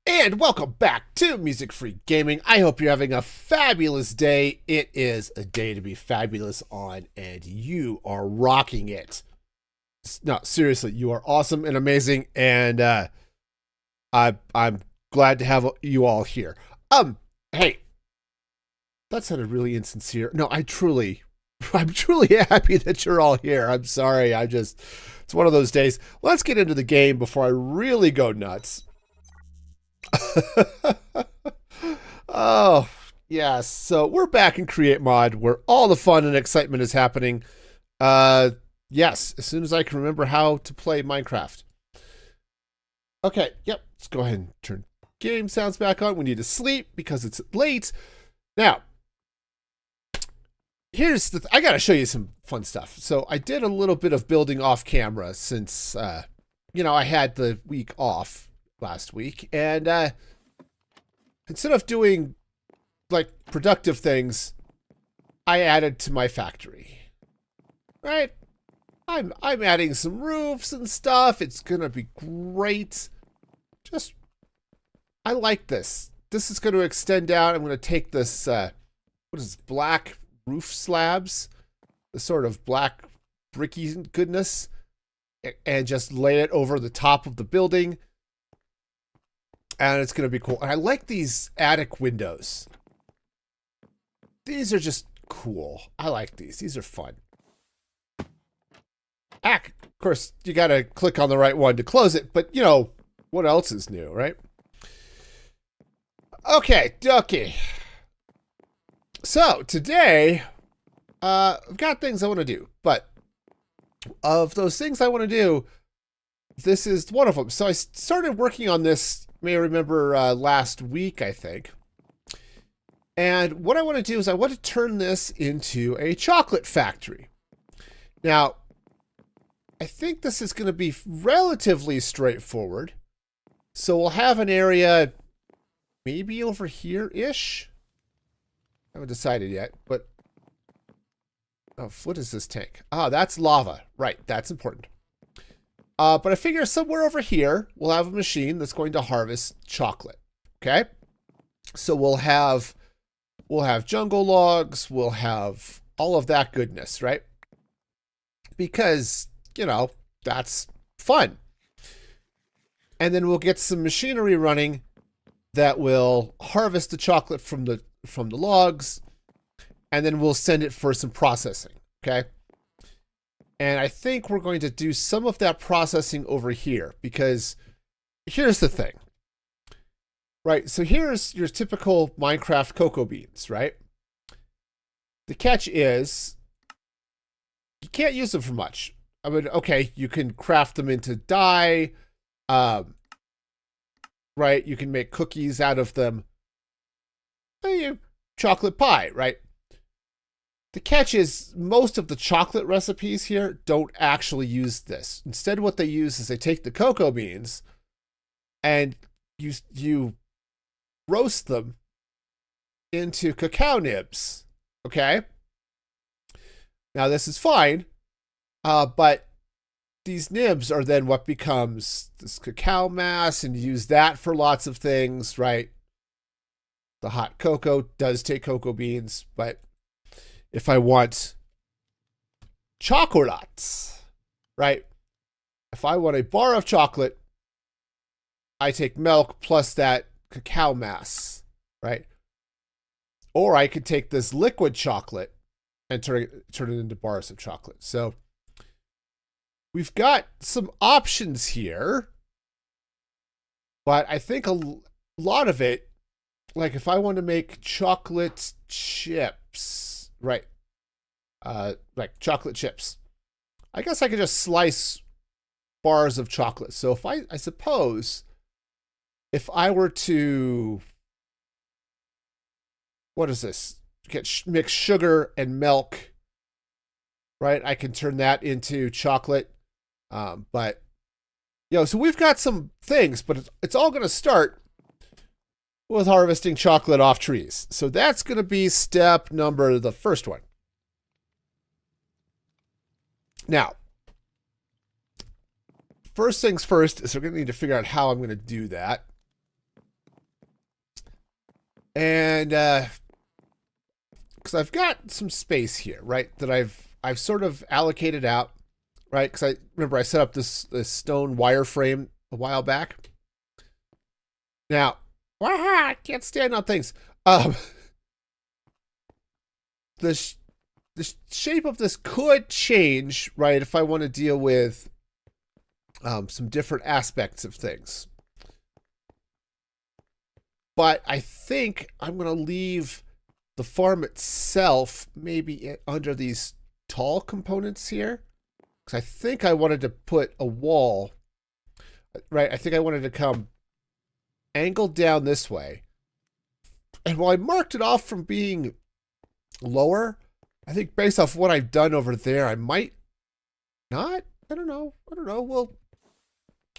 And welcome back to Music Free Gaming. I hope you're having a fabulous day. It is a day to be fabulous on, and you are rocking it. No, seriously, you are awesome and amazing, and I'm glad to have you all here. Hey, that sounded really insincere. No, I'm truly happy that you're all here. I'm sorry, it's one of those days. Let's get into the game before I really go nuts. Oh, yes. So we're back in Create Mod where all the fun and excitement is happening. Yes, as soon as I can remember how to play Minecraft. Okay, yep. Let's go ahead and turn game sounds back on. We need to sleep because it's late. Now, I gotta show you some fun stuff. So I did a little bit of building off camera since, I had the week off last week, and instead of doing like productive things, I added to my factory. Right? I'm adding some roofs and stuff. It's gonna be great. I like this. This is gonna extend out. I'm gonna take this what is this, black roof slabs, the sort of black bricky goodness, and just lay it over the top of the building. And it's going to be cool. And I like these attic windows. These are just cool. I like these. These are fun. Of course, you got to click on the right one to close it. But, what else is new, right? Okay, dokie. So, today, I've got things I want to do. But of those things I want to do, this is one of them. So I started working on this, you may remember, last week, I think. And what I want to do is I want to turn this into a chocolate factory. Now, I think this is going to be relatively straightforward. So we'll have an area maybe over here-ish. I haven't decided yet, but... Oh, what is this tank? Ah, that's lava. Right, that's important. But I figure somewhere over here, we'll have a machine that's going to harvest chocolate. Okay? So we'll have jungle logs, we'll have all of that goodness, right? Because, that's fun. And then we'll get some machinery running that will harvest the chocolate from the logs, and then we'll send it for some processing, okay? And I think we're going to do some of that processing over here, because here's the thing. Right, so here's your typical Minecraft cocoa beans, right? The catch is you can't use them for much. I mean, okay, you can craft them into dye, right? You can make cookies out of them. Chocolate pie, right? The catch is most of the chocolate recipes here don't actually use this. Instead, what they use is they take the cocoa beans and you roast them into cacao nibs. Okay? Now, this is fine, but these nibs are then what becomes this cacao mass, and you use that for lots of things, right? The hot cocoa does take cocoa beans, but if I want chocolates, right? If I want a bar of chocolate, I take milk plus that cacao mass, right? Or I could take this liquid chocolate and turn it into bars of chocolate. So we've got some options here, but I think a lot of it, like if I want to make chocolate chips, right? Like chocolate chips. I guess I could just slice bars of chocolate. So if I suppose if I were to, what is this? Mix sugar and milk, right? I can turn that into chocolate. But, so we've got some things, but it's all going to start with harvesting chocolate off trees. So that's going to be the first one. Now, first things first is we're going to need to figure out how I'm going to do that. And because I've got some space here, right, that I've sort of allocated out, right? Because I remember I set up this stone wireframe a while back. Now, I can't stand on things. The shape of this could change, right, if I want to deal with some different aspects of things. But I think I'm going to leave the farm itself maybe under these tall components here. Because I think I wanted to put a wall, right? I think I wanted to come angled down this way. And while I marked it off from being lower, I think based off what I've done over there, I might not. I don't know.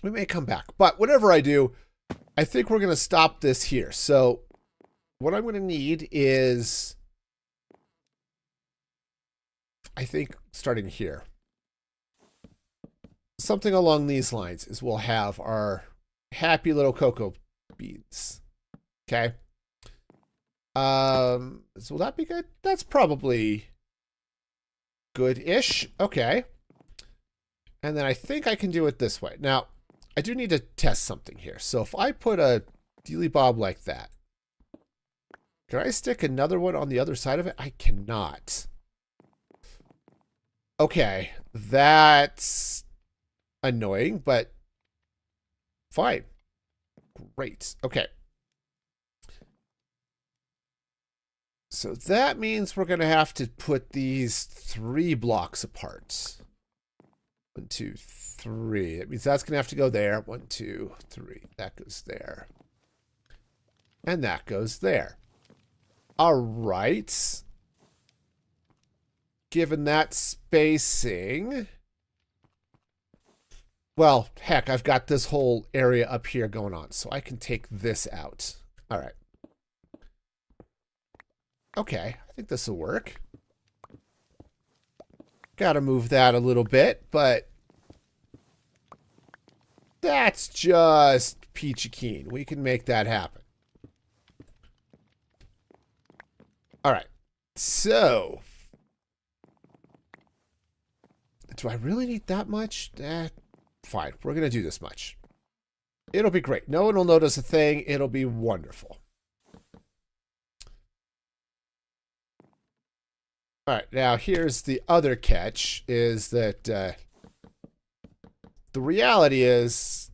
We may come back. But whatever I do, I think we're going to stop this here. So what I'm going to need is, I think starting here, something along these lines is we'll have our happy little cocoa beans. Okay. So will that be good? That's probably good-ish. Okay. And then I think I can do it this way. Now, I do need to test something here. So if I put a dealy bob like that, can I stick another one on the other side of it? I cannot. Okay, that's annoying, but fine. Great. Okay. So that means we're going to have to put these 3 blocks apart. 1, 2, 3. That means that's going to have to go there. 1, 2, 3. That goes there. And that goes there. All right. Given that spacing, well, heck, I've got this whole area up here going on, so I can take this out. All right. Okay, I think this will work. Got to move that a little bit, but that's just peachy keen. We can make that happen. All right, so do I really need that much? Fine, we're going to do this much. It'll be great. No one will notice a thing. It'll be wonderful. All right, now here's the other catch, is that the reality is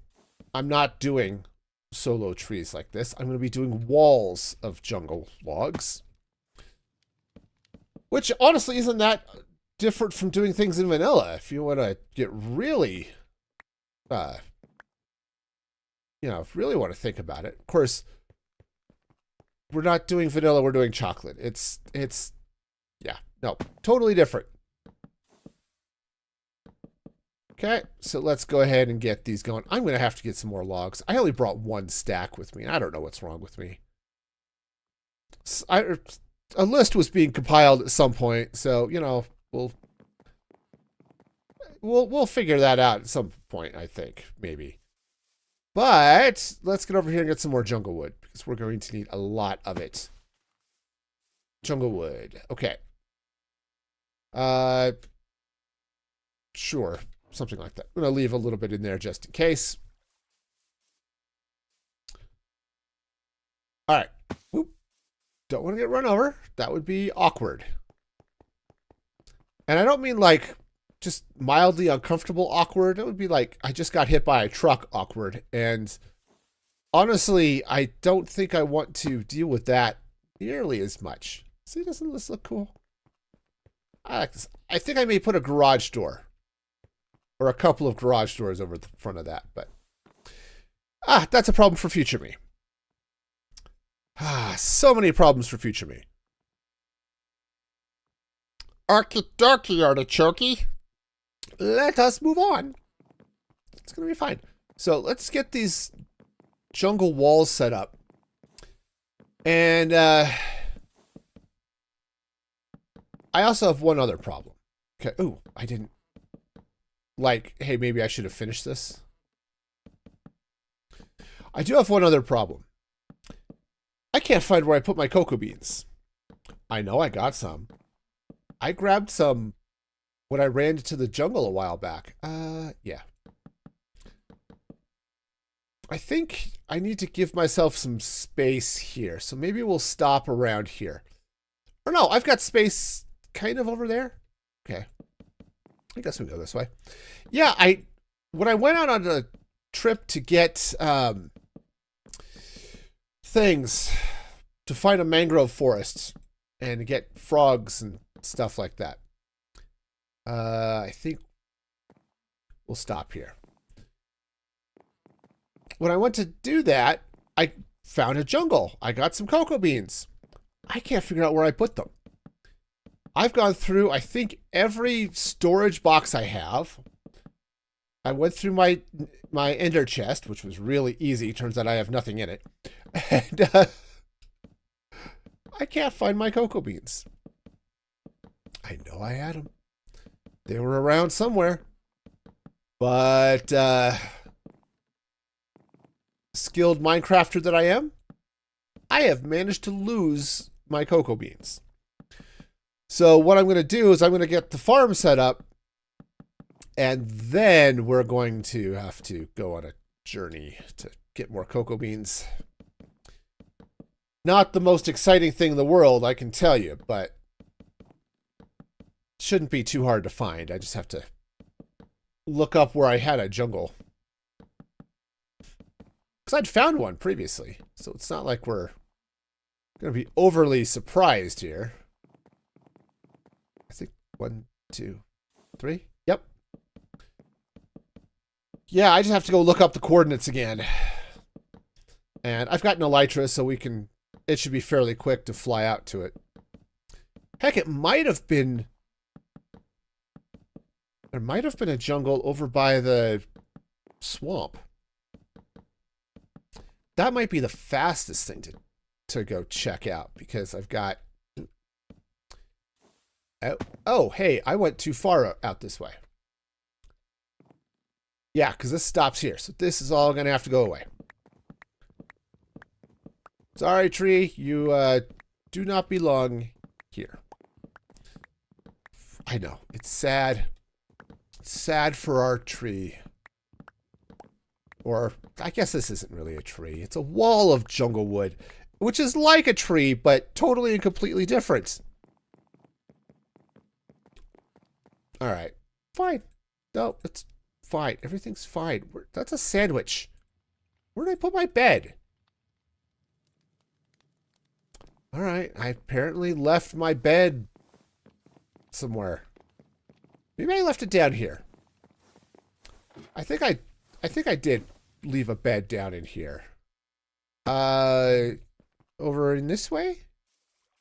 I'm not doing solo trees like this. I'm going to be doing walls of jungle logs, which honestly isn't that different from doing things in vanilla. If you want to get really, really want to think about it. Of course, we're not doing vanilla, we're doing chocolate. It's yeah, no, totally different. Okay, so let's go ahead and get these going. I'm going to have to get some more logs. I only brought 1 stack with me. I don't know what's wrong with me. A list was being compiled at some point, so, we'll figure that out at some point, I think, maybe. But let's get over here and get some more jungle wood, because we're going to need a lot of it. Jungle wood. Okay. Sure. Something like that. I'm going to leave a little bit in there just in case. All right. Oop. Don't want to get run over. That would be awkward. And I don't mean like just mildly uncomfortable awkward. It would be like I just got hit by a truck awkward. And honestly, I don't think I want to deal with that nearly as much. See, doesn't this look cool? I like this. I think I may put a garage door. Or a couple of garage doors over the front of that, but that's a problem for future me. So many problems for future me. Arky dorky artichokey. Let us move on. It's gonna be fine. So let's get these jungle walls set up. And I also have one other problem. Okay. Ooh, I didn't. Like, hey, maybe I should have finished this. I do have one other problem. I can't find where I put my cocoa beans. I know I got some. I grabbed some when I ran into the jungle a while back. Yeah. I think I need to give myself some space here. So maybe we'll stop around here. Or no, I've got space kind of over there. Okay. I guess we go this way. Yeah, when I went out on a trip to get things to find a mangrove forest and to get frogs and stuff like that. I think we'll stop here. When I went to do that, I found a jungle. I got some cocoa beans. I can't figure out where I put them. I've gone through, I think, every storage box I have. I went through my ender chest, which was really easy. Turns out I have nothing in it. And I can't find my cocoa beans. I know I had them. They were around somewhere. But skilled Minecrafter that I am, I have managed to lose my cocoa beans. So what I'm going to do is I'm going to get the farm set up, and then we're going to have to go on a journey to get more cocoa beans. Not the most exciting thing in the world, I can tell you, but it shouldn't be too hard to find. I just have to look up where I had a jungle. Because I'd found one previously, so it's not like we're going to be overly surprised here. I think 1, 2, 3. Yep. Yeah, I just have to go look up the coordinates again. And I've got an elytra, so it should be fairly quick to fly out to it. Heck, there might have been a jungle over by the swamp. That might be the fastest thing to go check out, because I've got... Oh, hey, I went too far out this way. Yeah, because this stops here. So this is all going to have to go away. Sorry, tree. You do not belong here. I know. It's sad. It's sad for our tree. Or, I guess this isn't really a tree. It's a wall of jungle wood, which is like a tree, but totally and completely different. All right. Fine. No, it's fine. Everything's fine. That's a sandwich. Where did I put my bed? All right. I apparently left my bed somewhere. Maybe I left it down here. I think I did leave a bed down in here. Over in this way?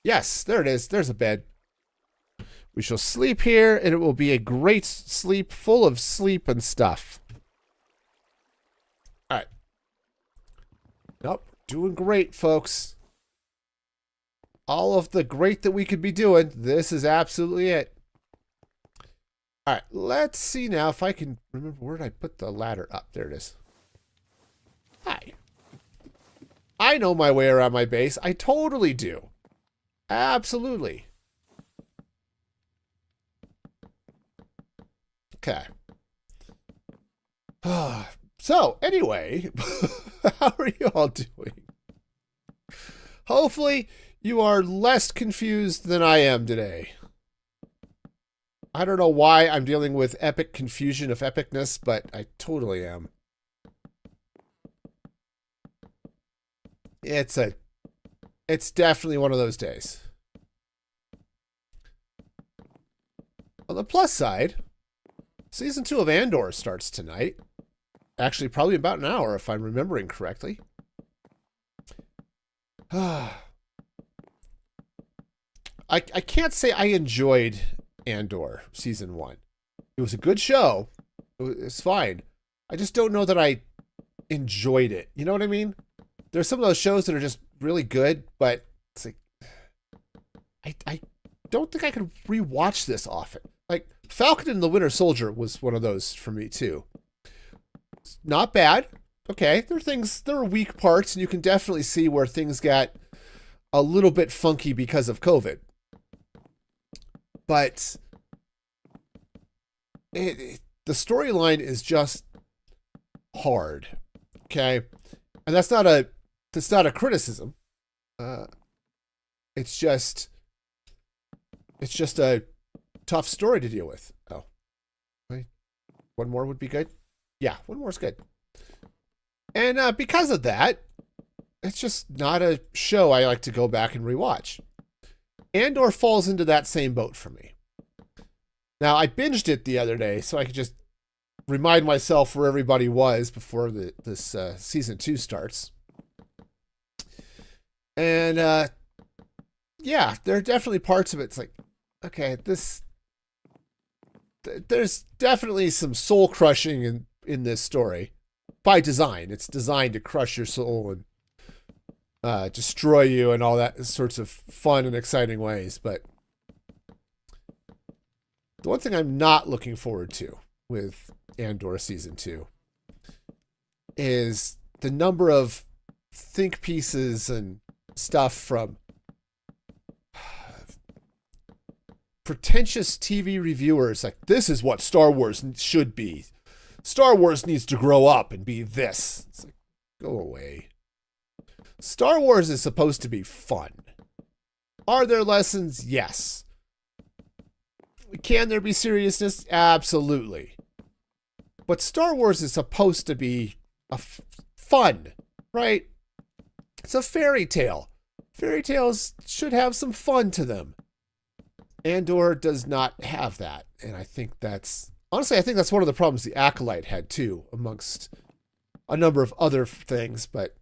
Yes, there it is. There's a bed. We shall sleep here, and it will be a great sleep, full of sleep and stuff. All right. Nope, doing great, folks. All of the great that we could be doing, this is absolutely it. All right, let's see now if I can remember where did I put the ladder up. There it is. Hi. I know my way around my base. I totally do. Absolutely. Okay. So, anyway, how are you all doing? Hopefully, you are less confused than I am today. I don't know why I'm dealing with epic confusion of epicness, but I totally am. It's definitely one of those days. On the plus side, Season 2 of Andor starts tonight. Actually, probably about an hour, if I'm remembering correctly. I can't say I enjoyed Andor Season 1. It was a good show. It's fine. I just don't know that I enjoyed it. You know what I mean? There's some of those shows that are just really good, but it's like... I don't think I could rewatch this often. Like, Falcon and the Winter Soldier was one of those for me, too. It's not bad. Okay, there are weak parts, and you can definitely see where things got a little bit funky because of COVID. But the storyline is just hard. Okay. And that's not a criticism. It's just a tough story to deal with. Oh, wait. One more would be good. Yeah, one more is good. And because of that, it's just not a show I like to go back and rewatch. Andor falls into that same boat for me. Now, I binged it the other day, so I could just remind myself where everybody was before this season 2 starts. And yeah, there are definitely parts of it. It's like, okay, there's definitely some soul crushing in this story by design. It's designed to crush your soul and destroy you and all that sorts of fun and exciting ways. But the one thing I'm not looking forward to with Andor season 2 is the number of think pieces and stuff from pretentious TV reviewers like, this is what Star Wars should be. Star Wars needs to grow up and be this. It's like, go away. Star Wars is supposed to be fun. Are there lessons? Yes. Can there be seriousness? Absolutely. But Star Wars is supposed to be fun, right? It's a fairy tale. Fairy tales should have some fun to them. Andor does not have that. And I think that's one of the problems the Acolyte had too, amongst a number of other things. But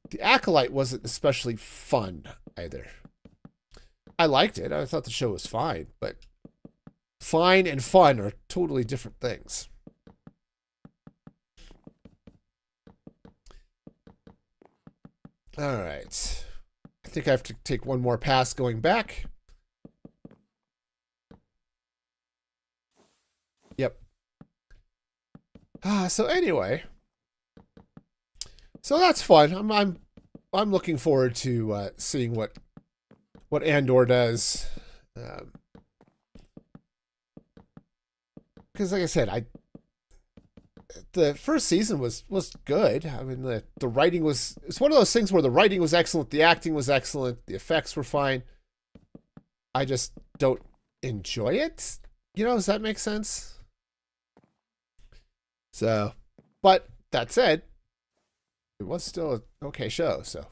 the Acolyte wasn't especially fun either. I liked it. I thought the show was fine. But fine and fun are totally different things. All right. I think I have to take one more pass going back. Yep. So anyway. So that's fun. I'm looking forward to seeing what Andor does. Because like I said, the first season was good. I mean, the writing was, it's one of those things where the writing was excellent, the acting was excellent, the effects were fine. I just don't enjoy it. Does that make sense? So, but that said, it was still an okay show, so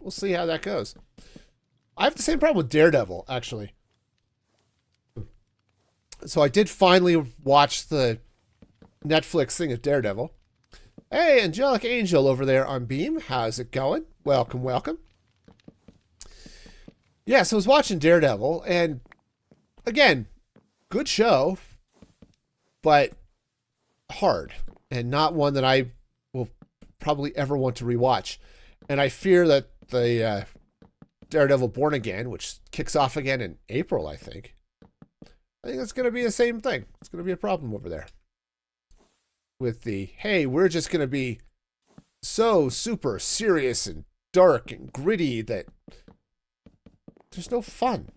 we'll see how that goes. I have the same problem with Daredevil, actually. So I did finally watch the Netflix thing of Daredevil. Hey, Angelic Angel over there on Beam. How's it going? Welcome, welcome. Yeah, so I was watching Daredevil, and again, good show, but hard, and not one that I will probably ever want to rewatch. And I fear that the Daredevil Born Again, which kicks off again in April, I think it's going to be the same thing. It's going to be a problem over there. With the, hey, we're just going to be so super serious and dark and gritty that there's no fun.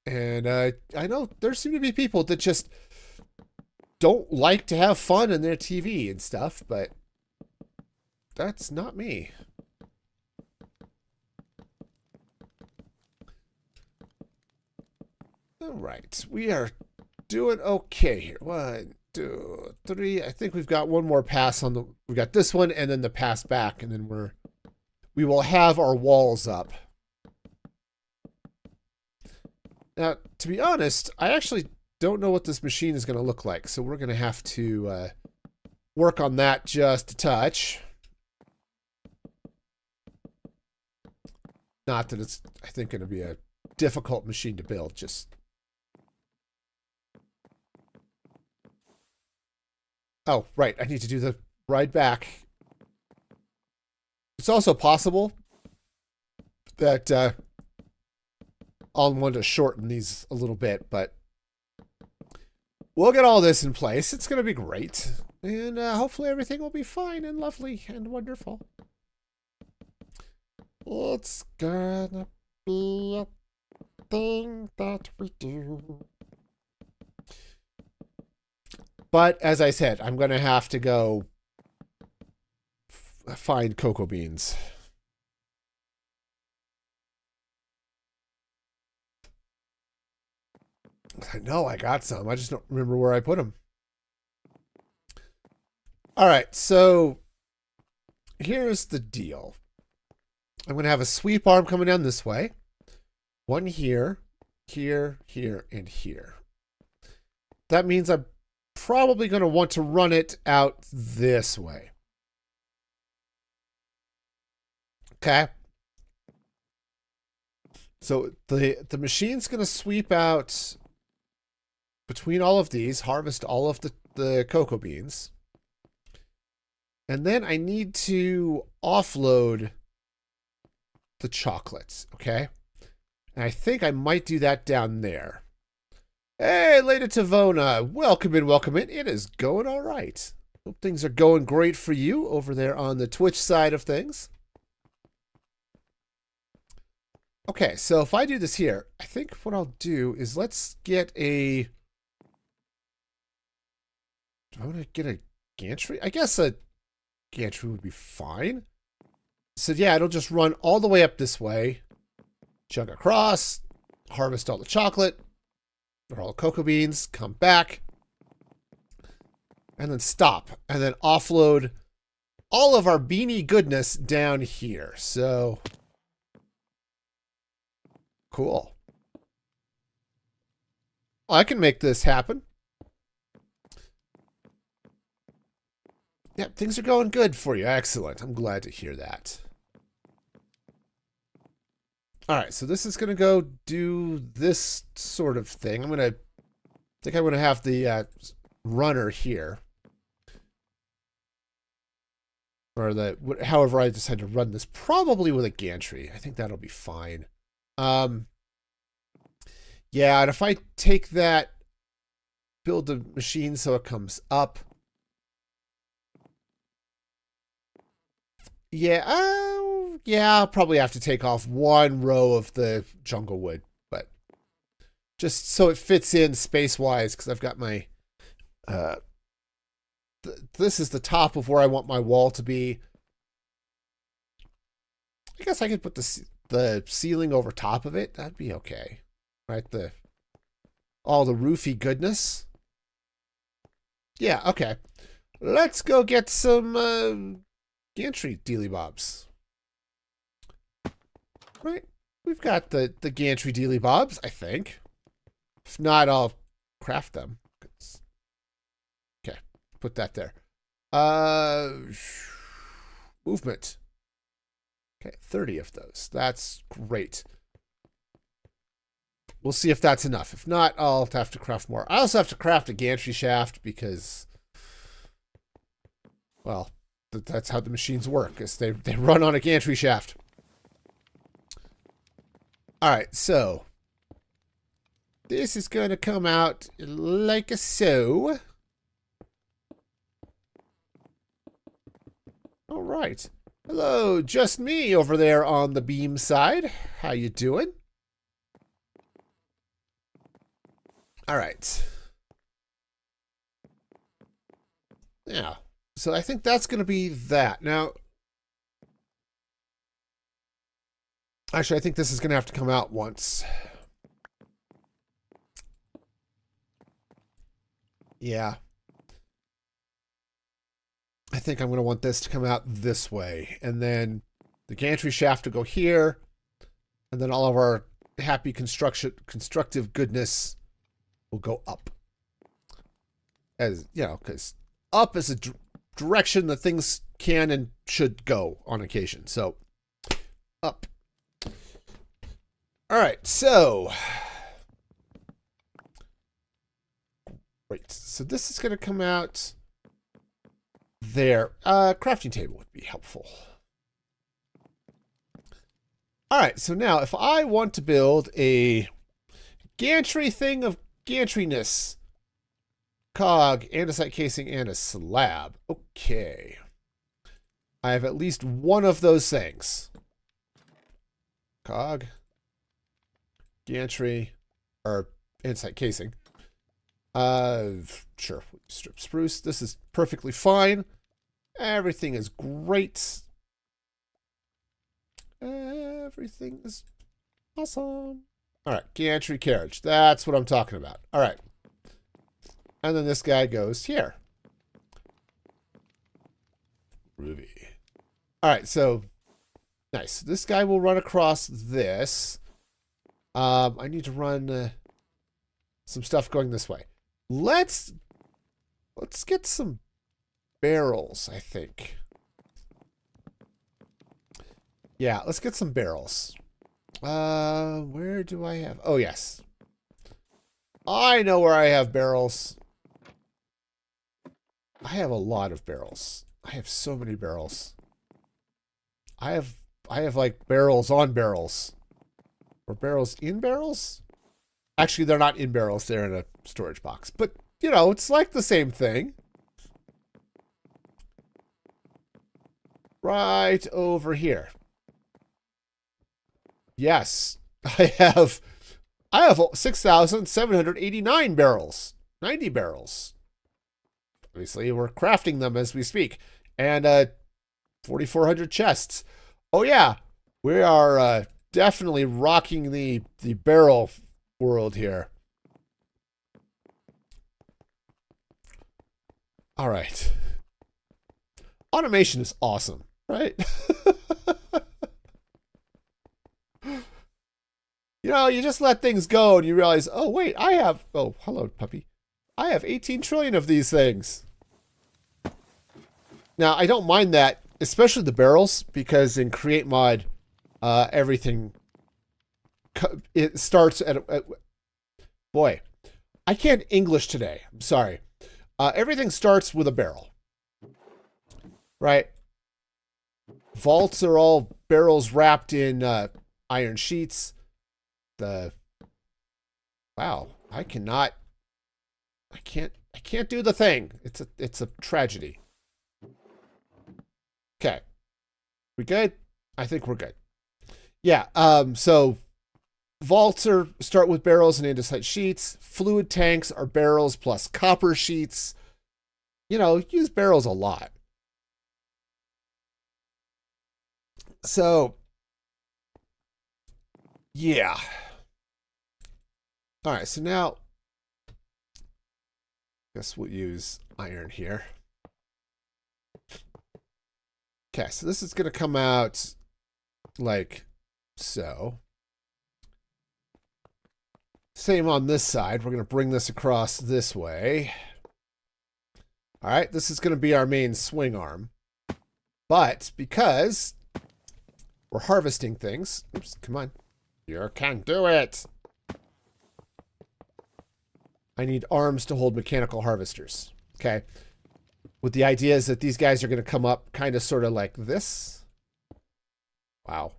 And I know there seem to be people that just don't like to have fun in their TV and stuff, but that's not me. All right, we are doing okay here. 1, 2, 3. I think we've got one more pass on we got this one and then the pass back, and then we will have our walls up. Now, to be honest, I actually don't know what this machine is going to look like, so we're going to have to work on that just a touch. Not that it's, I think, going to be a difficult machine to build, just... Oh, right, I need to do the ride back. It's also possible that I'll want to shorten these a little bit, but we'll get all this in place. It's going to be great. And hopefully everything will be fine and lovely and wonderful. It's gonna be a thing that we do. But as I said, I'm gonna have to go find cocoa beans. I know I got some. I just don't remember where I put them. All right, so here's the deal. I'm going to have a sweep arm coming down this way. One here, here, here, and here. That means I'm probably going to want to run it out this way. Okay. So the machine's going to sweep out between all of these, harvest all of the cocoa beans. And then I need to offload the chocolates, okay? And I think I might do that down there. Hey, Lady Tavona, welcome in, welcome in. It is going all right. Hope things are going great for you over there on the Twitch side of things. Okay, so if I do this here, I think what I'll do is let's get a... Do I want to get a gantry? I guess a gantry would be fine. So yeah, it'll just run all the way up this way, chug across, harvest all the chocolate, or all the cocoa beans, come back, and then stop, and then offload all of our beanie goodness down here. So, cool. I can make this happen. Yep, things are going good for you. Excellent. I'm glad to hear that. All right, so this is going to go do this sort of thing. I think I'm going to have the runner here. Or however I decide to run this, probably with a gantry. I think that'll be fine. Yeah, and if I take that, build the machine so it comes up. Yeah, yeah, I'll probably have to take off one row of the jungle wood, but just so it fits in space-wise, because I've got my, this is the top of where I want my wall to be. I guess I could put the ceiling over top of it. That'd be okay, right? All the roofy goodness. Yeah, okay. Let's go get some, gantry dealy bobs. Right? We've got the gantry dealy bobs, I think. If not, I'll craft them. Okay, put that there. Movement. Okay, 30 of those. That's great. We'll see if that's enough. If not, I'll have to craft more. I also have to craft a gantry shaft because, well, that's how the machines work, is they run on a gantry shaft. All right, so this is going to come out like so. All right. Hello, just me over there on the beam side. How you doing? All right. Yeah. So I think that's going to be that. Now, actually, I think this is going to have to come out once. Yeah. I think I'm going to want this to come out this way. And then the gantry shaft to go here. And then all of our happy constructive goodness will go up. As, you know, because up is a direction that things can and should go on occasion. So, up. All right, so. Great. So this is going to come out there. Crafting table would be helpful. All right, so now if I want to build a gantry thing of gantriness, cog, andesite casing, and a slab. Okay. I have at least one of those things. cog, gantry, or inside casing. Sure. Strip spruce. This is perfectly fine. Everything is great. Everything is awesome. All right, gantry carriage. That's what I'm talking about. All right. And then this guy goes here. Groovy. All right, so nice. This guy will run across this. I need to run some stuff going this way. Let's get some barrels, I think. Yeah, let's get some barrels. Where do I have? Oh, yes. I know where I have barrels. I have a lot of barrels. I have so many barrels. I have like barrels on barrels. Or barrels in barrels? Actually, they're not in barrels. They're in a storage box. But, you know, it's like the same thing. Right over here. Yes. I have 6,789 barrels. 90 barrels. Obviously, we're crafting them as we speak. And 4,400 chests. Oh, yeah. We are definitely rocking the barrel world here. All right. Automation is awesome, right? You know, you just let things go and you realize, oh, wait, oh, hello, puppy. I have 18 trillion of these things. Now, I don't mind that, especially the barrels, because in Create Mod, everything, it starts at boy, I can't English today. I'm sorry. Everything starts with a barrel, right? Vaults are all barrels wrapped in iron sheets. Wow, I can't do the thing. It's a tragedy. Okay. We good? I think we're good. Yeah, so vaults start with barrels and andesite sheets. Fluid tanks are barrels plus copper sheets. You know, use barrels a lot. So, yeah. All right, so now, I guess we'll use iron here. Okay, so this is going to come out like so. Same on this side. We're going to bring this across this way. All right, this is going to be our main swing arm. But because we're harvesting things, oops, come on. You can do it. I need arms to hold mechanical harvesters. Okay. With the idea is that these guys are going to come up kind of sort of like this. Wow.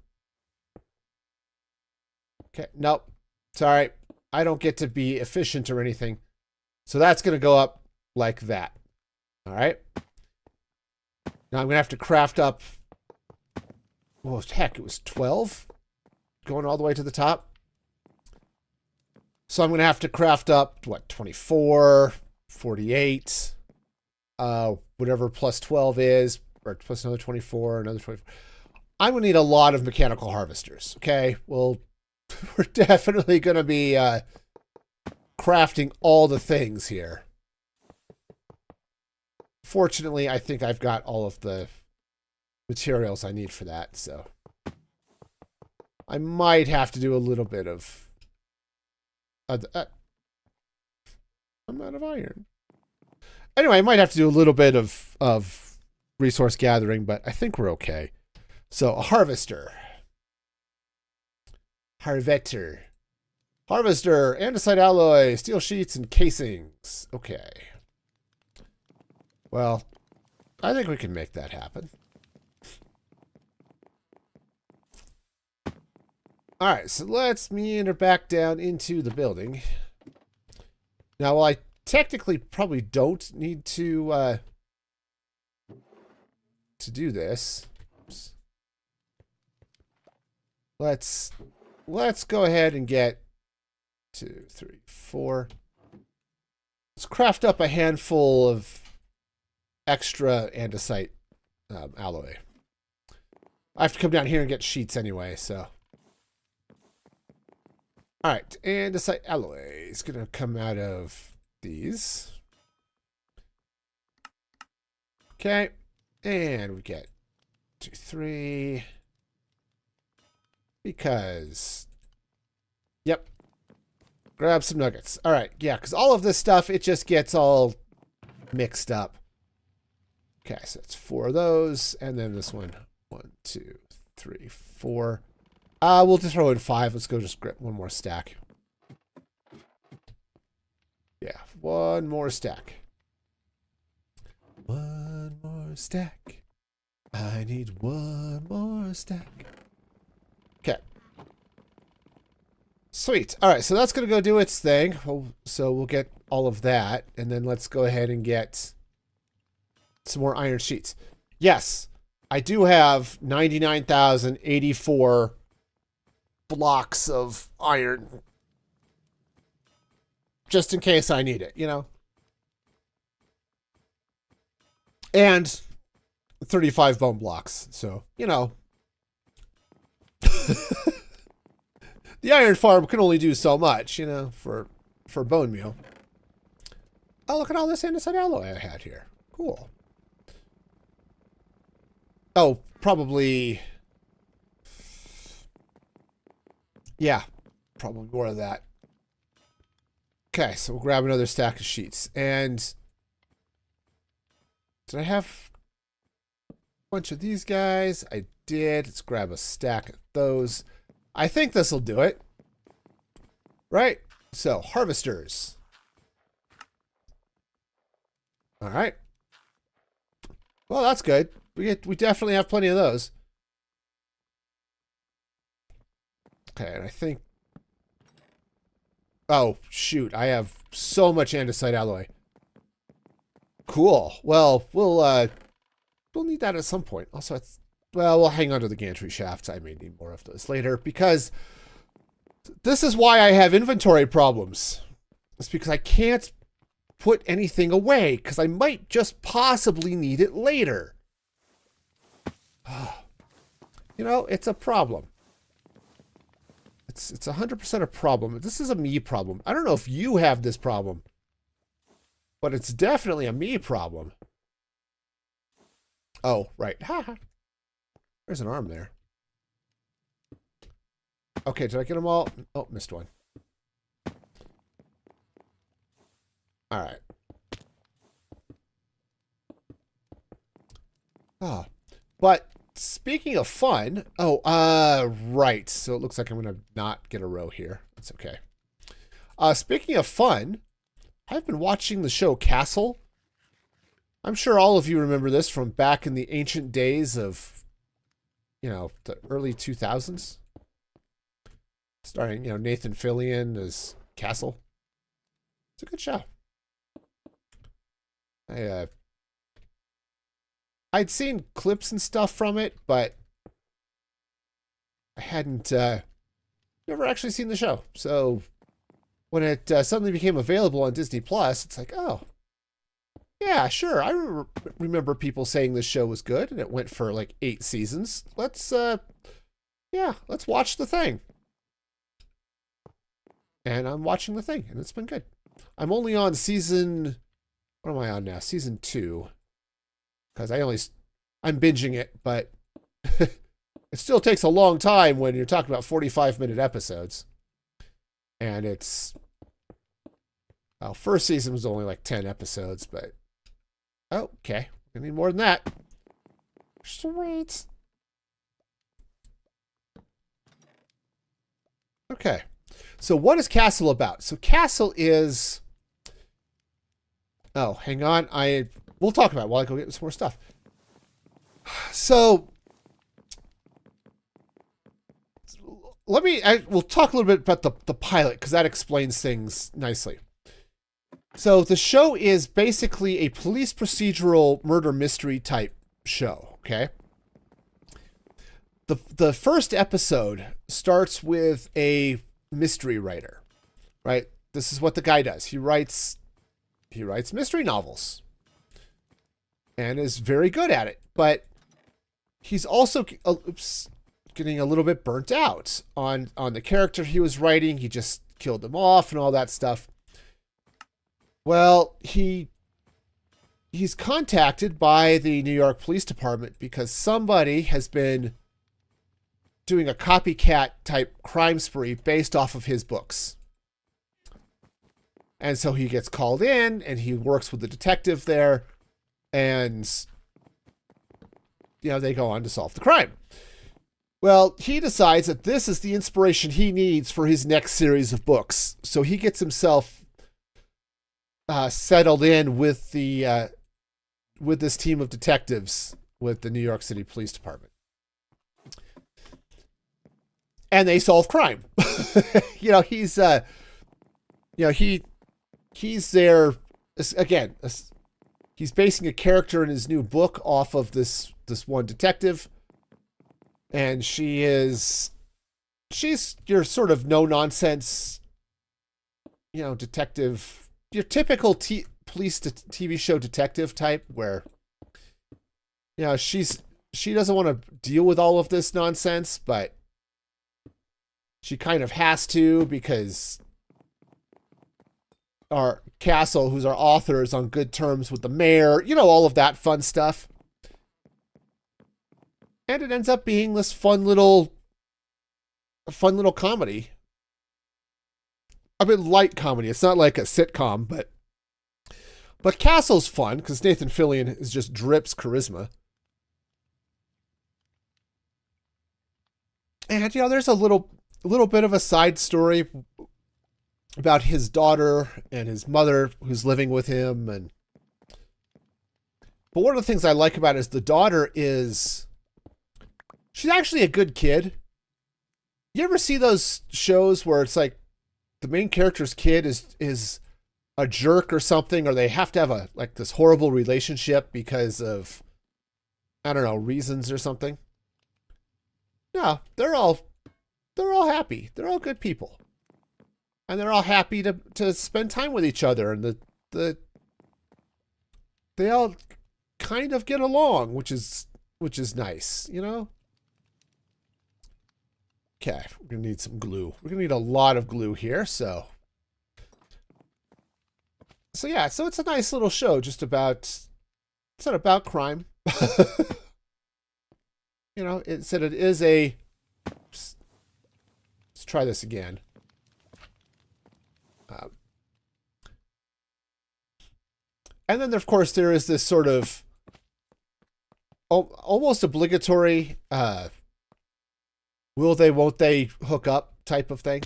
Okay. Nope. Sorry. I don't get to be efficient or anything. So that's going to go up like that. All right. Now I'm going to have to craft up. Well, heck, it was 12 going all the way to the top. So I'm going to have to craft up, what, 24, 48, whatever plus 12 is, or plus another 24, another 24. I'm going to need a lot of mechanical harvesters, okay? Well, we're definitely going to be crafting all the things here. Fortunately, I think I've got all of the materials I need for that, so I might have to do a little bit of I'm out of iron. Anyway, I might have to do a little bit of resource gathering, but I think we're okay. So a harvester. Harvetter. Harvester, andesite alloy, steel sheets, and casings. Okay. Well, I think we can make that happen. All right, so let's meander back down into the building. Now, while I technically probably don't need to do this. Oops. let's go ahead and get 2, 3, 4. Let's craft up a handful of extra andesite alloy. I have to come down here and get sheets anyway, so. All right, andesite alloy is going to come out of these. Okay, and we get 2, 3. Because, yep. Grab some nuggets. All right, yeah, because all of this stuff, it just gets all mixed up. Okay, so it's 4 of those, and then this one. 1, 2, 3, 4. We'll just throw in 5. Let's go just grab one more stack. Yeah, one more stack. One more stack. I need one more stack. Okay. Sweet. All right, so that's going to go do its thing. So we'll get all of that, and then let's go ahead and get some more iron sheets. Yes, I do have 99,084 blocks of iron. Just in case I need it, you know? And 35 bone blocks, so, you know. The iron farm can only do so much, you know, for bone meal. Oh, look at all this andesite alloy I had here. Cool. Oh, probably. Yeah, probably more of that. Okay, so we'll grab another stack of sheets. And did I have a bunch of these guys? I did. Let's grab a stack of those. I think this will do it. Right? So, harvesters. All right. Well, that's good. We definitely have plenty of those. Okay, and I think... Oh, shoot. I have so much andesite alloy. Cool. Well, we'll need that at some point. Also, well, we'll hang on to the gantry shafts. I may need more of those later, because this is why I have inventory problems. It's because I can't put anything away, because I might just possibly need it later. You know, it's a problem. It's 100% a problem. This is a me problem. I don't know if you have this problem, but it's definitely a me problem. Oh, right. Ha. There's an arm there. Okay, did I get them all? Oh, missed one. All right. Oh, but speaking of fun, right. So it looks like I'm going to not get a row here. That's okay. Speaking of fun, I've been watching the show Castle. I'm sure all of you remember this from back in the ancient days of, you know, the early 2000s. Starring, you know, Nathan Fillion as Castle. It's a good show. I'd seen clips and stuff from it, but I hadn't never actually seen the show. So when it suddenly became available on Disney Plus, it's like, oh, yeah, sure. I remember people saying this show was good, and it went for like 8 seasons. Let's watch the thing. And I'm watching the thing, and it's been good. I'm only on season, what am I on now? Season 2. Because I'm binging it, but it still takes a long time when you're talking about 45-minute episodes. And it's, well, first season was only like 10 episodes, but, oh, okay. I need more than that. Sweet. Okay. So what is Castle about? So Castle is, oh, hang on. We'll talk about it while I go get some more stuff. So we'll talk a little bit about the pilot, because that explains things nicely. So the show is basically a police procedural murder mystery type show, okay? the first episode starts with a mystery writer, right? This is what the guy does. He writes mystery novels and is very good at it, but he's also getting a little bit burnt out on the character he was writing. He just killed them off and all that stuff. Well, he's contacted by the New York Police Department because somebody has been doing a copycat type crime spree based off of his books. And so he gets called in and he works with the detective there, and they go on to solve the crime. Well, he decides that this is the inspiration he needs for his next series of books. So he gets himself settled in with this team of detectives with the New York City Police Department. And they solve crime. He's there again. He's basing a character in his new book off of this one detective, and she's your sort of no nonsense, detective, your typical police TV show detective type, where she doesn't want to deal with all of this nonsense, but she kind of has to because our Castle, who's our author, is on good terms with the mayor, all of that fun stuff. And it ends up being this fun little comedy. I mean, light comedy. It's not like a sitcom, but Castle's fun because Nathan Fillion is just drips charisma. And there's a little bit of a side story about his daughter and his mother who's living with him. But one of the things I like about it is the daughter she's actually a good kid. You ever see those shows where it's like the main character's kid is a jerk or something, or they have to have this horrible relationship because of, I don't know, reasons or something? No, they're all happy. They're all good people. And they're all happy to spend time with each other, and they all kind of get along, which is nice, Okay, we're gonna need some glue. We're gonna need a lot of glue here, so yeah, so it's a nice little show it's not about crime. It said it is a, let's try this again. And then, of course, there is this sort of almost obligatory will they, won't they hook up type of thing.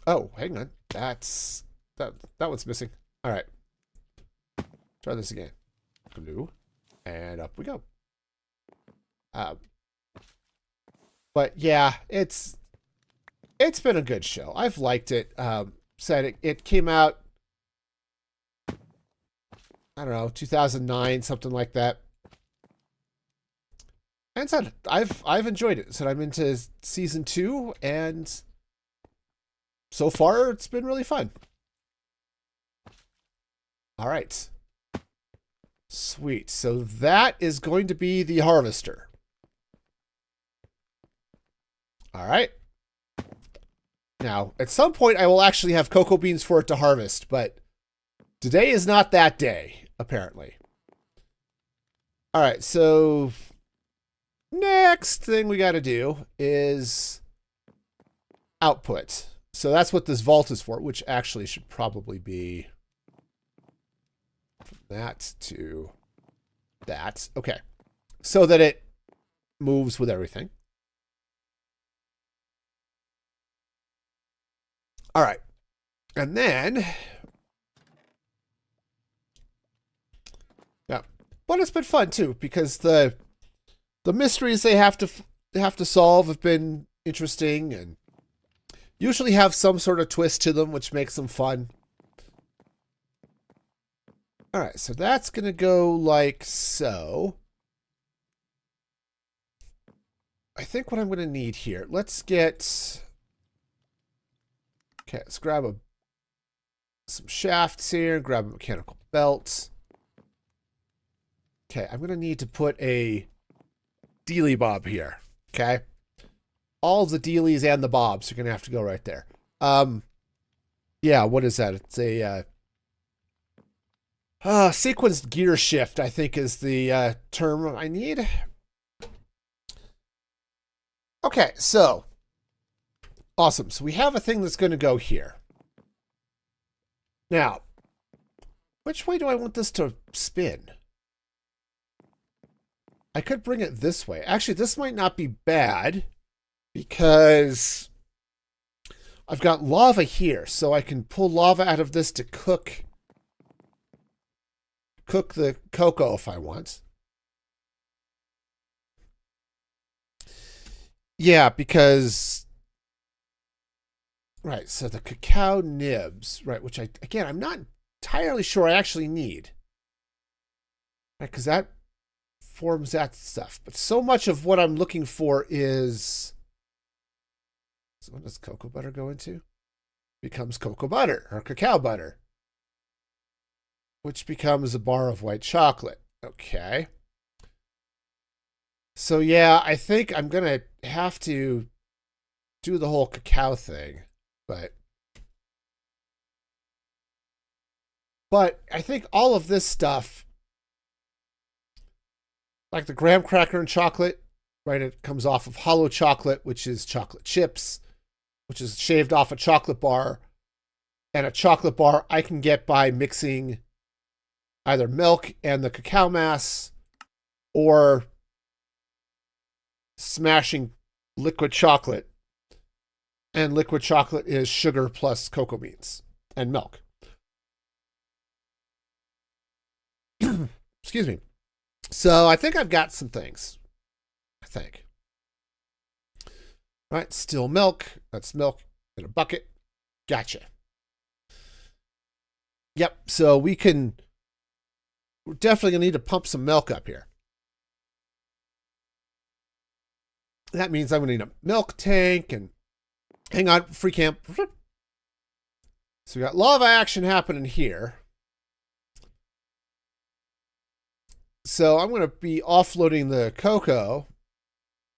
Oh, hang on. That one's missing. All right. Try this again. Glue. And up we go. But yeah, it's been a good show. I've liked it. Said it came out, I don't know, 2009, something like that. And said I've enjoyed it. So I'm into season 2, and so far it's been really fun. All right. Sweet. So that is going to be the harvester. All right. Now, at some point, I will actually have cocoa beans for it to harvest, but today is not that day, apparently. All right, so next thing we got to do is output. So that's what this vault is for, which actually should probably be from that to that. Okay, so that it moves with everything. All right. And then, yeah, but it's been fun too, because the mysteries they have to solve have been interesting and usually have some sort of twist to them, which makes them fun. All right, so that's going to go like so. I think what I'm going to need here, let's get, okay, let's grab some shafts here, grab a mechanical belt. Okay, I'm going to need to put a dealy bob here, okay? All the dealies and the bobs are going to have to go right there. Yeah, what is that? It's a sequenced gear shift, I think is the term I need. Okay, so awesome. So we have a thing that's going to go here. Now, which way do I want this to spin? I could bring it this way. Actually, this might not be bad because I've got lava here, so I can pull lava out of this to cook the cocoa if I want. Yeah, because right, so the cacao nibs, right, which I'm not entirely sure I actually need. Right, because that forms that stuff. But so much of what I'm looking for is, so what does cocoa butter go into? Becomes cocoa butter or cacao butter, which becomes a bar of white chocolate. Okay. So yeah, I think I'm going to have to do the whole cacao thing, but I think all of this stuff, like the graham cracker and chocolate, right? It comes off of hollow chocolate, which is chocolate chips, which is shaved off a chocolate bar. And a chocolate bar I can get by mixing either milk and the cacao mass or smashing liquid chocolate. And liquid chocolate is sugar plus cocoa beans and milk. Excuse me. So I think I've got some things. I think. All right, still milk. That's milk in a bucket. Gotcha. Yep, so we're definitely going to need to pump some milk up here. That means I'm going to need a milk tank and hang on, free camp. So we got lava action happening here. So I'm going to be offloading the cocoa,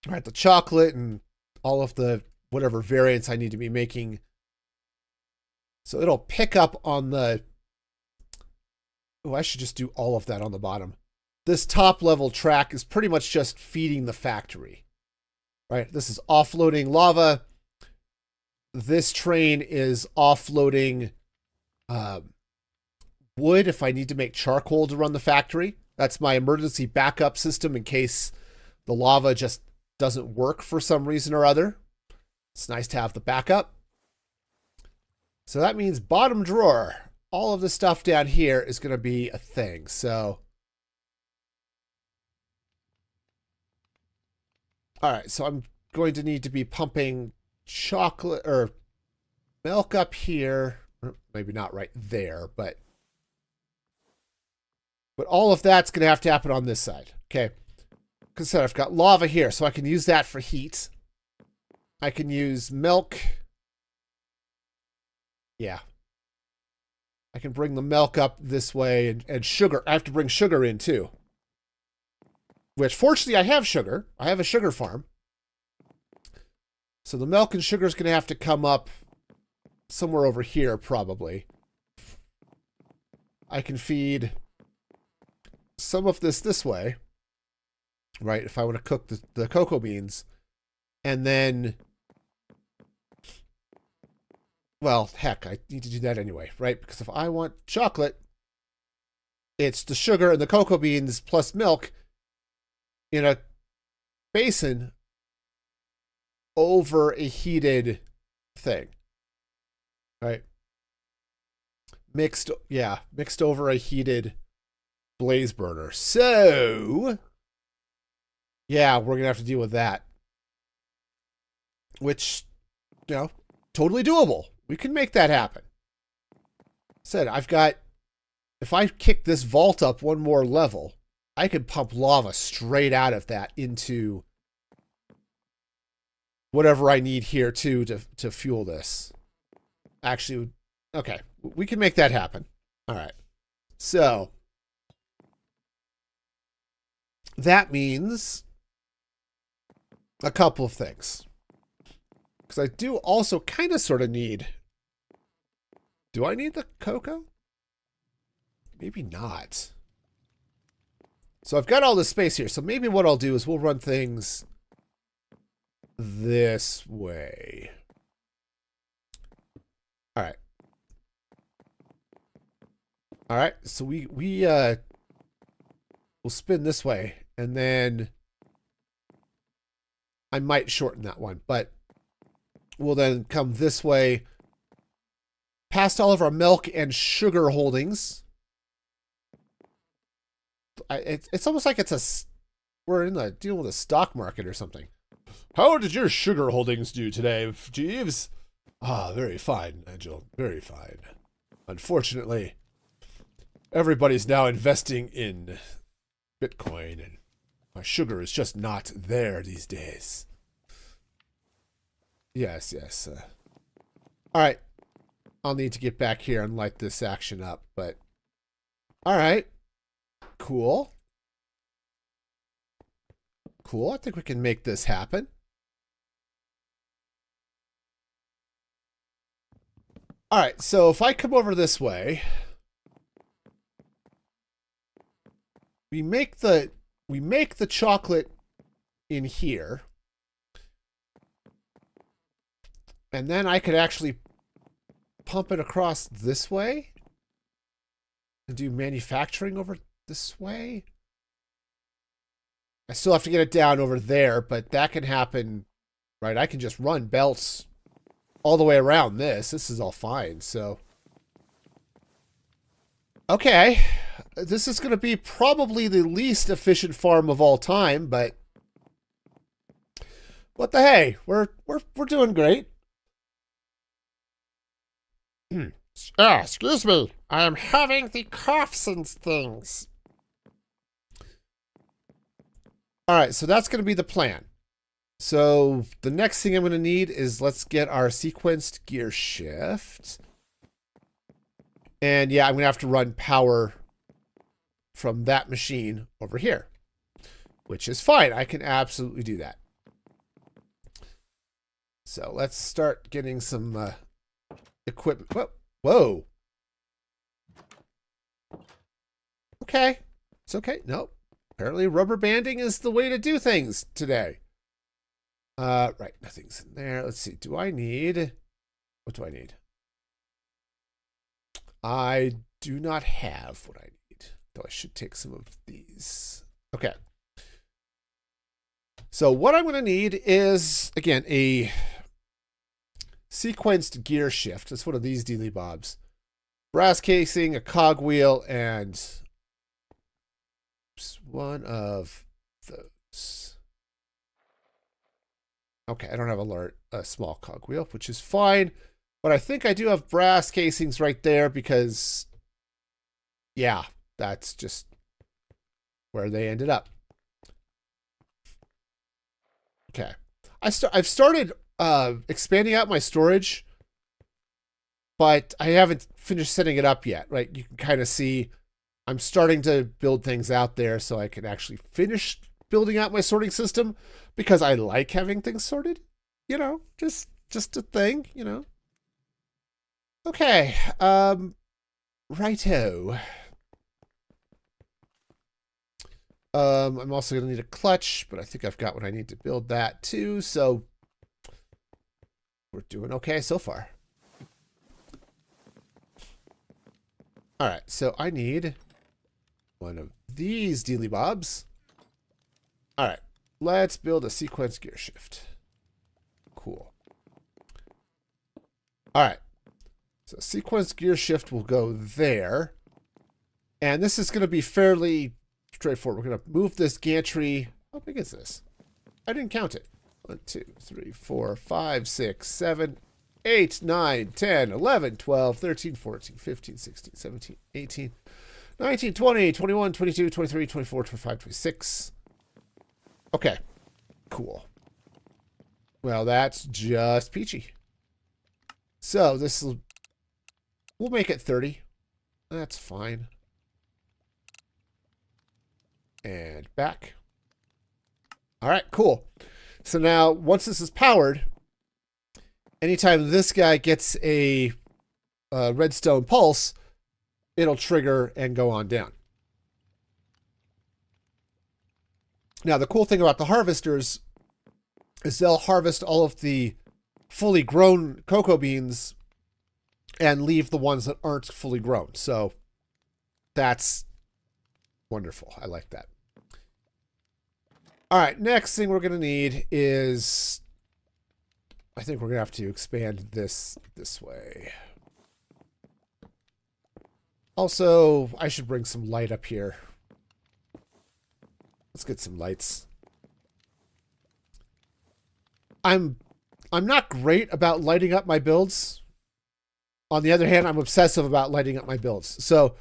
right, the chocolate and all of the whatever variants I need to be making. So it'll pick up on the, oh, I should just do all of that on the bottom. This top level track is pretty much just feeding the factory, right? This is offloading lava. This train is offloading wood if I need to make charcoal to run the factory. That's my emergency backup system in case the lava just doesn't work for some reason or other. It's nice to have the backup. So that means bottom drawer. All of the stuff down here is going to be a thing. So, all right. So I'm going to need to be pumping chocolate or milk up here. Maybe not right there, but all of that's going to have to happen on this side. Okay. Because I said I've got lava here, so I can use that for heat. I can use milk. Yeah. I can bring the milk up this way and sugar. I have to bring sugar in too. Which, fortunately, I have sugar. I have a sugar farm. So the milk and sugar is going to have to come up somewhere over here, probably. I can feed some of this way, right? If I want to cook the cocoa beans. And then, well, heck, I need to do that anyway, right? Because if I want chocolate, it's the sugar and the cocoa beans plus milk in a basin over a heated thing, right? Mixed over a heated blaze burner. So, yeah, we're going to have to deal with that. Which, you know, totally doable. We can make that happen. Said, I've got, if I kick this vault up one more level, I could pump lava straight out of that into whatever I need here too to fuel this. Actually, okay, we can make that happen. All right. So that means a couple of things. Because I do also kind of sort of need... Do I need the cocoa? Maybe not. So I've got all this space here. So maybe what I'll do is we'll run things this way. All right. All right. So we'll spin this way, and then I might shorten that one, but we'll then come this way past all of our milk and sugar holdings. It's almost like we're dealing with a stock market or something. How did your sugar holdings do today, Jeeves? Ah, very fine, Nigel. Very fine. Unfortunately, everybody's now investing in Bitcoin, and my sugar is just not there these days. Yes. All right. I'll need to get back here and light this action up, but... All right. Cool. I think we can make this happen. All right, so if I come over this way, we make the chocolate in here, and then I could actually pump it across this way and do manufacturing over this way. I still have to get it down over there, but that can happen, right? I can just run belts all the way around this. This is all fine, so. Okay. This is going to be probably the least efficient farm of all time, but what the hey? We're doing great. Excuse me. I am having the coughs and things. All right, so that's going to be the plan. So the next thing I'm going to need is let's get our sequenced gear shift. And yeah, I'm going to have to run power from that machine over here, which is fine. I can absolutely do that. So let's start getting some equipment. Whoa. Okay. It's okay. Nope. Apparently rubber banding is the way to do things today. Right. Nothing's in there. Let's see. What do I need? I do not have what I need, though I should take some of these. Okay. So what I'm going to need is, again, a sequenced gear shift. It's one of these dealy bobs. Brass casing, a cogwheel, and one of those. Okay, I don't have a small cogwheel, which is fine. But I think I do have brass casings right there because, yeah, that's just where they ended up. Okay. I've started expanding out my storage, but I haven't finished setting it up yet, right? You can kind of see I'm starting to build things out there so I can actually finish building out my sorting system because I like having things sorted, you know, just a thing, you know. Okay, righto. I'm also going to need a clutch, but I think I've got what I need to build that too, so we're doing okay so far. All right, so I need one of these dealy bobs. All right, let's build a sequence gear shift. Cool. All right, so sequence gear shift will go there. And this is going to be fairly straightforward. We're going to move this gantry. How big is this? I didn't count it. 1, 2, 3, 4, 5, 6, 7, 8, 9, 10, 11, 12, 13, 14, 15, 16, 17, 18, 19, 20, 21, 22, 23, 24, 25, 26. Okay, cool. Well, that's just peachy. So we'll make it 30. That's fine. And back. All right, cool. So now, once this is powered, anytime this guy gets a redstone pulse, it'll trigger and go on down. Now, the cool thing about the harvesters is they'll harvest all of the fully grown cocoa beans and leave the ones that aren't fully grown. So that's wonderful. I like that. All right, next thing we're going to need is, I think we're going to have to expand this way. Also, I should bring some light up here. Let's get some lights. I'm not great about lighting up my builds. On the other hand, I'm obsessive about lighting up my builds. So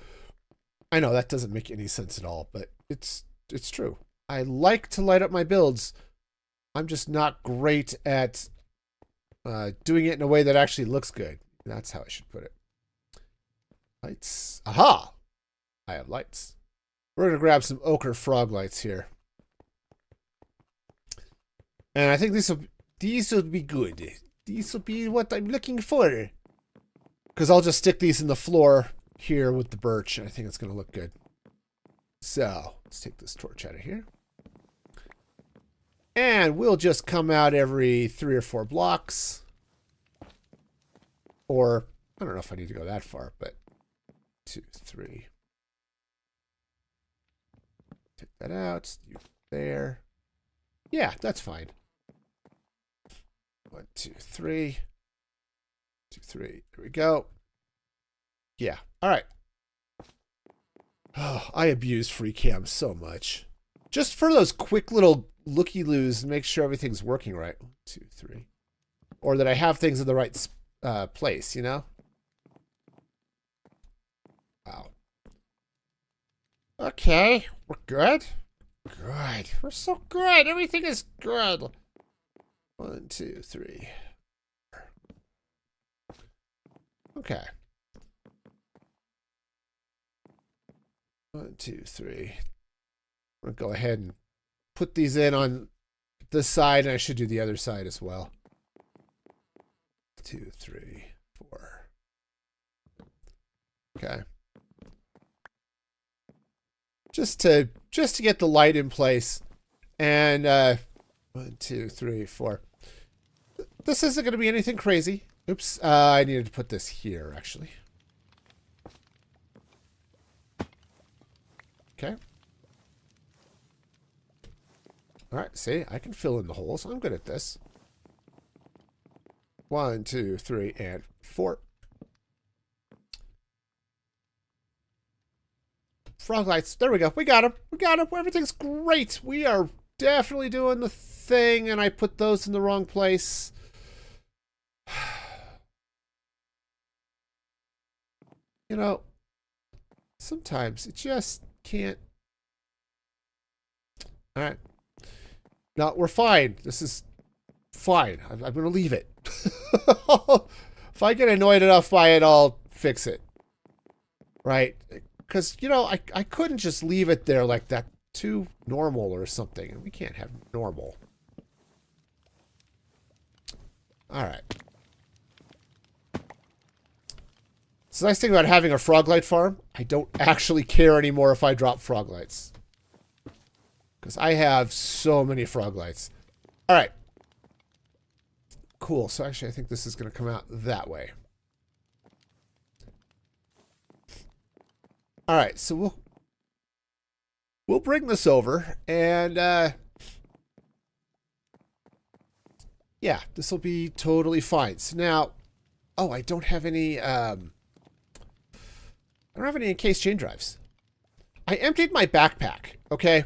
I know that doesn't make any sense at all, but it's true. I like to light up my builds. I'm just not great at doing it in a way that actually looks good. That's how I should put it. Lights. Aha! I have lights. We're going to grab some ochre frog lights here. And I think these will be good. These will be what I'm looking for. Because I'll just stick these in the floor here with the birch. And I think it's going to look good. So, let's take this torch out of here. And we'll just come out every 3 or 4 blocks. Or, I don't know if I need to go that far, but 2, 3. Take that out. You there. Yeah, that's fine. 1, 2, 3. 2, 3. There we go. Yeah. All right. Oh, I abuse free cam so much. Just for those quick little looky-loos and make sure everything's working right. 1, 2, 3. Or that I have things in the right place, you know? Wow. Okay, we're good. Good. We're so good. Everything is good. 1, 2, 3. Okay. 1, 2, 3. I'm going to go ahead and put these in on this side, and I should do the other side as well. 2, 3, 4. Okay. Just to get the light in place. And 1, 2, 3, 4. This isn't going to be anything crazy. Oops, I needed to put this here, actually. Okay. All right, see, I can fill in the holes. I'm good at this. 1, 2, 3, and 4. Frog lights. There we go. We got them. We got them. Everything's great. We are definitely doing the thing, and I put those in the wrong place. You know, sometimes it just can't. All right. No, we're fine. This is fine. I'm going to leave it. If I get annoyed enough by it, I'll fix it. Right? Because, you know, I couldn't just leave it there like that. Too normal or something. We can't have normal. All right. It's the nice thing about having a frog light farm. I don't actually care anymore if I drop frog lights. Because I have so many frog lights. All right. Cool. So actually, I think this is going to come out that way. All right. So we'll bring this over. And yeah, this will be totally fine. So now, oh, I don't have any... I don't have any encased chain drives. I emptied my backpack, okay?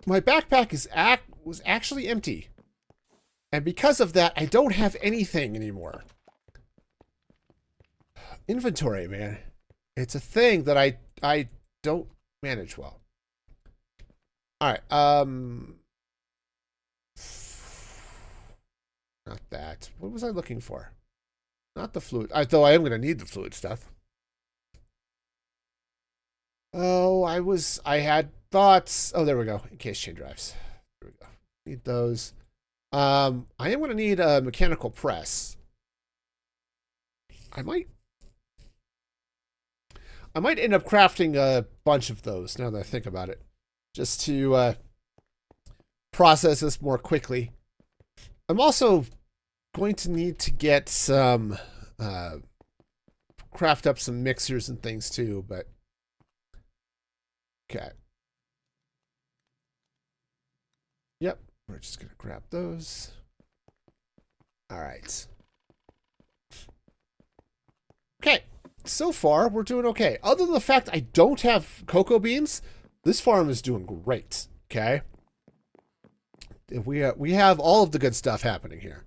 My backpack was actually empty. And because of that, I don't have anything anymore. Inventory, man. It's a thing that I don't manage well. All right. What was I looking for? Not the fluid. Though I am going to need the fluid stuff. Oh, I had thoughts. Oh, there we go. In case chain drives. There we go. Need those. I am going to need a mechanical press. I might end up crafting a bunch of those now that I think about it. Just to process this more quickly. I'm also going to need to get some craft up some mixers and things too, but okay. Yep, we're just gonna grab those. All right. Okay, so far we're doing okay. Other than the fact I don't have cocoa beans, this farm is doing great. Okay, we have all of the good stuff happening here.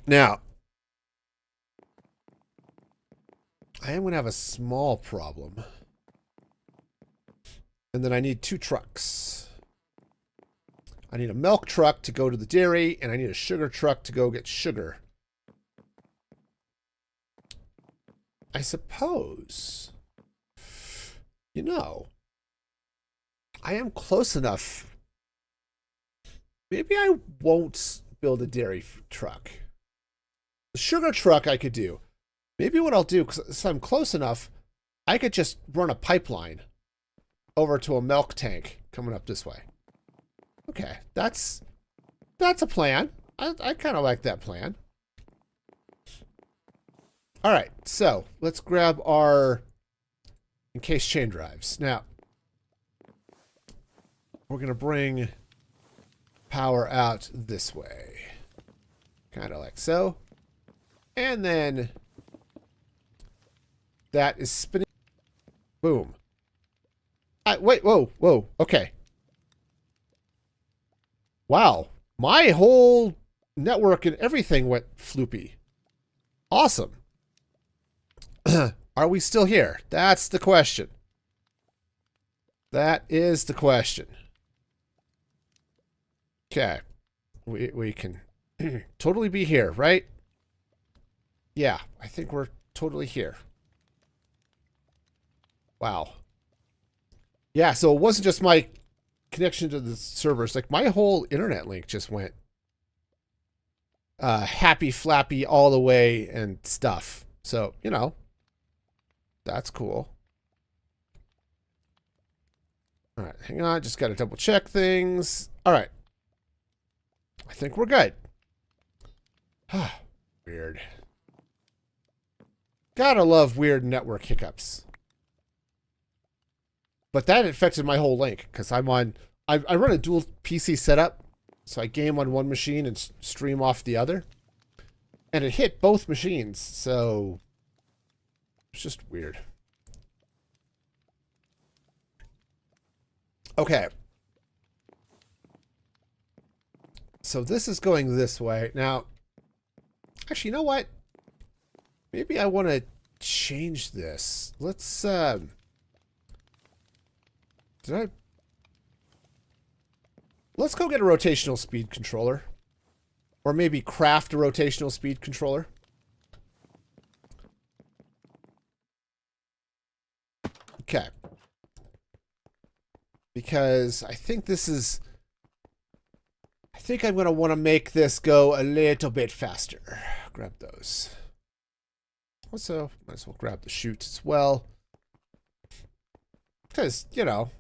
Now, I am going to have a small problem. And then I need 2 trucks. I need a milk truck to go to the dairy, and I need a sugar truck to go get sugar. I suppose, you know, I am close enough. Maybe I won't build a dairy truck. The sugar truck I could do. Maybe what I'll do, because I'm close enough, I could just run a pipeline over to a milk tank coming up this way. Okay, that's a plan. I kind of like that plan. All right, so let's grab our encased chain drives. Now, we're going to bring power out this way. Kind of like so. And then that is spinning. Boom. Wait, whoa, okay. Wow. My whole network and everything went floopy. Awesome. Are we still here? That's the question. That is the question. Okay. We can totally be here, right? Yeah, I think we're totally here. Wow. Yeah, so it wasn't just my connection to the servers. Like, my whole internet link just went happy flappy all the way and stuff. So, you know, that's cool. All right, hang on. Just got to double check things. All right. I think we're good. Weird. Gotta love weird network hiccups. But that affected my whole link because I run a dual PC setup. So I game on one machine and stream off the other. And it hit both machines. So it's just weird. Okay. So this is going this way. Now, actually, you know what? Maybe I want to change this. Let's, let's go get a rotational speed controller. Or maybe craft a rotational speed controller. Okay. Because I think this is... I think I'm going to want to make this go a little bit faster. Grab those. Also, might as well grab the chute as well. Because, you know,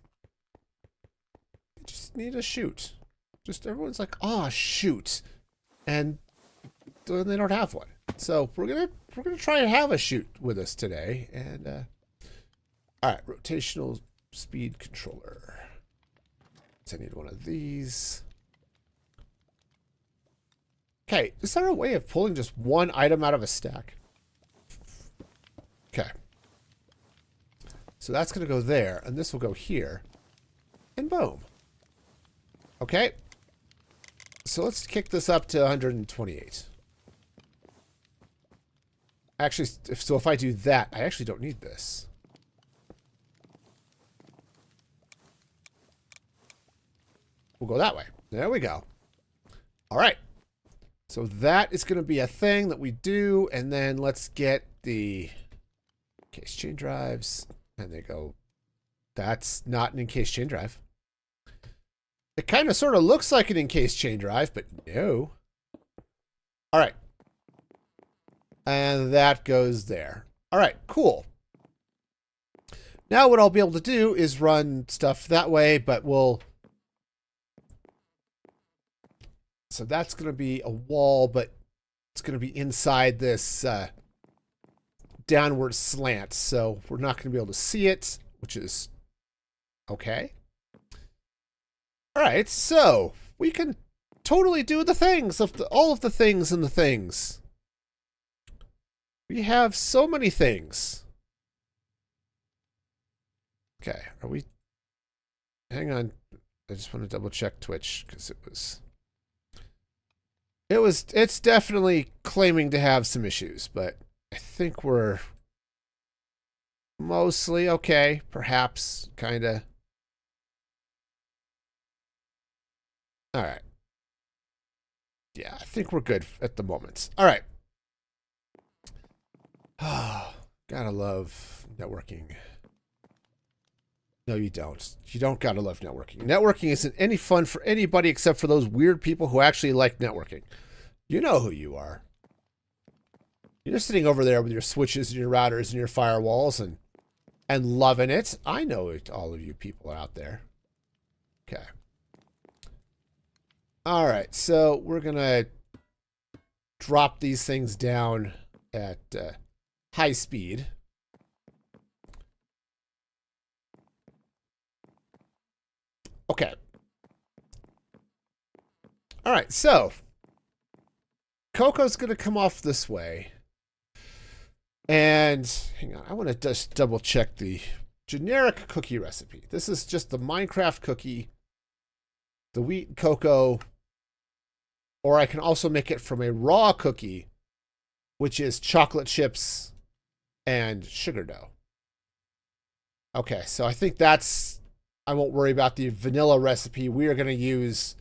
you just need a chute. Just everyone's like, oh, shoot. And they don't have one. So we're gonna try and have a chute with us today. And all right, rotational speed controller. So I need one of these. Okay, is there a way of pulling just one item out of a stack? Okay. So that's going to go there, and this will go here. And boom. Okay. So let's kick this up to 128. Actually, if I do that, I actually don't need this. We'll go that way. There we go. All right. So that is going to be a thing that we do. And then let's get the encased chain drives. And they go, that's not an encased chain drive. It kind of sort of looks like an encased chain drive, but no. All right. And that goes there. All right, cool. Now what I'll be able to do is run stuff that way, but we'll... So that's going to be a wall, but it's going to be inside this downward slant. So we're not going to be able to see it, which is okay. All right, so we can totally do the things of all of the things and the things. We have so many things. Okay, are we... Hang on. I just want to double check Twitch because it's definitely claiming to have some issues, but I think we're mostly okay. Perhaps, kind of. All right. Yeah, I think we're good at the moment. All right. Gotta love networking. No, you don't. You don't gotta love networking. Networking isn't any fun for anybody except for those weird people who actually like networking. You know who you are. You're just sitting over there with your switches and your routers and your firewalls and loving it. I know it, all of you people out there. Okay. All right, so we're gonna drop these things down at high speed. Okay. All right, so Cocoa's going to come off this way. And hang on, I want to just double check the generic cookie recipe. This is just the Minecraft cookie, the wheat and cocoa, or I can also make it from a raw cookie, which is chocolate chips and sugar dough. Okay, so I think that's... I won't worry about the vanilla recipe. We are going to use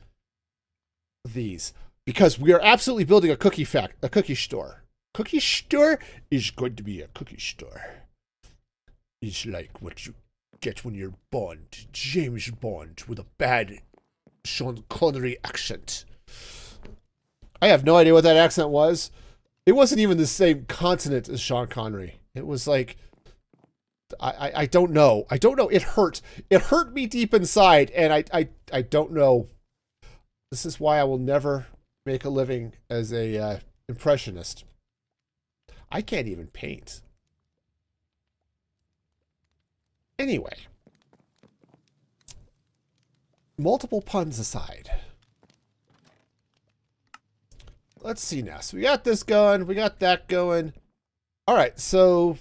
these because we are absolutely building a cookie store. Cookie store is going to be a cookie store. It's like what you get when you're Bond, James Bond, with a bad Sean Connery accent. I have no idea what that accent was. It wasn't even the same consonant as Sean Connery. It was like... I don't know. I don't know. It hurt. It hurt me deep inside, and I don't know. This is why I will never make a living as a impressionist. I can't even paint. Anyway. Multiple puns aside. Let's see now. So we got this going. We got that going. All right, so...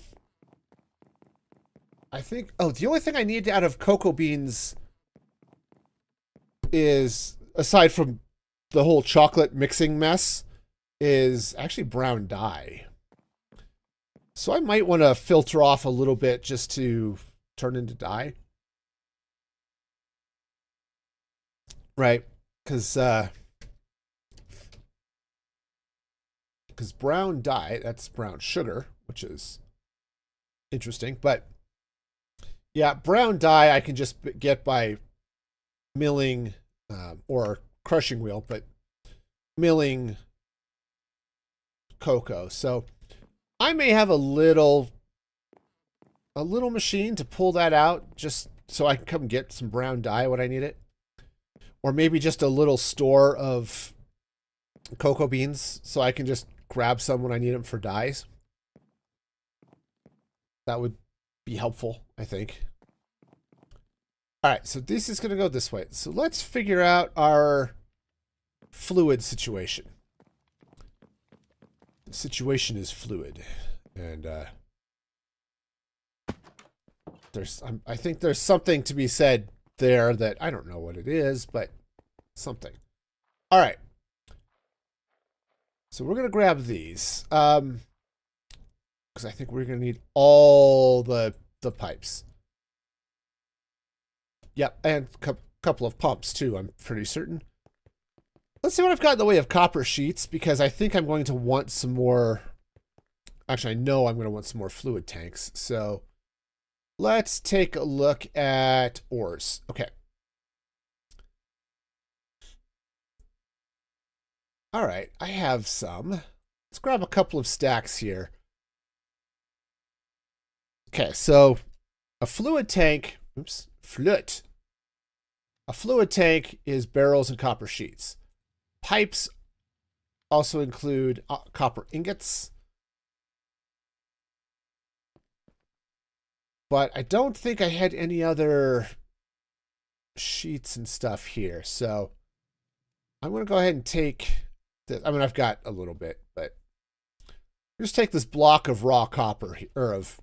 I think, oh, the only thing I need out of cocoa beans is, aside from the whole chocolate mixing mess, is actually brown dye. So I might want to filter off a little bit just to turn into dye. Right? Because brown dye, that's brown sugar, which is interesting, but yeah, brown dye I can just get by milling or crushing wheel, but milling cocoa. So I may have a little machine to pull that out just so I can come get some brown dye when I need it. Or maybe just a little store of cocoa beans so I can just grab some when I need them for dyes. That would be helpful, I think. All right, so this is going to go this way. So let's figure out our fluid situation. The situation is fluid, and I think there's something to be said there that I don't know what it is, but something. All right. So we're going to grab these. Because I think we're going to need all the pipes. Yep, and a couple of pumps too, I'm pretty certain. let's see what I've got in the way of copper sheets, because I think I'm going to want some more. Actually, I know I'm going to want some more fluid tanks. So let's take a look at ores. Okay. All right, I have some. Let's grab a couple of stacks here. Okay, so a fluid tank, a fluid tank is barrels and copper sheets. Pipes also include copper ingots. But I don't think I had any other sheets and stuff here. So I'm going to go ahead and take this. I mean, I've got a little bit, but just take this block of raw copper, or of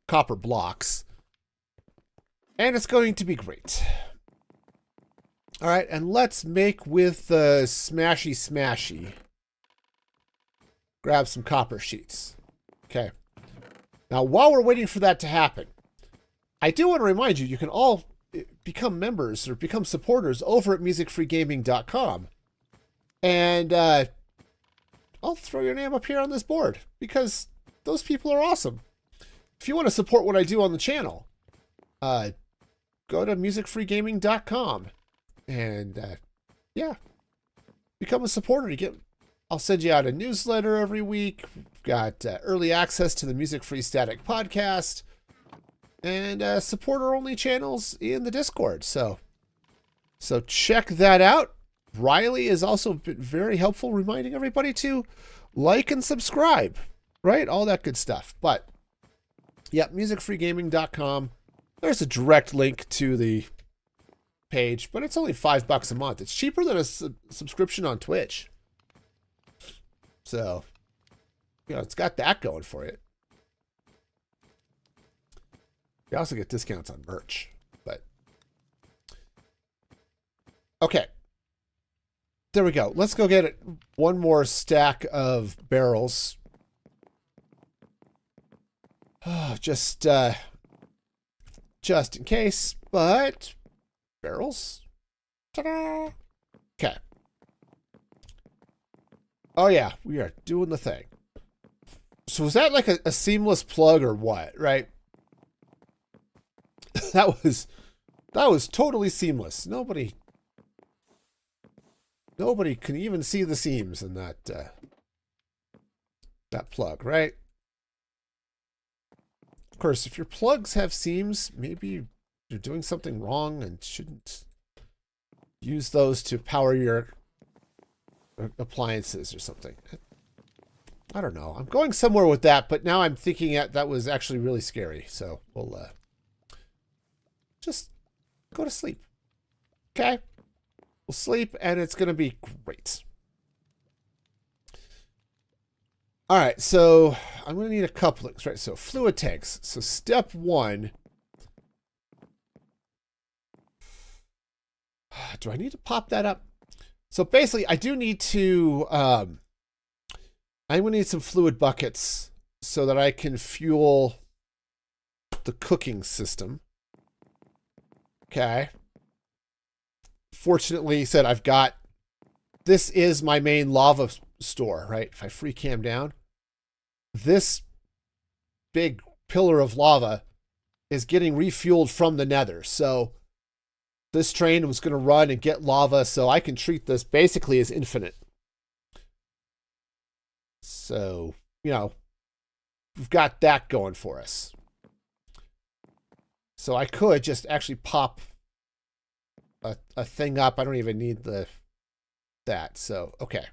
copper blocks, and it's going to be great. All right, and let's make with the smashy. Grab some copper sheets. Okay. Now, while we're waiting for that to happen, I do want to remind you, you can all become members or become supporters over at musicfreegaming.com. And I'll throw your name up here on this board because those people are awesome. If you want to support what I do on the channel, go to musicfreegaming.com and yeah, become a supporter. I'll send you out a newsletter every week. We've got early access to the Music Free Static podcast and supporter-only channels in the Discord. So check that out. Riley has also been very helpful reminding everybody to like and subscribe, right? All that good stuff. But, yeah, musicfreegaming.com. There's a direct link to the page, but it's only $5 a month. It's cheaper than a subscription on Twitch. So, you know, it's got that going for it. You also get discounts on merch, but okay. There we go. Let's go get one more stack of barrels. Just in case, but barrels. Ta-da! Okay. Oh yeah, we are doing the thing. So was that like a seamless plug or what, right? that was totally seamless. Nobody can even see the seams in that plug, right? Of course, if your plugs have seams, maybe you're doing something wrong and shouldn't use those to power your appliances or something. I don't know. I'm going somewhere with that, but now I'm thinking that was actually really scary. So we'll just go to sleep. Okay? We'll sleep and it's going to be great. All right, so I'm going to need a couple things, right? So fluid tanks. So step one. Do I need to pop that up? So basically, I do need to, I'm going to need some fluid buckets so that I can fuel the cooking system. Okay. Fortunately, said I've got, this is my main lava store, right? If I free cam down, this big pillar of lava is getting refueled from the nether. So this train was going to run and get lava, so I can treat this basically as infinite. So, you know, we've got that going for us. So I could just actually pop a thing up. I don't even need that. So, okay.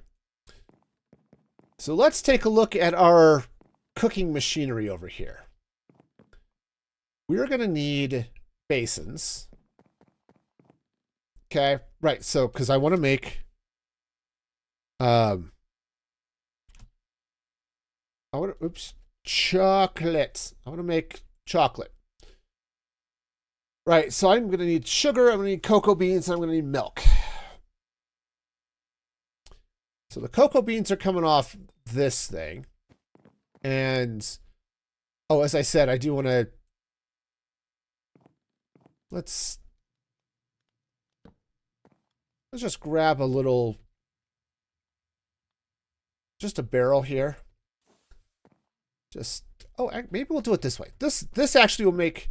So let's take a look at our cooking machinery over here. We're going to need basins. Okay, right. So, because I want to make, chocolate. I want to make chocolate. Right. So I'm going to need sugar. I'm going to need cocoa beans. And I'm going to need milk. So the cocoa beans are coming off this thing. And, oh, as I said, I do want to, let's let's just grab a little, just a barrel here. Just, oh, maybe we'll do it this way. This actually will make,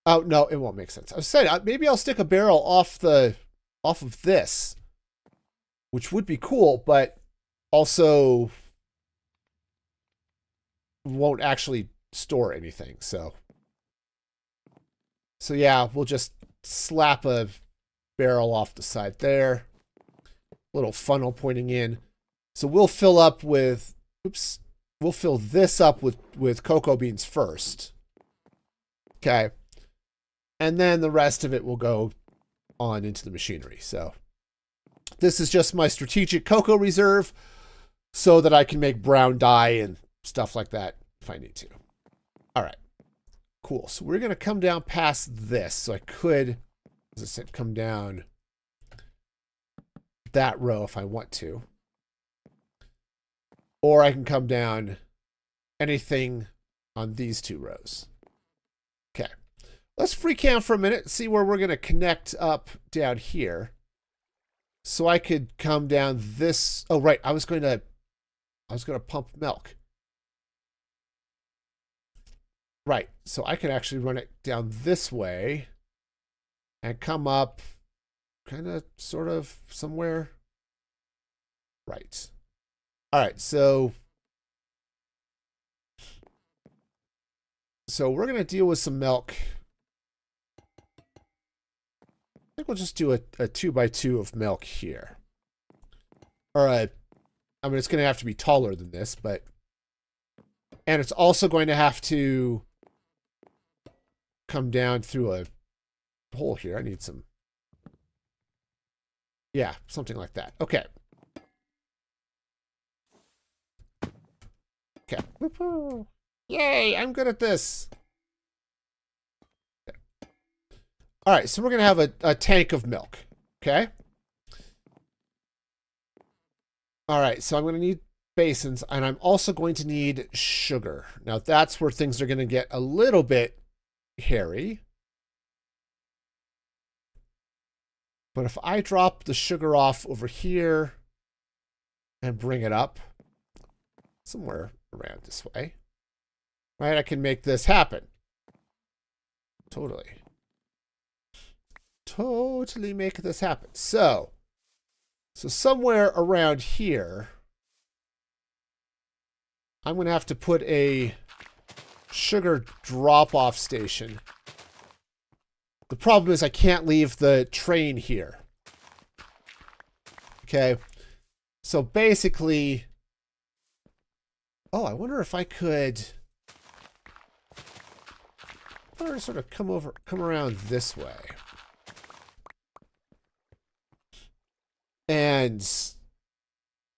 oh, no, it won't make sense. I was saying, maybe I'll stick a barrel off of this, which would be cool, but also won't actually store anything. So yeah, we'll just slap a barrel off the side there. Little funnel pointing in. So we'll fill up with, oops, we'll fill this up with cocoa beans first. Okay. And then the rest of it will go on into the machinery. So this is just my strategic cocoa reserve so that I can make brown dye and stuff like that if I need to. All right. Cool. So we're going to come down past this. So I could, as I said, come down that row if I want to. Or I can come down anything on these two rows. Okay. Let's free cam for a minute, see where we're going to connect up down here. So I could come down this. Oh, right. I was going to pump milk. Right. So I can actually run it down this way and come up kind of sort of somewhere. Right. All right. So we're going to deal with some milk. I think we'll just do a 2x2 of milk here. Or I mean, it's going to have to be taller than this, but, and it's also going to have to come down through a hole here. I need some, yeah, something like that. Okay. Okay. Woo-hoo. Yay, I'm good at this. Okay. All right, so we're going to have a tank of milk. Okay. All right, so I'm going to need basins, and I'm also going to need sugar. Now, that's where things are going to get a little bit hairy. But if I drop the sugar off over here and bring it up somewhere around this way, right, I can make this happen. Totally make this happen. So somewhere around here, I'm going to have to put a sugar drop-off station. The problem is I can't leave the train here. Okay. So basically, oh, I wonder if I could sort of come around this way. And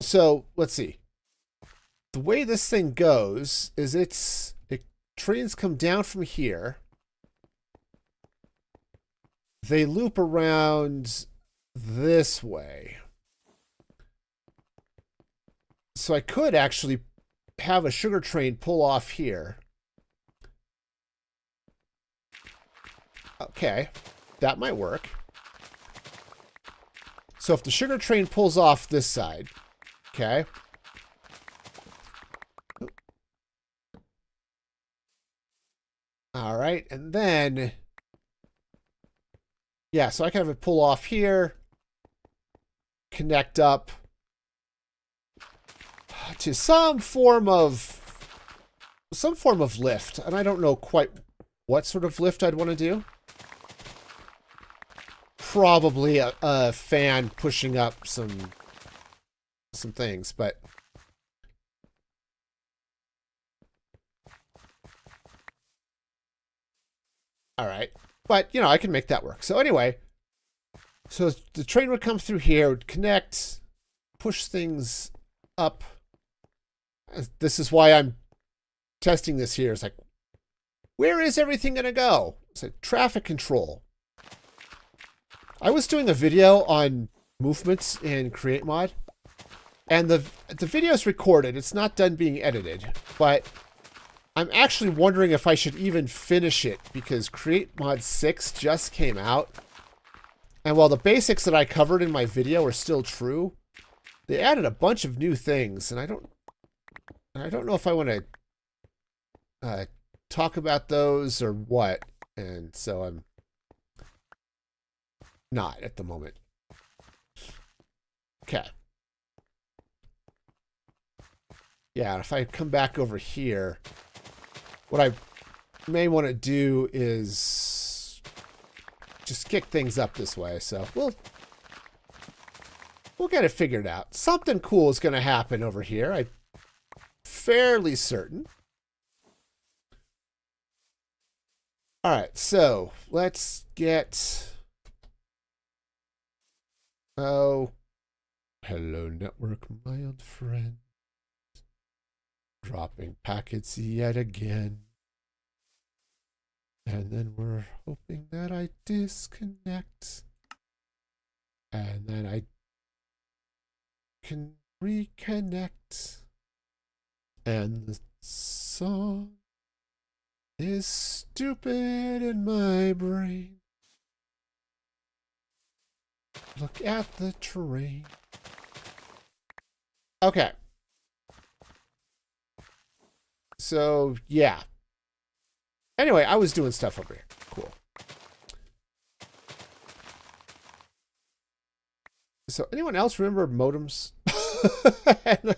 so let's see. The way this thing goes is trains come down from here. They loop around this way. So I could actually have a sugar train pull off here. Okay, that might work. So if the sugar train pulls off this side, okay. All right, and then, yeah, so I can have it pull off here, connect up to some form of lift, and I don't know quite what sort of lift I'd want to do. Probably a fan pushing up some things, but all right. But, you know, I can make that work. So anyway, so the train would come through here, would connect, push things up. This is why I'm testing this here. It's like, where is everything going to go? It's like traffic control. I was doing a video on movements in Create Mod, and the video is recorded. It's not done being edited, but I'm actually wondering if I should even finish it because Create Mod 6 just came out, And while the basics that I covered in my video are still true, they added a bunch of new things, and I don't know if I want to talk about those or what. And so I'm not at the moment. Okay. Yeah, if I come back over here, what I may want to do is just kick things up this way. So we'll get it figured out. Something cool is going to happen over here. I'm fairly certain. All right, so let's get... Oh, hello, network, my old friend. Dropping packets yet again. And then we're hoping that I disconnect. And then I can reconnect. And the song is stupid in my brain. Look at the terrain. Okay. So, yeah. Anyway, I was doing stuff over here. Cool. So, anyone else remember modems? And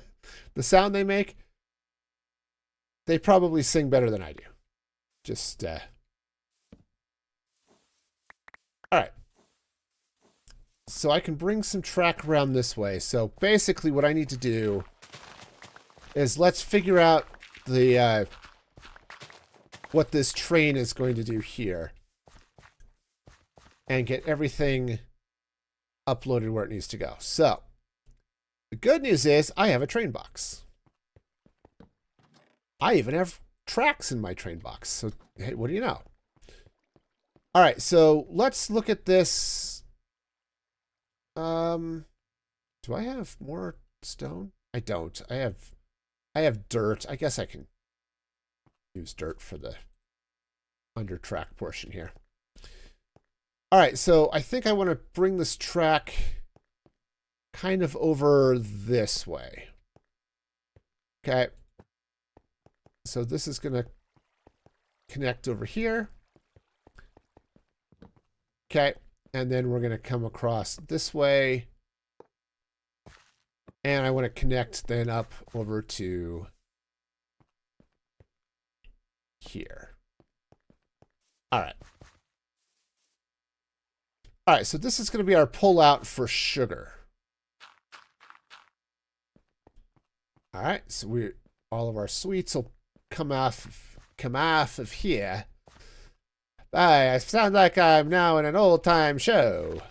the sound they make? They probably sing better than I do. Just, Alright. So I can bring some track around this way. So basically what I need to do is let's figure out the, what this train is going to do here. And get everything uploaded where it needs to go. So, the good news is I have a train box. I even have tracks in my train box. So, hey, what do you know? All right, so let's look at this. Do I have more stone? I don't. I have dirt. I guess I can use dirt for the under track portion here. All right, so I think I want to bring this track kind of over this way. Okay. So this is going to connect over here. Okay. And then we're going to come across this way. And I want to connect then up over to here. All right. All right, so this is going to be our pullout for sugar. All right, so all of our sweets will come off of here. I sound like I'm now in an old-time show.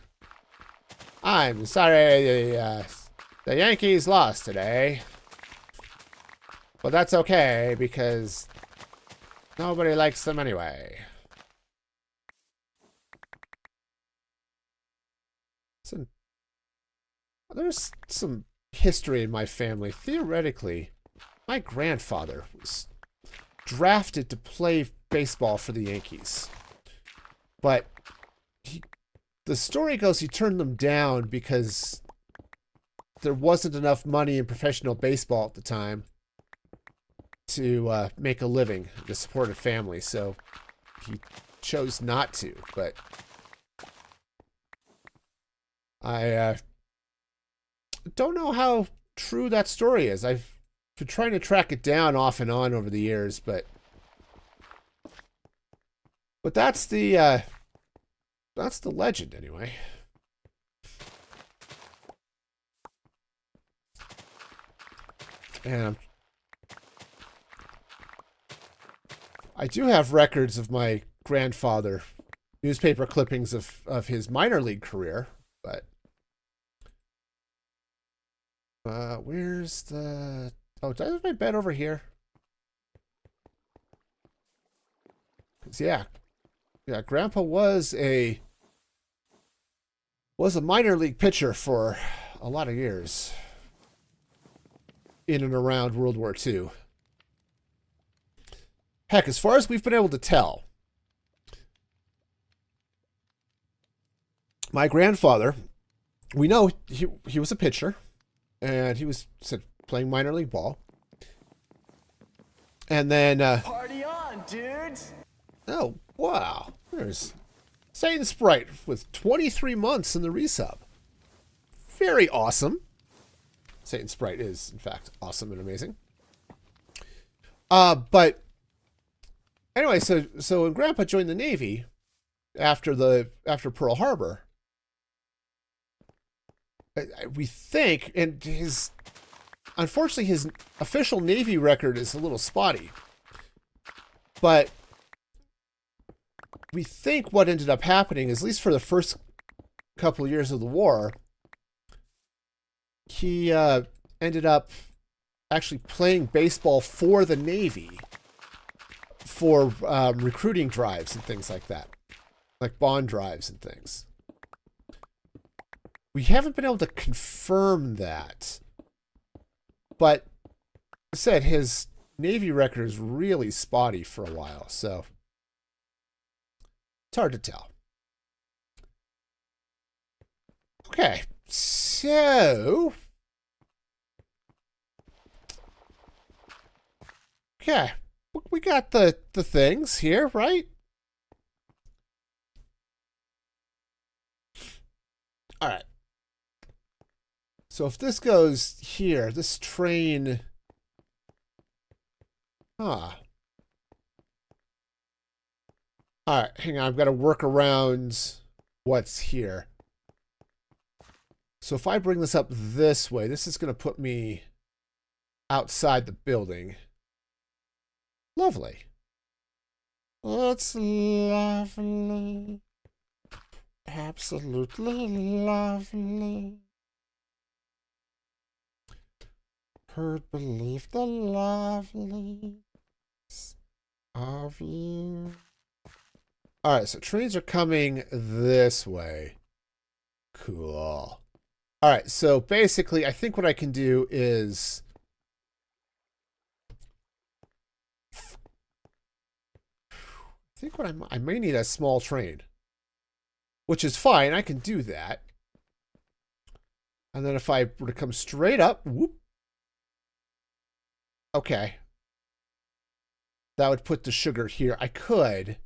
I'm sorry the Yankees lost today. But that's okay, because nobody likes them anyway. So, there's some history in my family. Theoretically, my grandfather was drafted to play baseball for the Yankees. But the story goes he turned them down because there wasn't enough money in professional baseball at the time to make a living to support a family. So he chose not to. But I don't know how true that story is. I've been trying to track it down off and on over the years, but that's the legend anyway. And I do have records of my grandfather, newspaper clippings of his minor league career, but where's the... Oh, did I have my bed over here? 'Cause yeah, Grandpa was a minor league pitcher for a lot of years in and around World War II. Heck, as far as we've been able to tell, my grandfather, we know he was a pitcher, and he was said playing minor league ball. And then, Party on, dudes! oh, wow. There's Satan Sprite with 23 months in the resub. Very awesome. Satan Sprite is, in fact, awesome and amazing. But anyway, so when Grandpa joined the Navy after Pearl Harbor, we think, and unfortunately his official Navy record is a little spotty, but we think what ended up happening is, at least for the first couple of years of the war, he ended up actually playing baseball for the Navy for recruiting drives and things like that, like bond drives and things. We haven't been able to confirm that, but I said his Navy record is really spotty for a while, so it's hard to tell. Okay, so okay, we got the things here, right? All right. So if this goes here, this train, All right, hang on. I've got to work around what's here. So if I bring this up this way, this is going to put me outside the building. Lovely. That's lovely. Absolutely lovely. Heard, believe the loveliness of you. All right, so trains are coming this way. Cool. All right, so basically, I think what I can do is I think what I may need a small train, which is fine. I can do that. And then if I were to come straight up, whoop. Okay. That would put the sugar here. I could,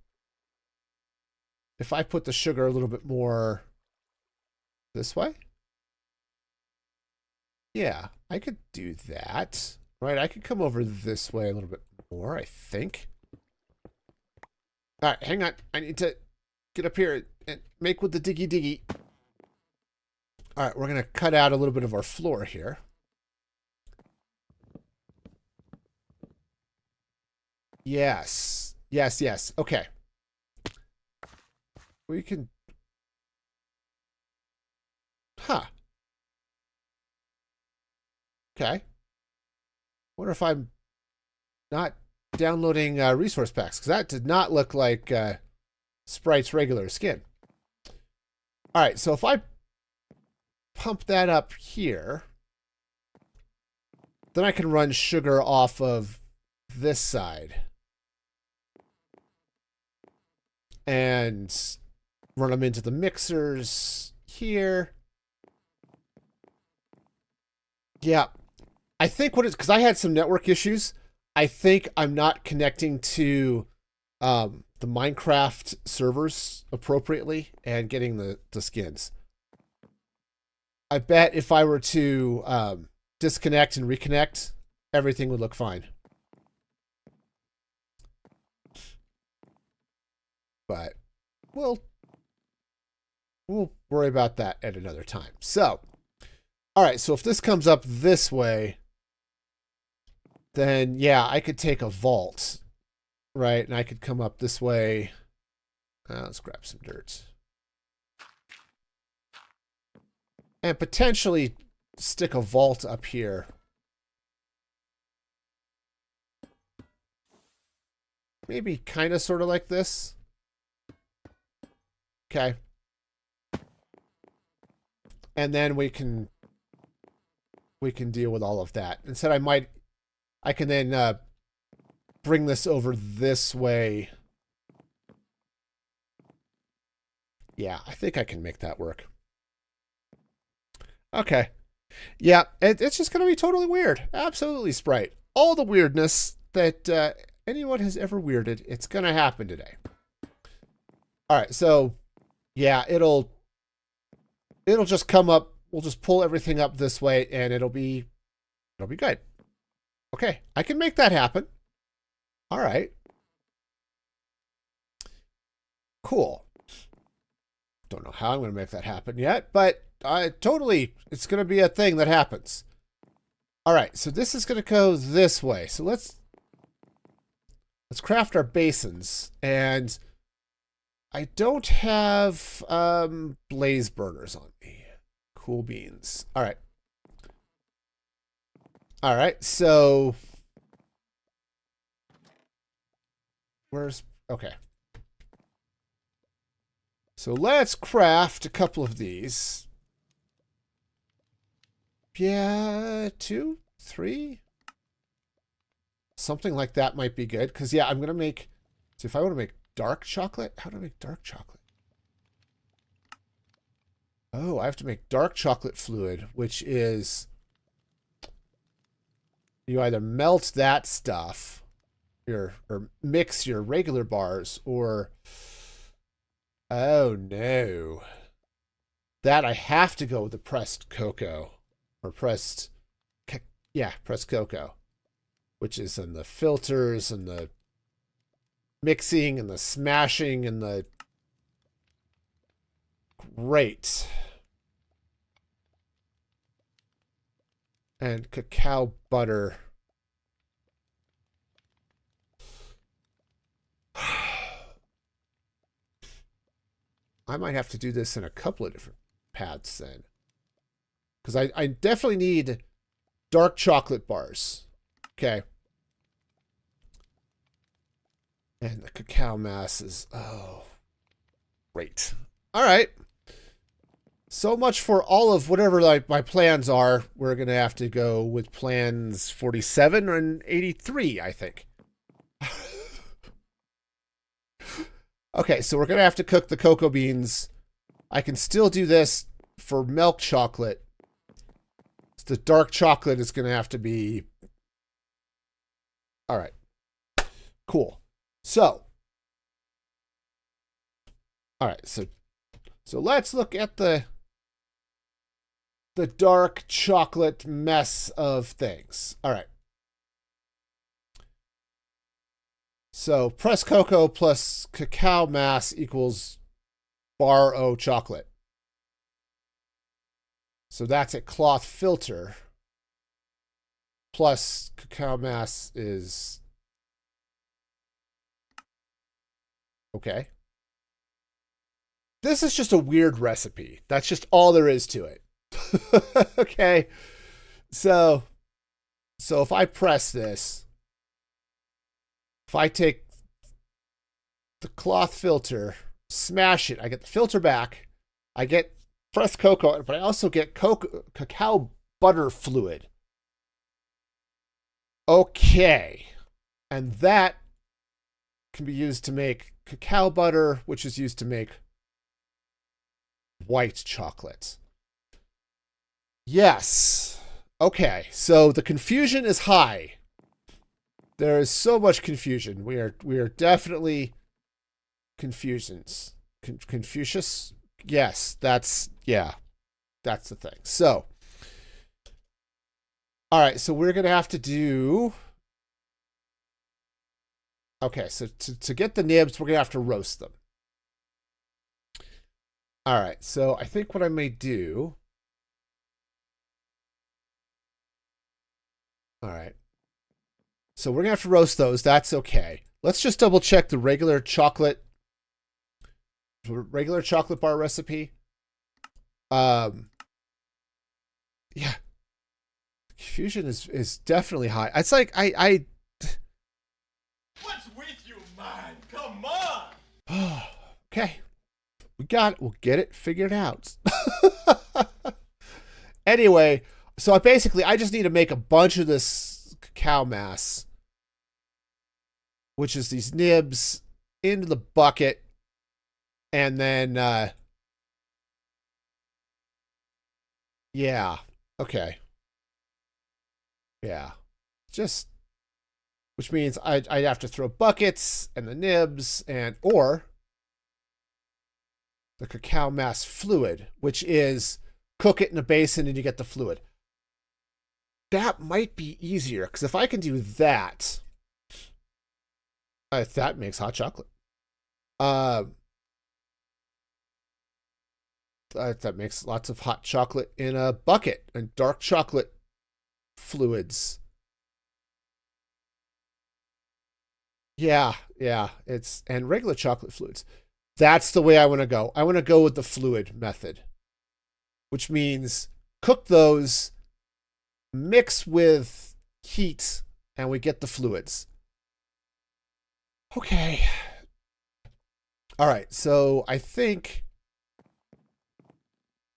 if I put the sugar a little bit more this way. Yeah, I could do that. Right, I could come over this way a little bit more, I think. All right, hang on. I need to get up here and make with the diggy diggy. All right, we're going to cut out a little bit of our floor here. Yes. Yes, yes. Okay. We can... Huh. Okay. Wonder if I'm not downloading resource packs, because that did not look like Sprite's regular skin. All right, so if I pump that up here, then I can run sugar off of this side and run them into the mixers here. Yeah, I think what it's, because I had some network issues. I think I'm not connecting to the Minecraft servers appropriately and getting the skins. I bet if I were to disconnect and reconnect, everything would look fine. But we'll worry about that at another time. So, all right, so if this comes up this way, then yeah, I could take a vault, right? And I could come up this way. Let's grab some dirt. And potentially stick a vault up here. Maybe kind of sort of like this. Okay. And then we can deal with all of that. Instead, I can then bring this over this way Yeah, I think I can make that work. Okay. Yeah, it's just going to be totally weird. Absolutely Sprite. All the weirdness that anyone has ever weirded, it's going to happen today. All right, so yeah, it'll just come up. We'll just pull everything up this way, and it'll be good. Okay, I can make that happen. All right. Cool. Don't know how I'm going to make that happen yet, but totally, it's going to be a thing that happens. All right, so this is going to go this way. So let's craft our basins, and I don't have blaze burners on me. Cool beans. All right. All right, so okay. So let's craft a couple of these. Yeah, 2, 3. Something like that might be good. Because, yeah, I'm going to make... So if I want to make dark chocolate, how do I make dark chocolate? Oh, I have to make dark chocolate fluid, which is... You either melt that stuff, or mix your regular bars, or... Oh, no. That I have to go with the pressed cocoa. Or pressed cocoa. Which is in the filters and the mixing and the smashing and the... Great. And cacao butter. I might have to do this in a couple of different paths then. Because I definitely need dark chocolate bars. Okay. And the cacao mass is... Oh. Great. All right. So much for all of whatever my plans are. We're going to have to go with plans 47 and 83, I think. Okay, so we're going to have to cook the cocoa beans. I can still do this for milk chocolate. The dark chocolate is going to have to be... All right. Cool. So. All right, so let's look at the dark chocolate mess of things. All right. So pressed cocoa plus cacao mass equals bar O chocolate. So that's a cloth filter. Plus cacao mass is... Okay. This is just a weird recipe. That's just all there is to it. Okay. So if I press this, if I take the cloth filter, smash it, I get the filter back, I get pressed cocoa, but I also get cacao butter fluid. Okay. And that can be used to make cacao butter, which is used to make white chocolate. Yes. Okay. So the confusion is high. There is so much confusion. We are definitely Confucius. Yes, that's the thing. So, all right. So we're gonna have to do. Okay. So to get the nibs, we're gonna have to roast them. All right. So I think what I may do. All right. So we're going to have to roast those. That's okay. Let's just double check the regular chocolate bar recipe. Yeah. Confusion is definitely high. It's like I What's with you, man? Come on! Okay. We got it. We'll get it figured out. Anyway, so I just need to make a bunch of this cacao mass, which is these nibs, into the bucket, and then Yeah. Okay. Yeah. Just, which means I'd have to throw buckets and the nibs or the cacao mass fluid, which is cook it in a basin and you get the fluid. That might be easier, because if I can do that, that makes hot chocolate. That makes lots of hot chocolate in a bucket and dark chocolate fluids. Yeah, and regular chocolate fluids. That's the way I want to go. I want to go with the fluid method, which means cook those, mix with heat, and we get the fluids. Okay. All right, so I think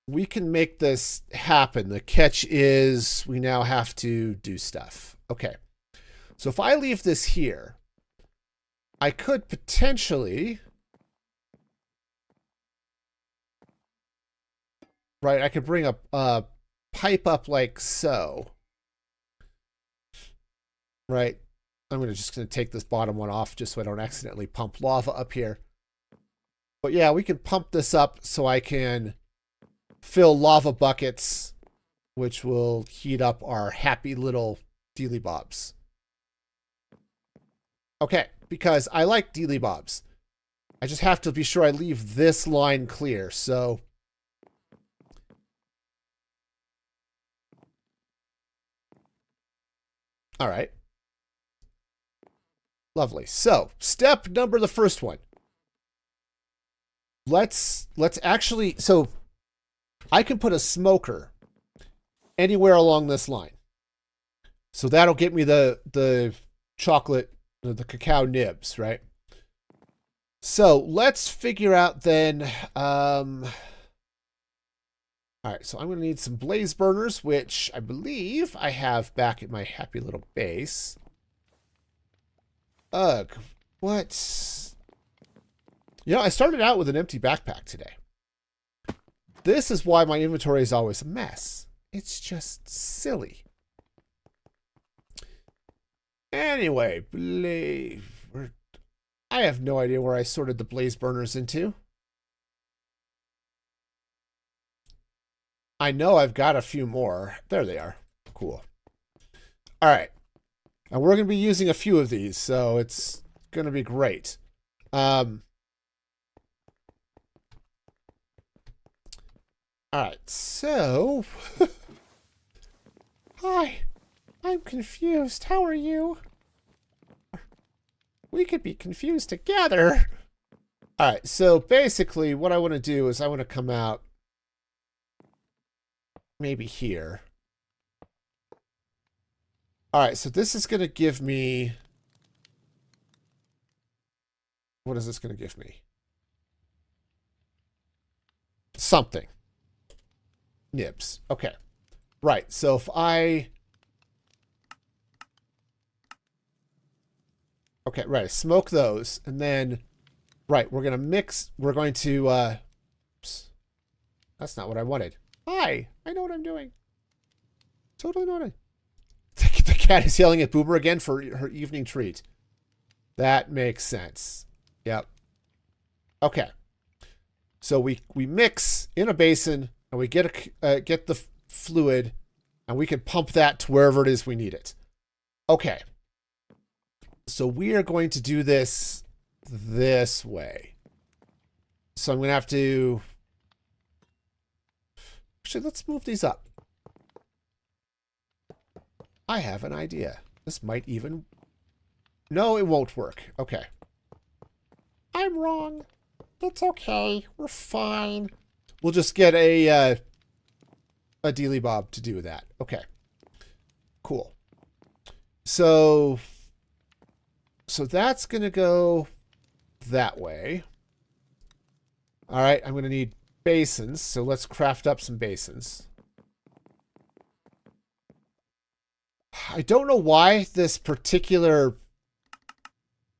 we can make this happen. The catch is we now have to do stuff. Okay. So if I leave this here, I could potentially, right, I could bring a pipe up like so. Right. I'm just going to take this bottom one off just so I don't accidentally pump lava up here. But yeah, we can pump this up so I can fill lava buckets, which will heat up our happy little dealy bobs. Okay, because I like dealy bobs. I just have to be sure I leave this line clear, so... All right. Lovely. So, step number, the first one. Let's actually, so I can put a smoker anywhere along this line. So that'll get me the chocolate, the cacao nibs, right? So let's figure out then, all right, so I'm going to need some blaze burners, which I believe I have back at my happy little base. Ugh, what? You know, I started out with an empty backpack today. This is why my inventory is always a mess. It's silly. Anyway, I have no idea where I sorted the blaze burners into. I know I've got a few more. There they are. Cool. All right. And we're going to be using a few of these, so it's going to be great. All right, so... Hi, I'm confused. How are you? We could be confused together. All right, so basically what I want to do is I want to come out maybe here. All right, so this is going to give me... What is this going to give me? Something. Nibs. Okay. Right, so if I... Okay, right, smoke those, and then... Right, we're going to mix... We're going to... Oops. That's not what I wanted. Hi, I know what I'm doing. Totally know what I'm... The cat is yelling at Boober again for her evening treat. That makes sense. Yep. Okay. So we mix in a basin, and we get the fluid, and we can pump that to wherever it is we need it. Okay. So we are going to do this way. So I'm going to have to... Actually, let's move these up. I have an idea. This might even... No, it won't work. Okay. I'm wrong. It's okay. We're fine. We'll just get a dealy bob to do that. Okay. Cool. So that's going to go that way. All right. I'm going to need basins. So let's craft up some basins. I don't know why this particular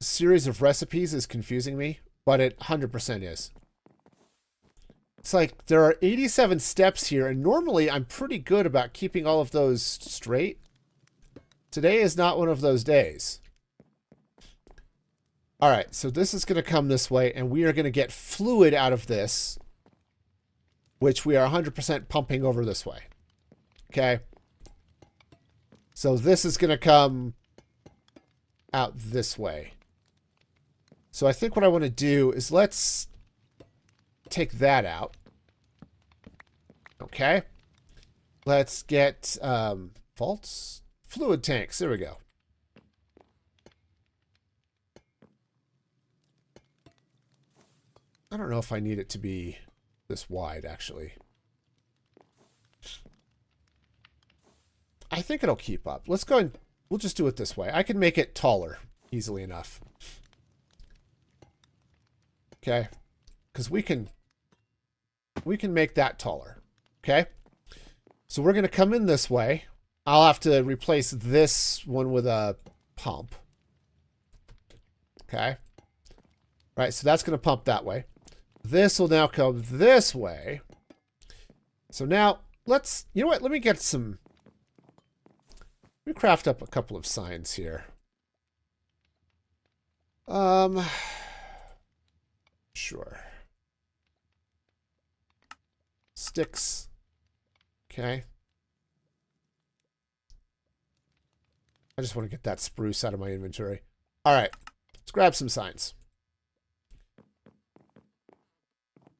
series of recipes is confusing me, but it 100% is. It's like there are 87 steps here, and normally I'm pretty good about keeping all of those straight. Today is not one of those days. All right, so this is going to come this way, and we are going to get fluid out of this, which we are 100% pumping over this way. Okay? So this is going to come out this way. So I think what I want to do is let's take that out. Okay? Let's get vaults, fluid tanks. There we go. I don't know if I need it to be this wide, actually. I think it'll keep up. Let's go and we'll just do it this way. I can make it taller easily enough. Okay? Because we can make that taller. Okay? So we're going to come in this way. I'll have to replace this one with a pump. Okay? Right, so that's going to pump that way. This will now come this way. So now, let's... You know what? Let me get some... Let me craft up a couple of signs here. Sure. Sticks. Okay. I just want to get that spruce out of my inventory. All right. Let's grab some signs.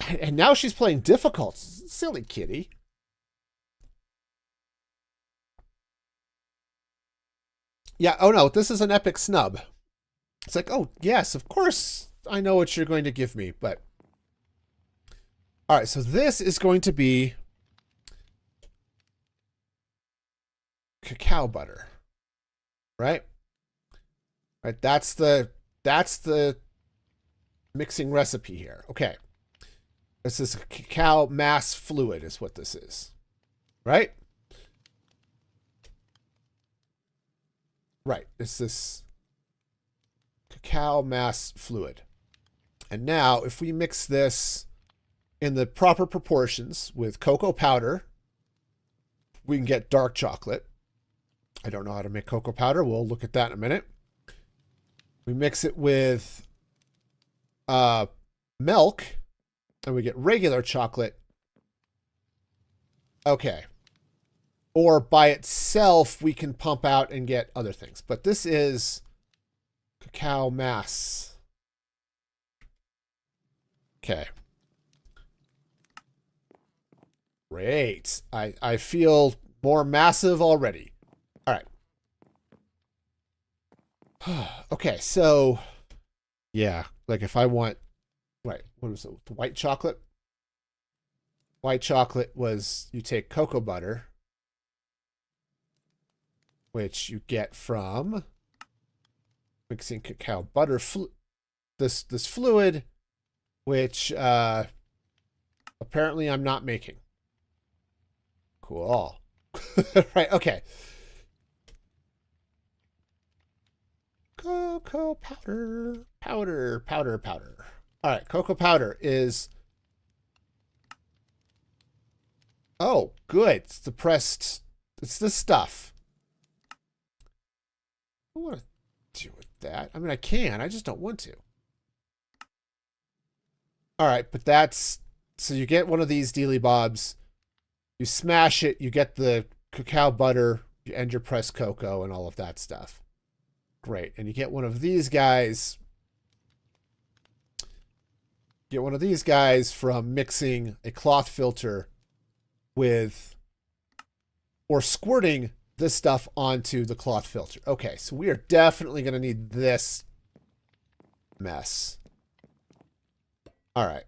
And now she's playing difficult. Silly kitty. Yeah, oh no, this is an epic snub. It's like, oh, yes, of course I know what you're going to give me, but... Alright, so this is going to be... cacao butter. Right? Right, that's the mixing recipe here. Okay. This is cacao mass fluid is what this is. Right? Right. It's this cacao mass fluid. And now, if we mix this in the proper proportions with cocoa powder, we can get dark chocolate. I don't know how to make cocoa powder. We'll look at that in a minute. We mix it with milk, and we get regular chocolate. Okay. Or by itself, we can pump out and get other things. But this is cacao mass. Okay. Great. I feel more massive already. All right. Okay, so... Yeah, like if I want... Right, what was it? The white chocolate? White chocolate was you take cocoa butter, which you get from mixing cacao butter, this fluid, which apparently I'm not making. Cool. Right, okay. Cocoa powder, powder. All right, cocoa powder is... Oh, good. It's the pressed... It's this stuff. I don't want to do with that. I mean, I can. I just don't want to. All right, but that's... So you get one of these dealy bobs. You smash it. You get the cacao butter and your pressed cocoa and all of that stuff. Great. And you get one of these guys... Get one of these guys from mixing a cloth filter with, or squirting this stuff onto the cloth filter. Okay, so we are definitely going to need this mess. All right.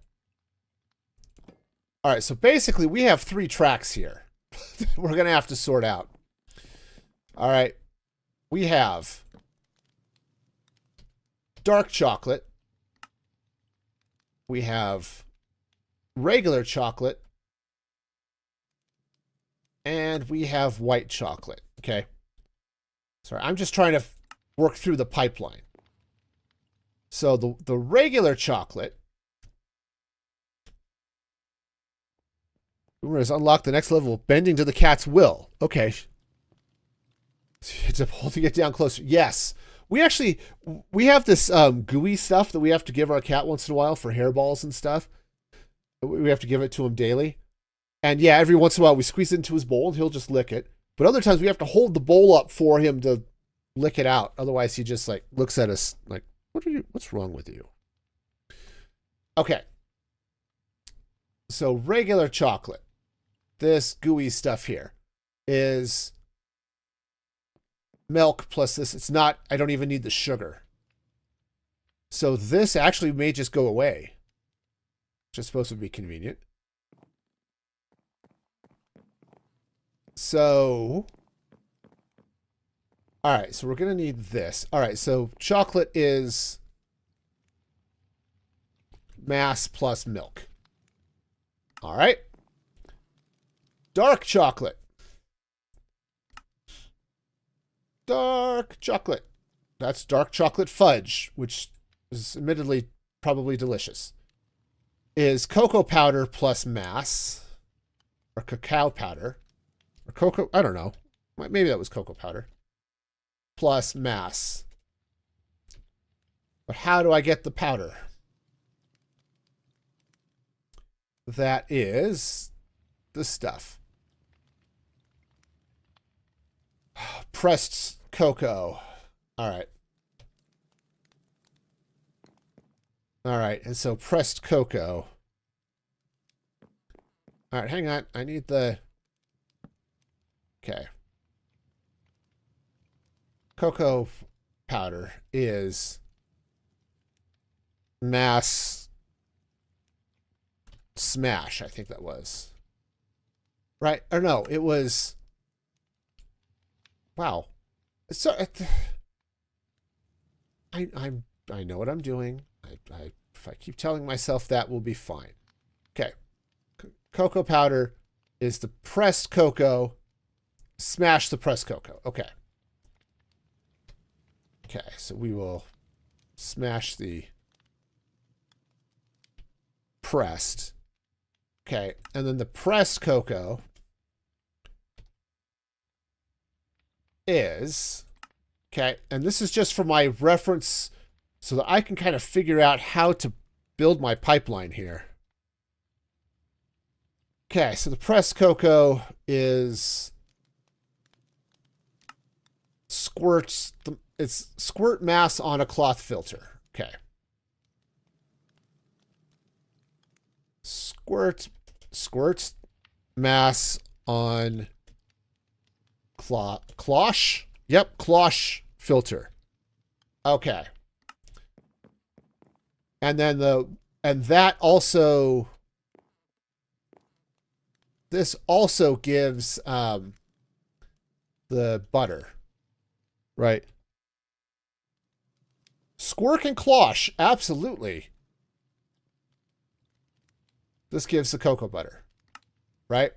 All right, so basically we have 3 tracks here. We're going to have to sort out. All right. We have dark chocolate. We have regular chocolate. And we have white chocolate. Okay. Sorry, I'm just trying to work through the pipeline. So the regular chocolate Boomers unlock the next level of bending to the cat's will. Okay. It's holding it down closer. Yes. We have this gooey stuff that we have to give our cat once in a while for hairballs and stuff. We have to give it to him daily. And yeah, every once in a while we squeeze it into his bowl and he'll just lick it. But other times we have to hold the bowl up for him to lick it out. Otherwise he just like looks at us like, what's wrong with you? Okay. So regular chocolate, this gooey stuff here, is milk plus this. It's not, I don't even need the sugar. So this actually may just go away, which is supposed to be convenient. So, all right, so we're going to need this. All right, so chocolate is mass plus milk. All right. Dark chocolate. Dark chocolate. That's dark chocolate fudge, which is admittedly probably delicious. Is cocoa powder plus mass. Or cacao powder. Or cocoa, I don't know. Maybe that was cocoa powder. Plus mass. But how do I get the powder? That is the stuff. Pressed cocoa. All right. All right. And so pressed cocoa. All right. Hang on. I need the... Okay. Cocoa powder is mass smash, I think that was. Right? Or no, it was... Wow. So I know what I'm doing. If I keep telling myself that, we'll be fine. Okay. Cocoa powder is the pressed cocoa. Smash the pressed cocoa. Okay. Okay, so we will smash the pressed. Okay, and then the pressed cocoa is, okay, and this is just for my reference so that I can kind of figure out how to build my pipeline here. Okay, so the pressed cocoa is it's squirt mass on a cloth filter. Okay. Squirt mass on cloche. Yep, cloche filter. Okay. And then that also, this also gives the butter, right? Squirt and cloche, absolutely. This gives the cocoa butter, right?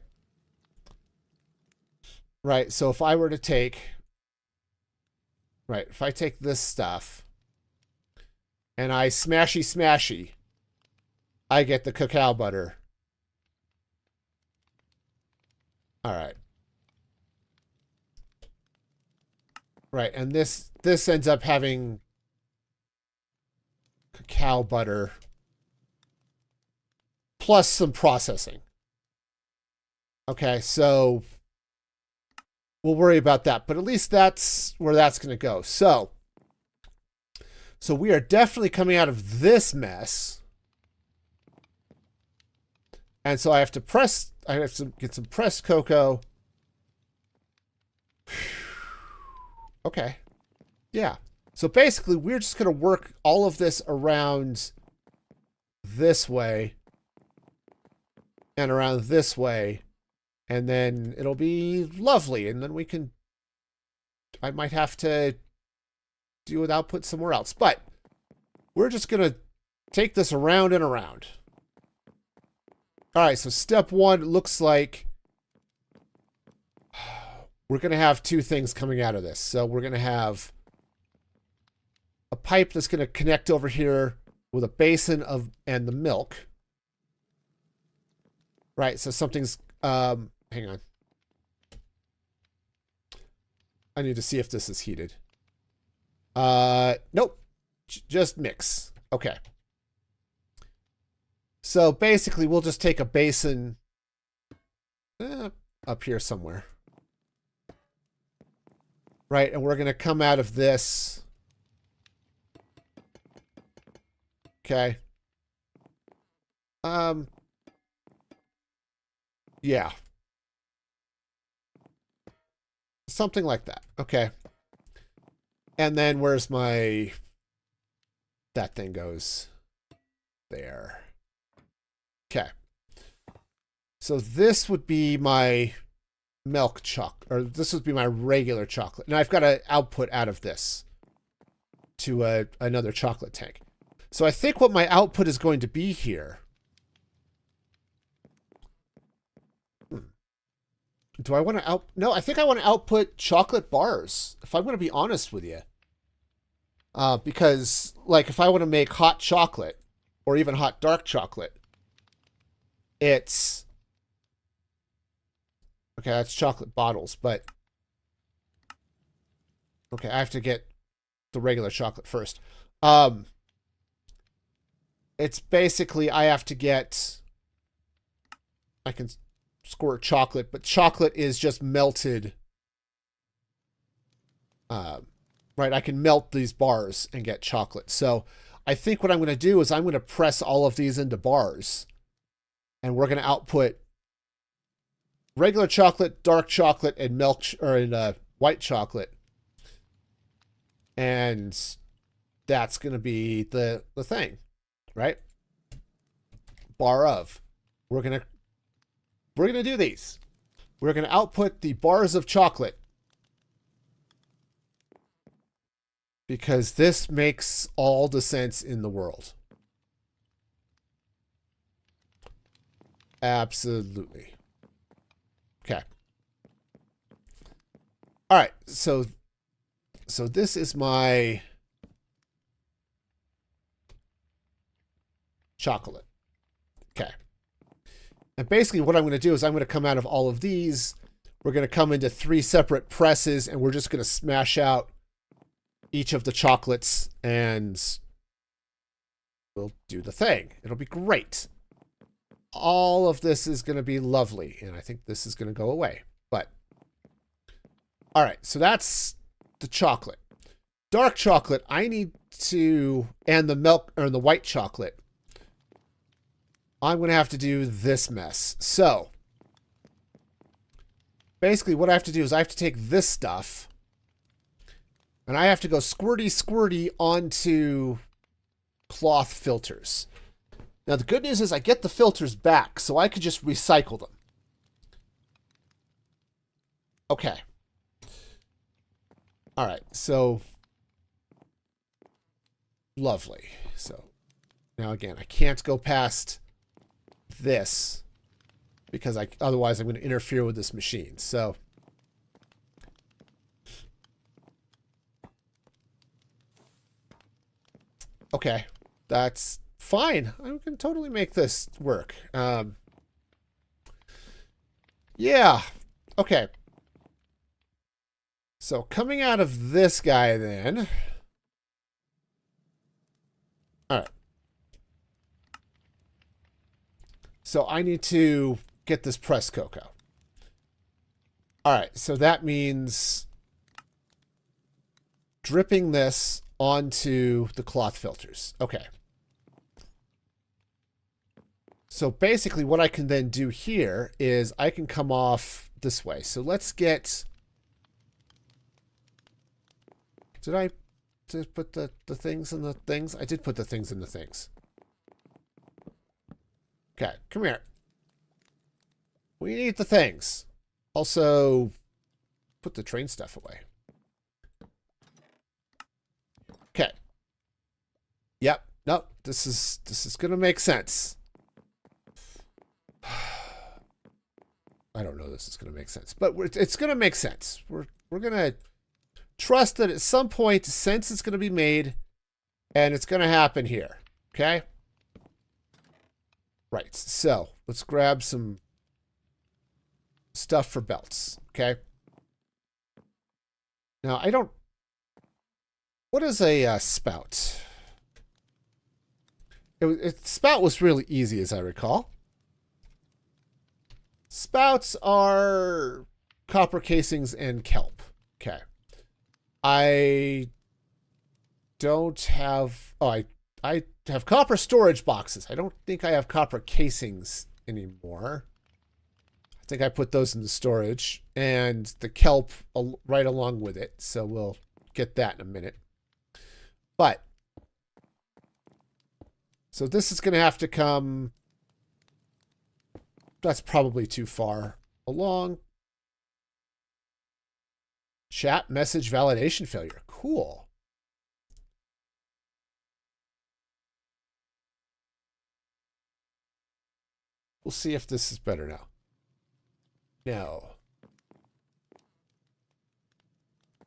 Right, so if I were to take, right, if I take this stuff and I smashy, I get the cacao butter. All right. Right, and this ends up having cacao butter plus some processing. Okay, so we'll worry about that, but at least that's where that's going to go. So we are definitely coming out of this mess. And so I have to get some pressed cocoa. Okay. Yeah. So basically we're just going to work all of this around this way and around this way. And then it'll be lovely. And then I might have to do with output somewhere else. But we're just going to take this around and around. All right, so step one looks like we're going to have two things coming out of this. So we're going to have a pipe that's going to connect over here with a basin and the milk. Right, so something's Hang on. I need to see if this is heated. Nope. Just mix. Okay. So basically, we'll just take a basin up here somewhere. Right, and we're going to come out of this. Okay. Yeah. Something like that. Okay. And then where's my... That thing goes there. Okay. So this would be my milk chocolate, or this would be my regular chocolate. Now I've got to output out of this to another chocolate tank. So I think what my output is going to be here. Do I want to No, I think I want to output chocolate bars, if I'm going to be honest with you. Because, like, if I want to make hot chocolate, or even hot dark chocolate, it's... Okay, that's chocolate bottles, but... Okay, I have to get the regular chocolate first. It's basically, I have to get... I can squirt chocolate, but chocolate is just melted. Right, I can melt these bars and get chocolate. So I think what I'm going to do is I'm going to press all of these into bars. And we're going to output regular chocolate, dark chocolate, and milk, or white chocolate. And that's going to be the thing, right? Bar of. We're going to do these. We're going to output the bars of chocolate. Because this makes all the sense in the world. Absolutely. Okay. All right. So this is my chocolate. Okay. And basically what I'm going to do is I'm going to come out of all of these. We're going to come into 3 separate presses, and we're just going to smash out each of the chocolates, and we'll do the thing. It'll be great. All of this is going to be lovely, and I think this is going to go away. But, all right, so that's the chocolate. Dark chocolate, I need to, and the milk, or the white chocolate, I'm going to have to do this mess. So, basically what I have to do is I have to take this stuff, and I have to go squirty onto cloth filters. Now, the good news is I get the filters back, so I could just recycle them. Okay. All right, so lovely. So now again, I can't go past this because otherwise I'm going to interfere with this machine. So okay, that's fine. I can totally make this work. Yeah. Okay. So coming out of this guy then. All right. So I need to get this pressed cocoa. All right. So that means dripping this onto the cloth filters. Okay. So basically what I can then do here is I can come off this way. So let's get... Did I put the things in the things? I did put the things in the things. Okay, come here. We need the things. Also, put the train stuff away. Okay. Yep. Nope. This is gonna make sense. I don't know this is gonna make sense, but it's gonna make sense. We're gonna trust that at some point sense is gonna be made, and it's gonna happen here. Okay. Right. So let's grab some stuff for belts. Okay. Now, I don't... What is a spout? Spout was really easy, as I recall. Spouts are copper casings and kelp. Okay. I don't have... Oh, I have copper storage boxes. I don't think I have copper casings anymore. I think I put those in the storage. And the kelp right along with it. So we'll get that in a minute. But... So this is going to have to come... That's probably too far along. Chat message validation failure. Cool. We'll see if this is better now. No.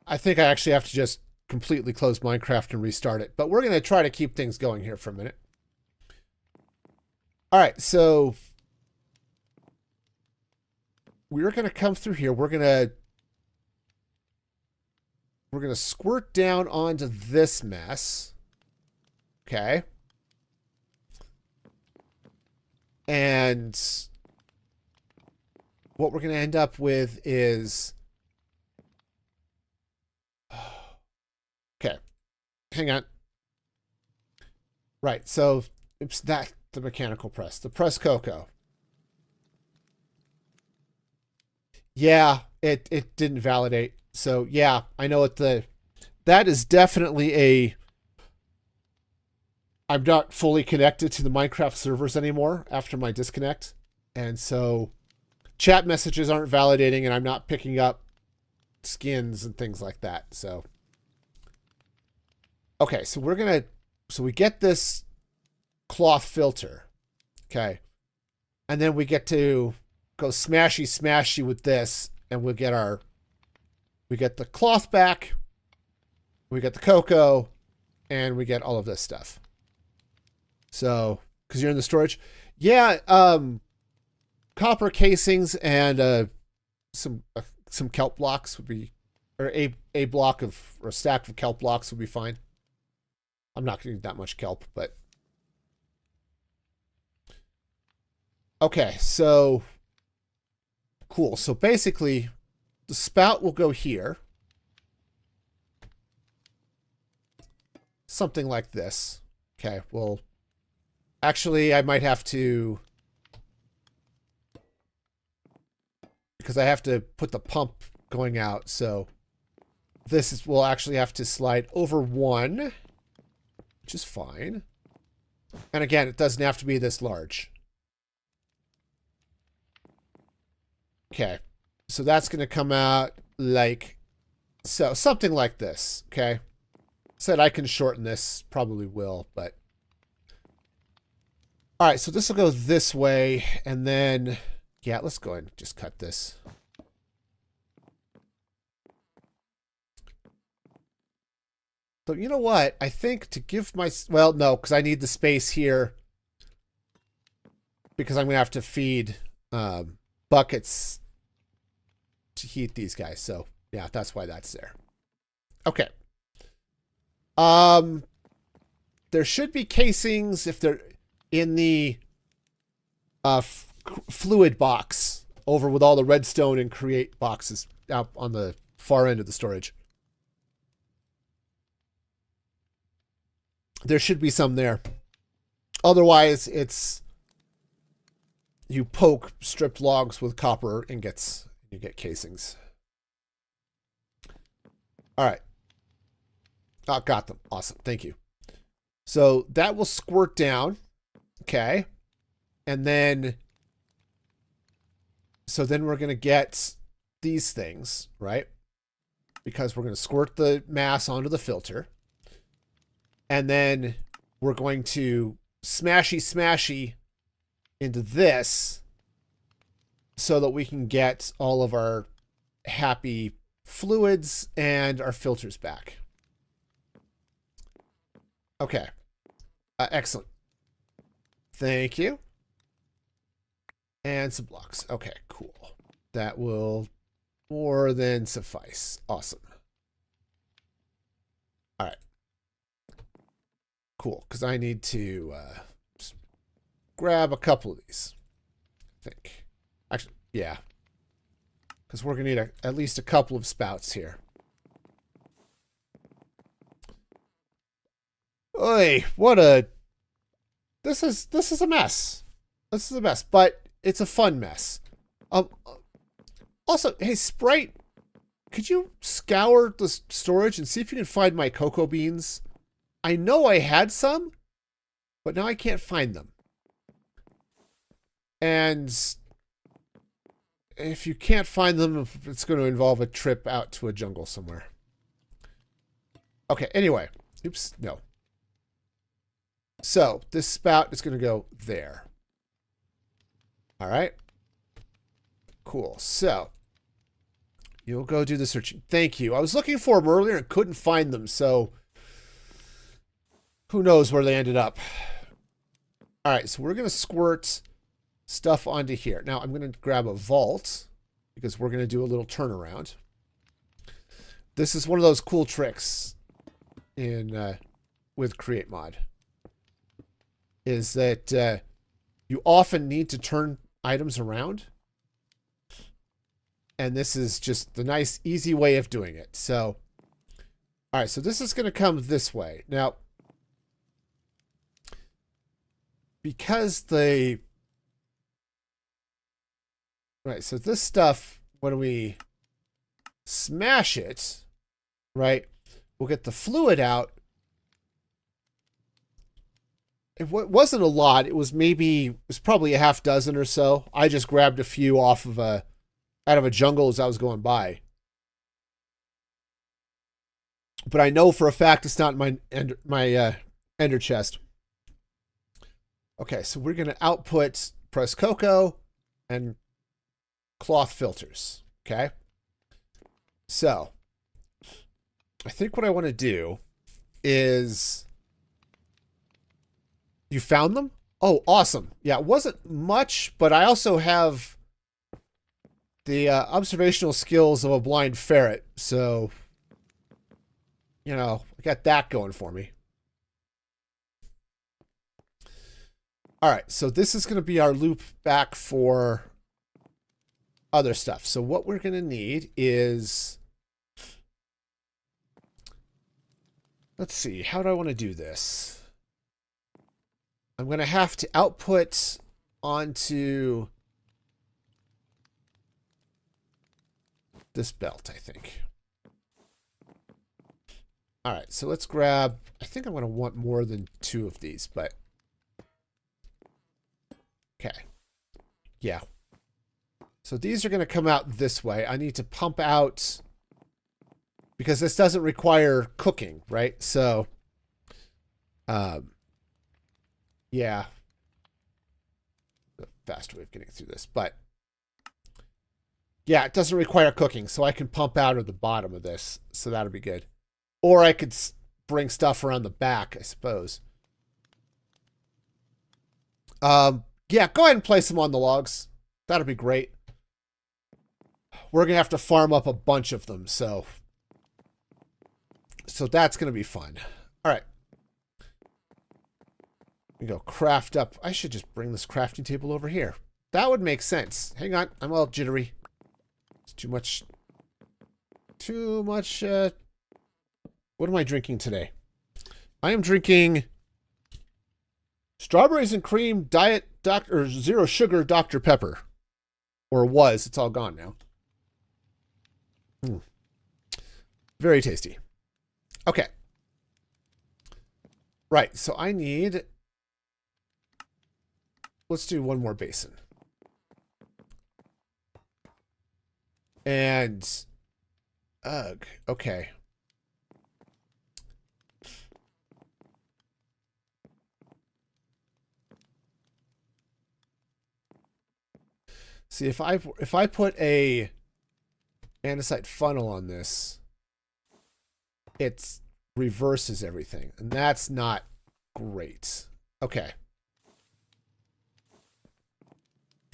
I think I actually have to just completely close Minecraft and restart it. But we're going to try to keep things going here for a minute. All right, so we're going to come through here. We're going to squirt down onto this mess. Okay. And what we're going to end up with is... Okay. Hang on. Right, so it's that the mechanical press. The press cocoa. Yeah, it didn't validate. So yeah, I know what that is definitely a... I'm not fully connected to the Minecraft servers anymore after my disconnect. And so chat messages aren't validating and I'm not picking up skins and things like that. So, okay, so we get this cloth filter. Okay. And then we get to go smashy with this and we get the cloth back. We get the cocoa and we get all of this stuff. So, because you're in the storage. Yeah, copper casings and some kelp blocks would be, or a block of, or a stack of kelp blocks would be fine. I'm not going to need that much kelp, but. Okay, so, cool. So basically, the spout will go here. Something like this. Okay, well... Actually, I might have to... Because I have to put the pump going out, so... We'll actually have to slide over one. Which is fine. And again, it doesn't have to be this large. Okay. So that's going to come out like... So, something like this, okay? Said I can shorten this. Probably will, but... All right, so this will go this way, and then, yeah, let's go ahead and just cut this. So you know what? I think to give my, well, no, because I need the space here because I'm going to have to feed buckets to heat these guys. So yeah, that's why that's there. Okay. There should be casings if they're in the fluid box over with all the redstone and create boxes out on the far end of the storage. There should be some there. Otherwise, it's you poke stripped logs with copper ingots and you get casings. All right. Oh, got them. Awesome. Thank you. So that will squirt down. Okay. And then, so then we're going to get these things, right? Because we're going to squirt the mass onto the filter. And then we're going to smashy into this so that we can get all of our happy fluids and our filters back. Okay. Excellent. Thank you. And some blocks. Okay, cool. That will more than suffice. Awesome. All right. Cool, because I need to grab a couple of these, I think. Actually, yeah. Because we're going to need at least a couple of spouts here. Oy, what a... This is a mess. This is a mess, but it's a fun mess. Also, hey, Sprite, could you scour the storage and see if you can find my cocoa beans? I know I had some, but now I can't find them. And if you can't find them, it's going to involve a trip out to a jungle somewhere. Okay, anyway. Oops, no. So, this spout is going to go there. All right. Cool. So, you'll go do the searching. Thank you. I was looking for them earlier and couldn't find them, so who knows where they ended up. All right, so we're going to squirt stuff onto here. Now, I'm going to grab a vault because we're going to do a little turnaround. This is one of those cool tricks in with Create Mod. Is that you often need to turn items around. And this is just the nice, easy way of doing it. So, all right, so this is going to come this way. Now, because right, so this stuff, when we smash it, right, we'll get the fluid out. It wasn't a lot. It was probably a half dozen or so. I just grabbed a few out of a jungle as I was going by. But I know for a fact it's not my ender chest. Okay, so we're going to output press cocoa and cloth filters. Okay. So I think what I want to do is... You found them? Oh, awesome. Yeah, it wasn't much, but I also have the observational skills of a blind ferret. So, you know, I got that going for me. All right, so this is going to be our loop back for other stuff. So what we're going to need is... Let's see, how do I want to do this? I'm going to have to output onto this belt, I think. All right, so let's grab... I think I'm going to want more than 2 of these, but... Okay. Yeah. So these are going to come out this way. I need to pump out... Because this doesn't require cooking, right? So... yeah. The faster way of getting through this, but yeah, it doesn't require cooking, so I can pump out of the bottom of this, so that'll be good. Or I could bring stuff around the back, I suppose. Yeah, go ahead and place them on the logs. That'll be great. We're gonna have to farm up a bunch of them, so that's gonna be fun. All right. We go craft up. I should just bring this crafting table over here. That would make sense. Hang on. I'm all jittery. It's too much. What am I drinking today? I am drinking strawberries and cream diet or zero sugar Dr. Pepper. Or was. It's all gone now. Very tasty. Okay. Right. So I need... Let's do one more basin. And... Ugh. Okay. See, if I put a andesite funnel on this, it reverses everything, and that's not great. Okay.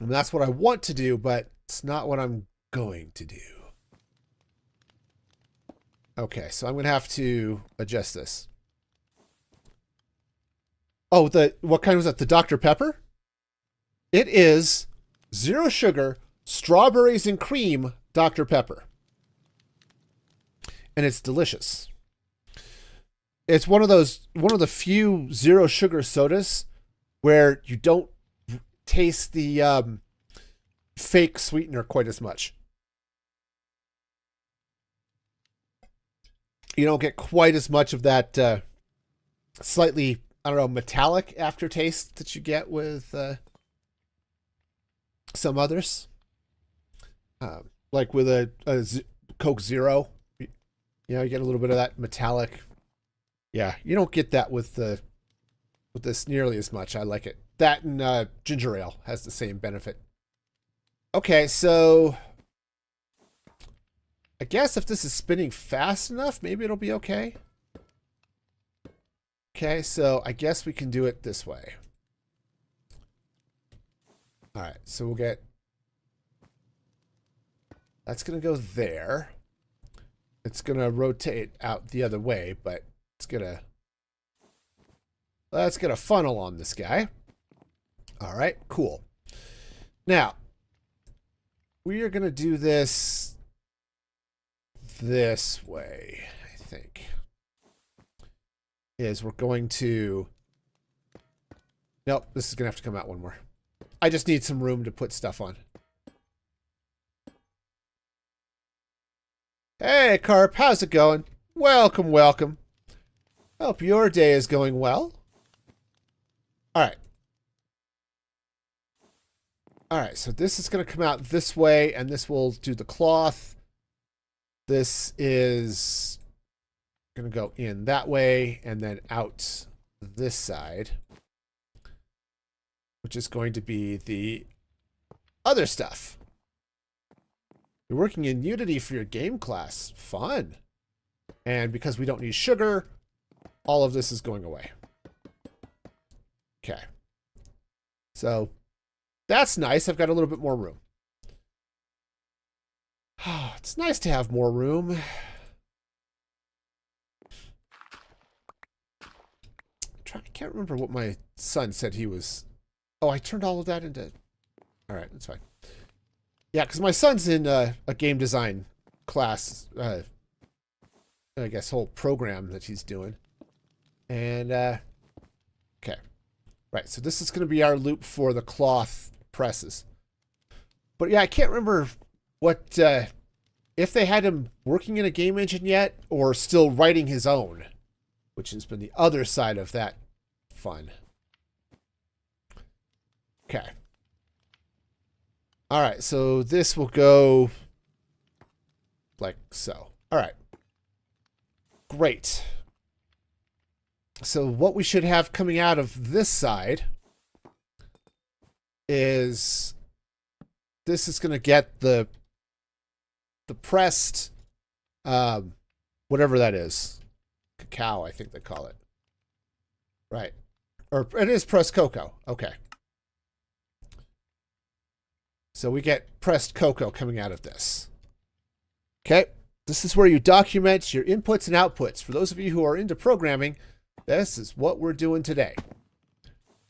And that's what I want to do, but It's not what I'm going to do. Okay, so I'm going to have to adjust this. Oh, what kind was that? The Dr. Pepper? It is 0 sugar, strawberries and cream Dr. Pepper. And it's delicious. It's one of the few 0 sugar sodas where you don't taste the fake sweetener quite as much. You don't get quite as much of that slightly, I don't know, metallic aftertaste that you get with some others. Like with a Coke Zero. You know, you get a little bit of that metallic. Yeah, you don't get that with this nearly as much. I like it. That and ginger ale has the same benefit. Okay, so I guess if this is spinning fast enough, maybe it'll be okay. Okay, so I guess we can do it this way. All right, so we'll get... That's going to go there. It's going to rotate out the other way, but it's going to... Let's get a funnel on this guy. All right, cool. Now, we are going to do this way, I think. Is we're going to... Nope, this is going to have to come out one more. I just need some room to put stuff on. Hey, Carp, how's it going? Welcome, welcome. Hope your day is going well. All right, so this is going to come out this way, and this will do the cloth. This is going to go in that way, and then out this side, which is going to be the other stuff. You're working in Unity for your game class. Fun. And because we don't need sugar, all of this is going away. Okay. So that's nice. I've got a little bit more room. It's nice to have more room. I can't remember what my son said he was... Oh, I turned all of that into... All right, that's fine. Yeah, because my son's in a game design class, I guess, whole program that he's doing. And, okay. Right, so this is going to be our loop for the cloth presses. But yeah, I can't remember what, if they had him working in a game engine yet, or still writing his own, which has been the other side of that fun. Okay. All right, so this will go like so. All right. Great. So what we should have coming out of this side is this is going to get the pressed, whatever that is. Cacao, I think they call it. Right. Or it is pressed cocoa. Okay. So we get pressed cocoa coming out of this. Okay. This is where you document your inputs and outputs. For those of you who are into programming, this is what we're doing today.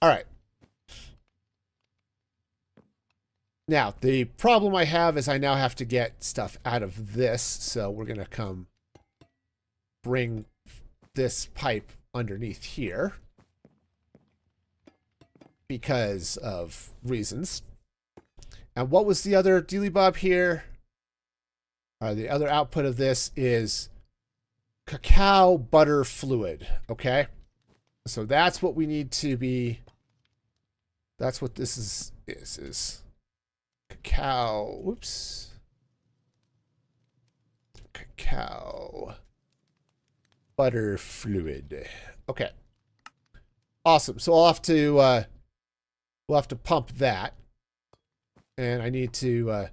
All right. Now, the problem I have is I now have to get stuff out of this. So we're going to come bring this pipe underneath here because of reasons. And what was the other dealy bob here? The other output of this is cacao butter fluid. Okay. So that's what we need to be. That's what this is cacao. Whoops. Cacao butter fluid. Okay. Awesome. So I'll have to, we'll have to pump that. And I need to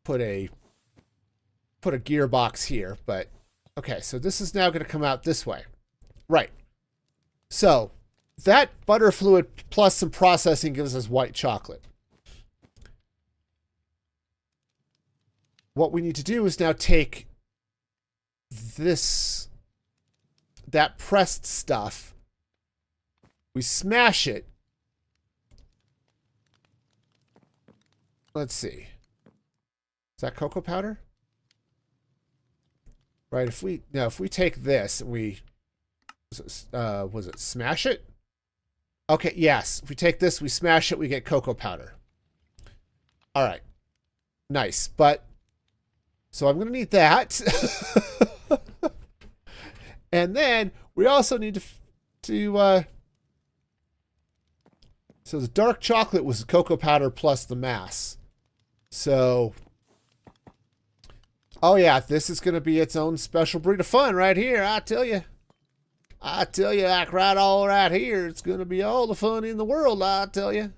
put a gearbox here, but okay, so this is now going to come out this way. Right. So that butter fluid plus some processing gives us white chocolate. what we need to do is now take that pressed stuff, we smash it. Let's see. Is that cocoa powder? Right, if we take this and we, was it smash it? Okay, yes. If we take this, we smash it, we get cocoa powder. All right. Nice, but, so I'm going to need that. And then we also need to so the dark chocolate was the cocoa powder plus the mass. So, oh yeah, this is going to be its own special breed of fun right here. I tell you, like right all right here, it's going to be all the fun in the world. I tell you,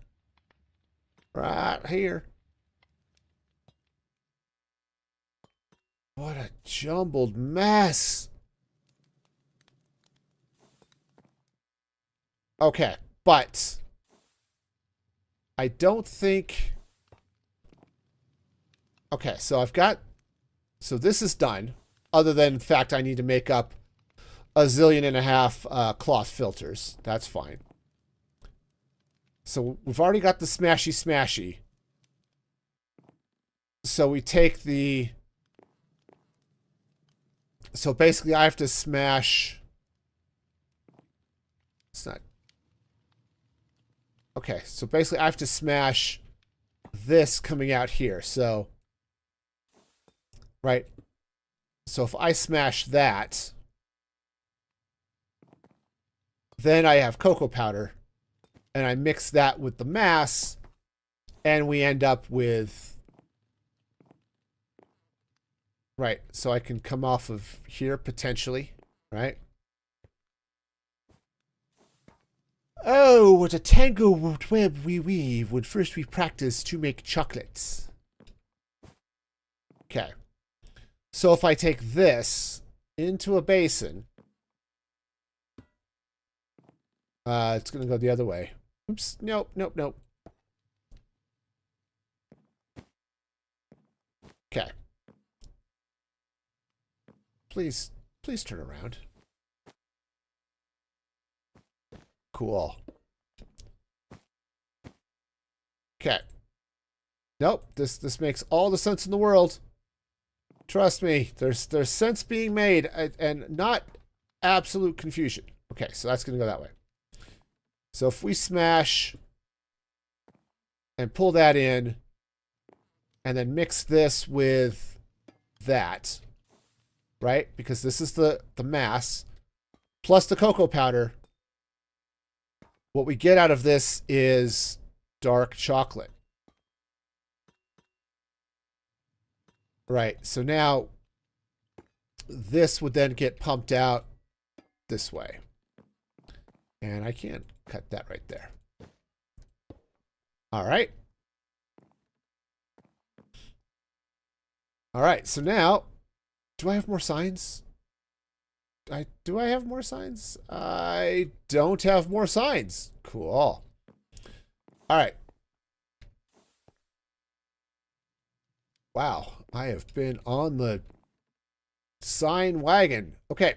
right here. What a jumbled mess. Okay, but I don't think... Okay, so so this is done. Other than the fact I need to make up 1.5 zillion cloth filters. That's fine. So we've already got the smashy smashy. So we take the... So basically I have to smash... It's not... Okay, so basically I have to smash this coming out here. So, right. So if I smash that, then I have cocoa powder, and I mix that with the mass, and we end up with, right, so I can come off of here potentially, right? Oh, what a tangled web we weave when first we practice to make chocolates. Okay. So if I take this into a basin, it's going to go the other way. Oops. Nope, nope, nope. Okay. Please turn around. Cool. Okay. Nope. This makes all the sense in the world. Trust me. There's sense being made and not absolute confusion. Okay, so that's going to go that way. So if we smash and pull that in and then mix this with that, right? Because this is the mass plus the cocoa powder. What we get out of this is dark chocolate. Right, so now this would then get pumped out this way. And I can cut that right there. All right. All right, so now, do I have more signs? Do I have more signs? I don't have more signs. Cool. All right. Wow, I have been on the sign wagon. Okay.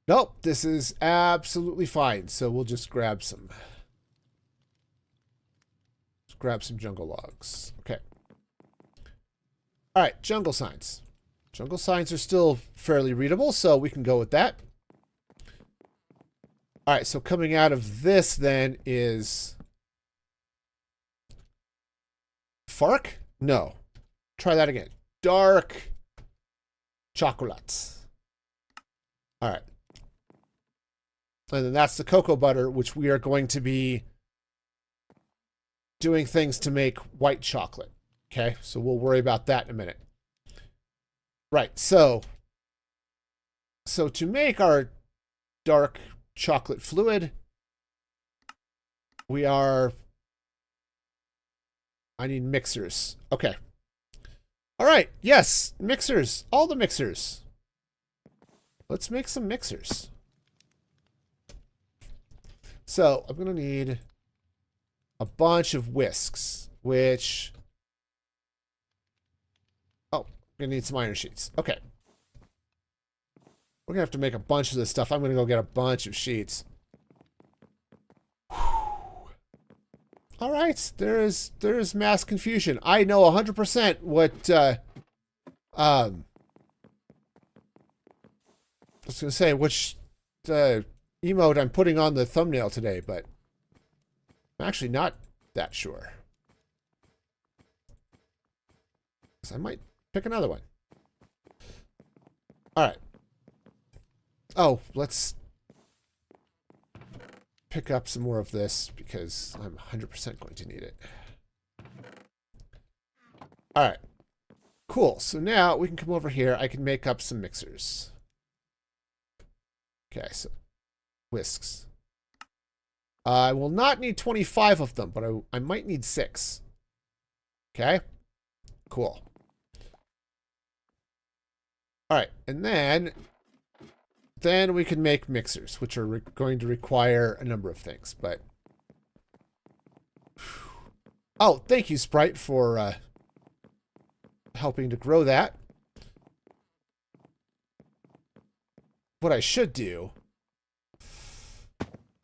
Nope, this is absolutely fine. So we'll just grab some. Let's grab some jungle logs. Okay. All right, jungle signs. Jungle signs are still fairly readable, so we can go with that. All right, so coming out of this then is Fark? No. Try that again. Dark chocolate. All right. And then that's the cocoa butter, which we are going to be doing things to make white chocolate. Okay, so we'll worry about that in a minute. Right, so to make our dark chocolate fluid, I need mixers. Okay. All right, yes, mixers, all the mixers. Let's make some mixers. So I'm going to need a bunch of whisks, which gonna need some iron sheets. Okay. We're gonna have to make a bunch of this stuff. I'm gonna go get a bunch of sheets. All right, there is mass confusion. I know 100% what I was gonna say which emote I'm putting on the thumbnail today, but I'm actually not that sure. So I might pick another one. All right. Oh, let's pick up some more of this because I'm 100% going to need it. All right. Cool. So now we can come over here. I can make up some mixers. Okay, so whisks. I will not need 25 of them, but I might need 6. Okay. Cool. All right, and then we can make mixers, which are going to require a number of things, but... Oh, thank you, Sprite, for helping to grow that. What I should do...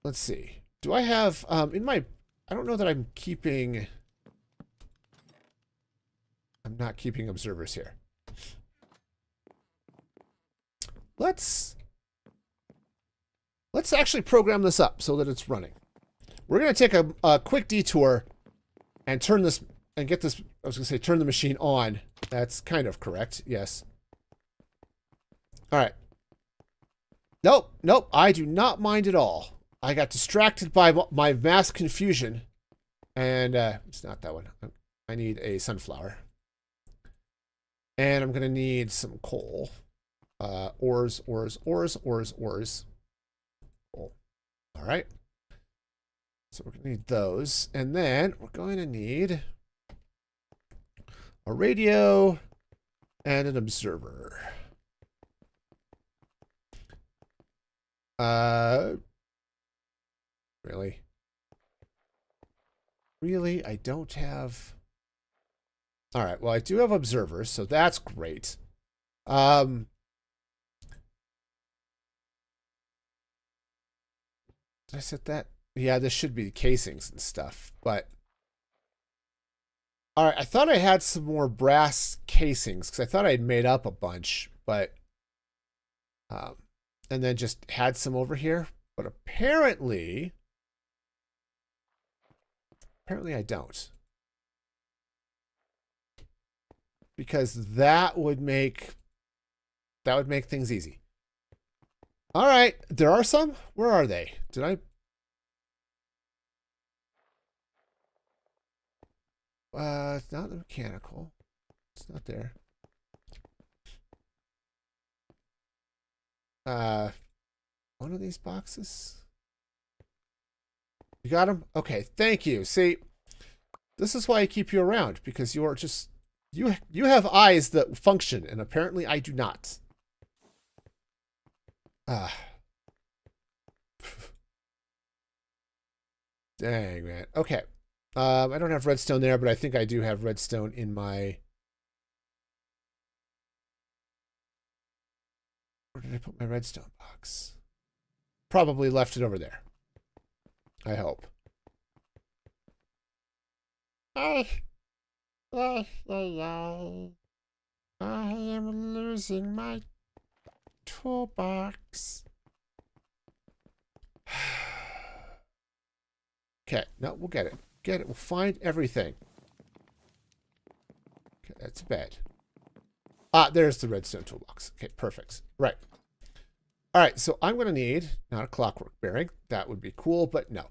Let's see. Do I have... in my... I don't know that I'm keeping... I'm not keeping observers here. Let's actually program this up so that it's running. We're going to take a quick detour and turn this and get this. I was going to say turn the machine on. That's kind of correct. Yes. All right. Nope. Nope. I do not mind at all. I got distracted by my mass confusion. And it's not that one. I need a sunflower. And I'm going to need some coal. Ores. Cool. All right. So we're going to need those. And then we're going to need a radio and an observer. Really? Really? I don't have... All right. Well, I do have observers, so that's great. Did I set that? Yeah, this should be casings and stuff, but... All right, I thought I had some more brass casings, because I thought I'd made up a bunch, but... and then just had some over here, but apparently... Apparently I don't. Because that would make things easy. All right, there are some. Where are they? Did I? It's not the mechanical. It's not there. One of these boxes. You got them? Okay, thank you. See, this is why I keep you around, because you're just you have eyes that function, and apparently I do not. Dang, man. Okay. I don't have redstone there, but I think I do have redstone in my... Where did I put my redstone box? Probably left it over there. I hope. I am losing my toolbox. Okay, no, we'll get it. Get it. We'll find everything. Okay, that's bad. Ah, there's the redstone toolbox. Okay, perfect. Right. All right, so I'm going to need, not a clockwork bearing. That would be cool, but no.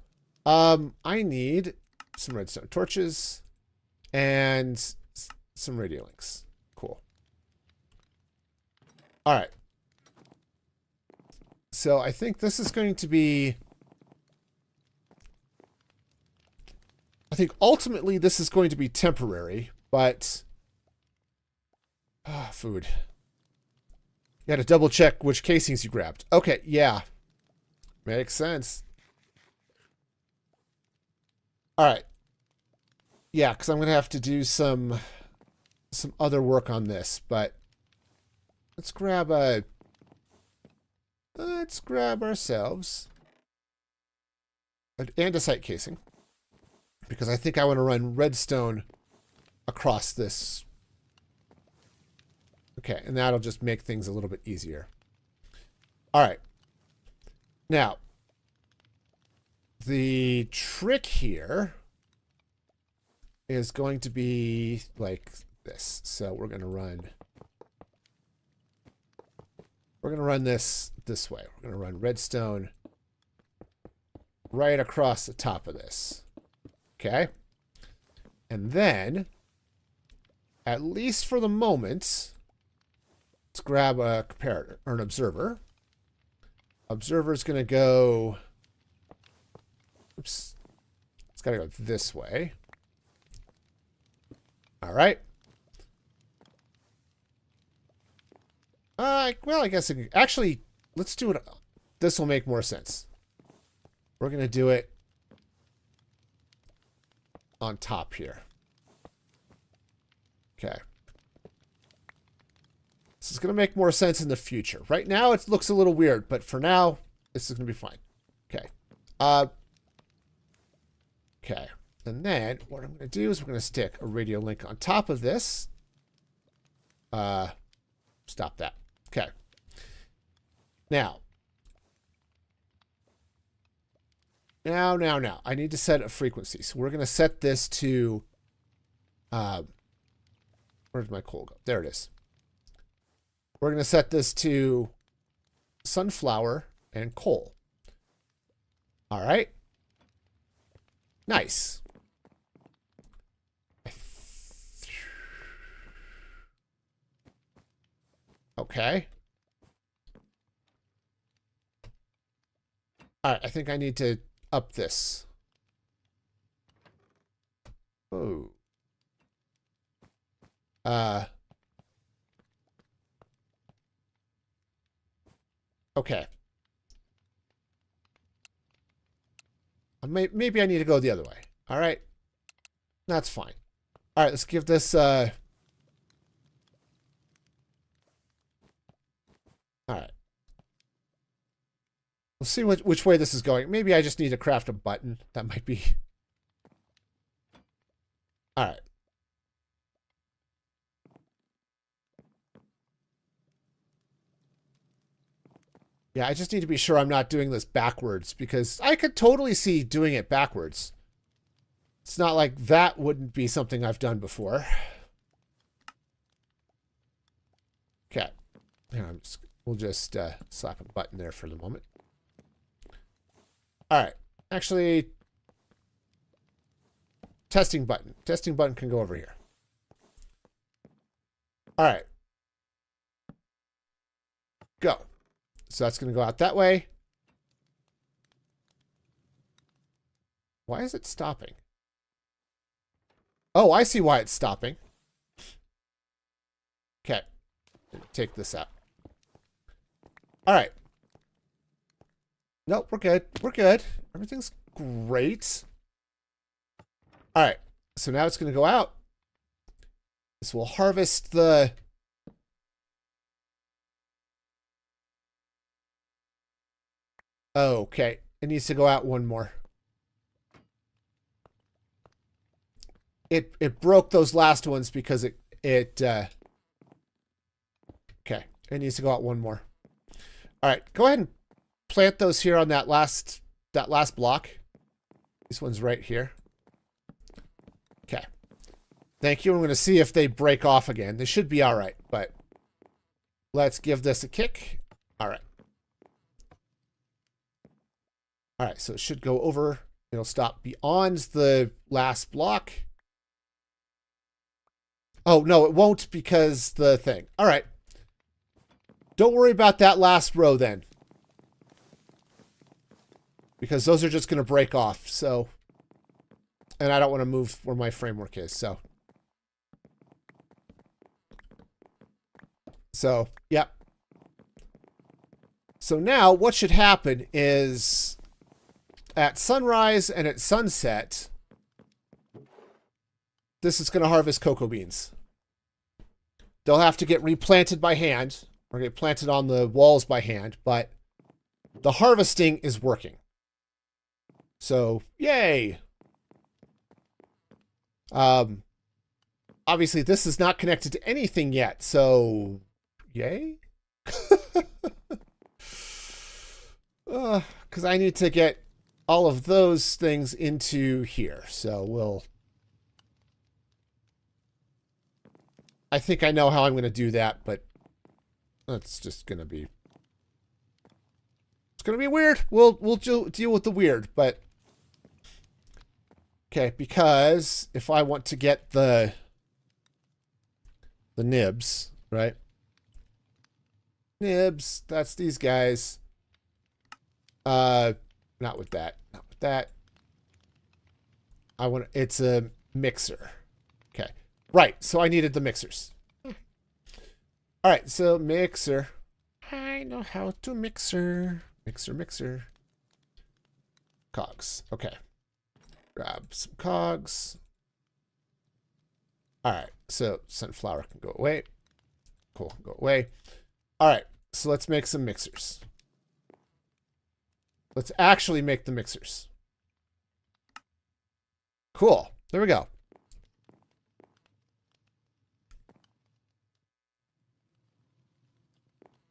I need some redstone torches and some radio links. Cool. All right. So I think this is going to be... I think ultimately this is going to be temporary, but... food. You got to double check which casings you grabbed. Okay, yeah. Makes sense. All right. Yeah, because I'm going to have to do some some other work on this, but let's grab ourselves an andesite casing, because I think I want to run redstone across this. Okay, and that'll just make things a little bit easier. All right. Now, the trick here is going to be like this. So we're going to run this way. We're going to run redstone right across the top of this. Okay? And then, at least for the moment, let's grab a comparator or an observer. Observer's going to go... Oops. It's got to go this way. All right. Well, I guess... Actually, let's do it... This will make more sense. We're going to do it on top here. Okay. This is going to make more sense in the future. Right now, it looks a little weird, but for now, this is going to be fine. Okay. Okay. And then, what I'm going to do is we're going to stick a radio link on top of this. Stop that. Okay. Now. Now. I need to set a frequency. So we're going to set this to... where did my coal go? There it is. We're going to set this to sunflower and coal. All right. Nice. Okay. All right. I think I need to up this. Oh. Okay. Maybe I need to go the other way. All right. That's fine. All right, let's give this... All right. We'll see which way this is going. Maybe I just need to craft a button. That might be... All right. Yeah, I just need to be sure I'm not doing this backwards, because I could totally see doing it backwards. It's not like that wouldn't be something I've done before. Okay. We'll just slap a button there for the moment. All right. Actually, testing button. Testing button can go over here. All right. Go. So that's going to go out that way. Why is it stopping? Oh, I see why it's stopping. Okay. Take this out. All right. Nope, we're good. We're good. Everything's great. All right. So now it's going to go out. This will harvest the... Oh, okay. It needs to go out one more. It broke those last ones because okay. It needs to go out one more. All right. Go ahead and plant those here on that last block. This one's right here. Okay. Thank you. I'm going to see if they break off again. They should be all right, but let's give this a kick. All right. All right, so it should go over. It'll stop beyond the last block. Oh, no, it won't because the thing. All right. Don't worry about that last row then. Because those are just going to break off, so... And I don't want to move where my framework is, so... So, yep. So now, what should happen is... At sunrise and at sunset, this is going to harvest cocoa beans. they'll have to get replanted by hand or get planted on the walls by hand, but the harvesting is working. So, yay. Obviously this is not connected to anything yet, so yay. Because I need to get all of those things into here. So I think I know how I'm going to do that, but that's just going to be, it's going to be weird. We'll deal with the weird, but okay, because if I want to get the nibs, right? Nibs, that's these guys. Not with that. Not with that. It's a mixer. Okay. Right, so I needed the mixers. Alright, so mixer. I know how to mixer. Mixer. Cogs. Okay. Grab some cogs. Alright, so sunflower can go away. Coal can go away. Alright, so let's make some mixers. Let's actually make the mixers. Cool. There we go.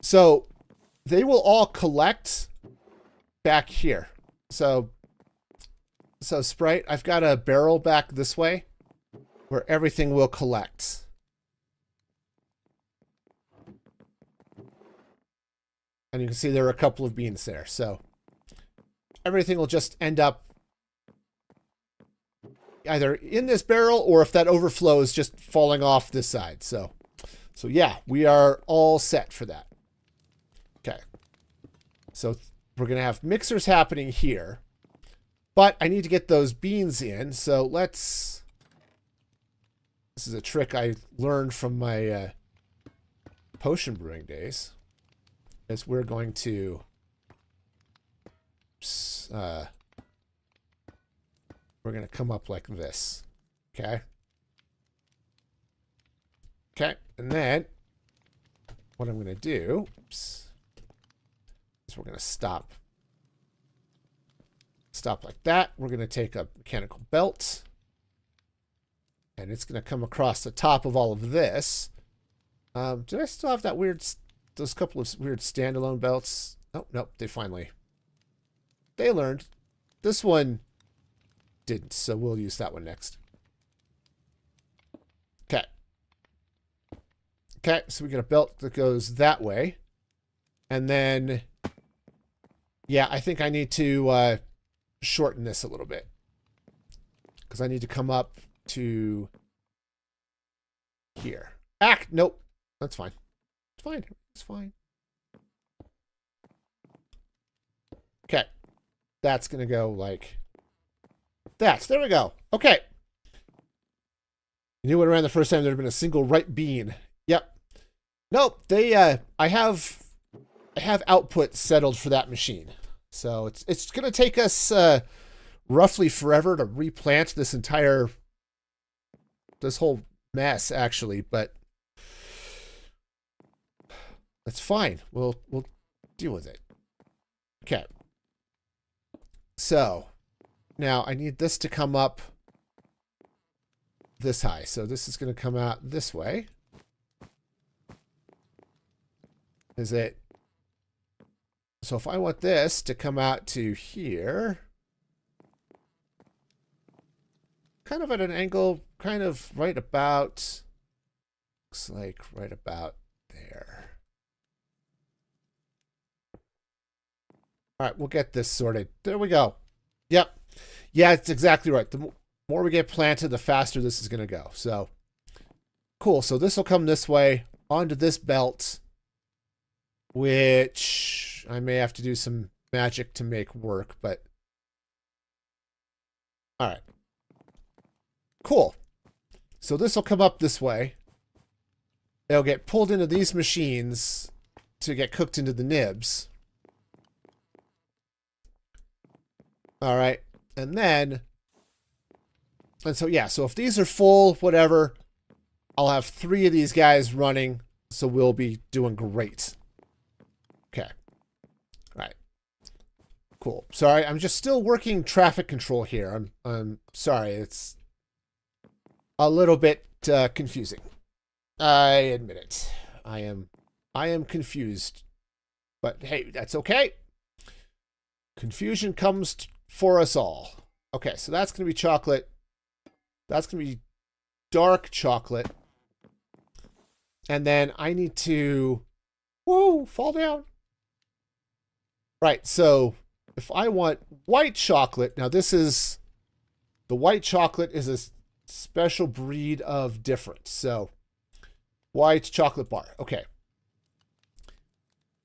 So they will all collect back here. So Sprite, I've got a barrel back this way where everything will collect. And you can see there are a couple of beans there. So everything will just end up either in this barrel or if that overflows, just falling off this side. So yeah, we are all set for that. Okay. So we're going to have mixers happening here, but I need to get those beans in. So this is a trick I learned from my potion brewing days, is we're going to come up like this. Okay. Okay. And then what I'm going to do is we're going to stop like that. We're going to take a mechanical belt and it's going to come across the top of all of this. Did I still have that those couple of weird standalone belts? Oh, nope. They learned. This one didn't, so we'll use that one next. Okay. Okay, so we got a belt that goes that way. And then, yeah, I think I need to shorten this a little bit. Because I need to come up to here. Nope. That's fine. It's fine. It's fine. Okay. That's going to go like that. There we go. Okay. You knew when I ran the first time there had been a single ripe bean. Yep. Nope. I have output settled for that machine. So it's going to take us roughly forever to replant this whole mess actually, but that's fine. We'll deal with it. Okay. So now I need this to come up this high. So this is going to come out this way. So if I want this to come out to here, kind of at an angle, kind of right about, looks like right about there. All right, we'll get this sorted. There we go. Yep. Yeah, it's exactly right. The more we get planted, the faster this is going to go. So, cool. So this will come this way onto this belt, which I may have to do some magic to make work, but all right. Cool. So this will come up this way. It'll get pulled into these machines to get cooked into the nibs. All right. And so, yeah. So if these are full, whatever, I'll have 3 of these guys running, so we'll be doing great. Okay. All right. Cool. Sorry, I'm just still working traffic control here. I'm sorry. It's a little bit confusing. I admit it. I am confused. But hey, that's okay. Confusion comes for us all. Okay, so that's going to be chocolate. That's going to be dark chocolate. And then I need to... Whoa, fall down. Right, so if I want white chocolate... Now this is... The white chocolate is a special breed of different. So, white chocolate bar. Okay.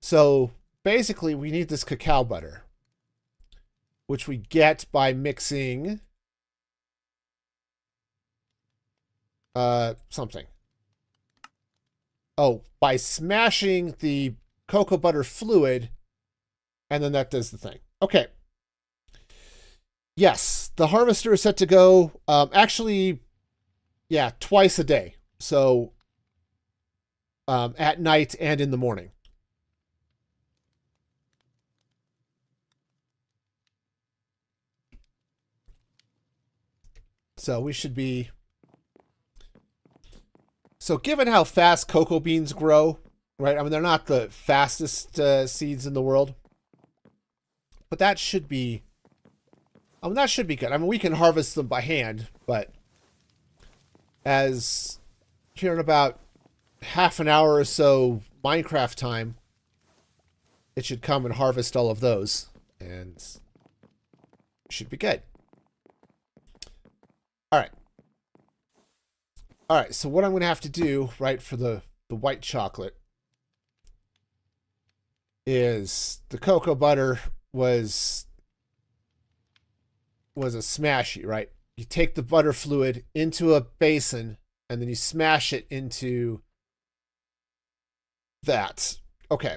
So, basically, we need this cacao butter, which we get by mixing something. Oh, by smashing the cocoa butter fluid, and then that does the thing. Okay. Yes, the harvester is set to go, actually, yeah, twice a day. So, at night and in the morning. So we should be... So given how fast cocoa beans grow, right? I mean, they're not the fastest seeds in the world. But that should be... I mean, that should be good. I mean, we can harvest them by hand, but as here in about half an hour or so Minecraft time, it should come and harvest all of those, and it should be good. All right. All right, so what I'm going to have to do, right, for the white chocolate is the cocoa butter was a smashy, right? You take the butter fluid into a basin and then you smash it into that. Okay.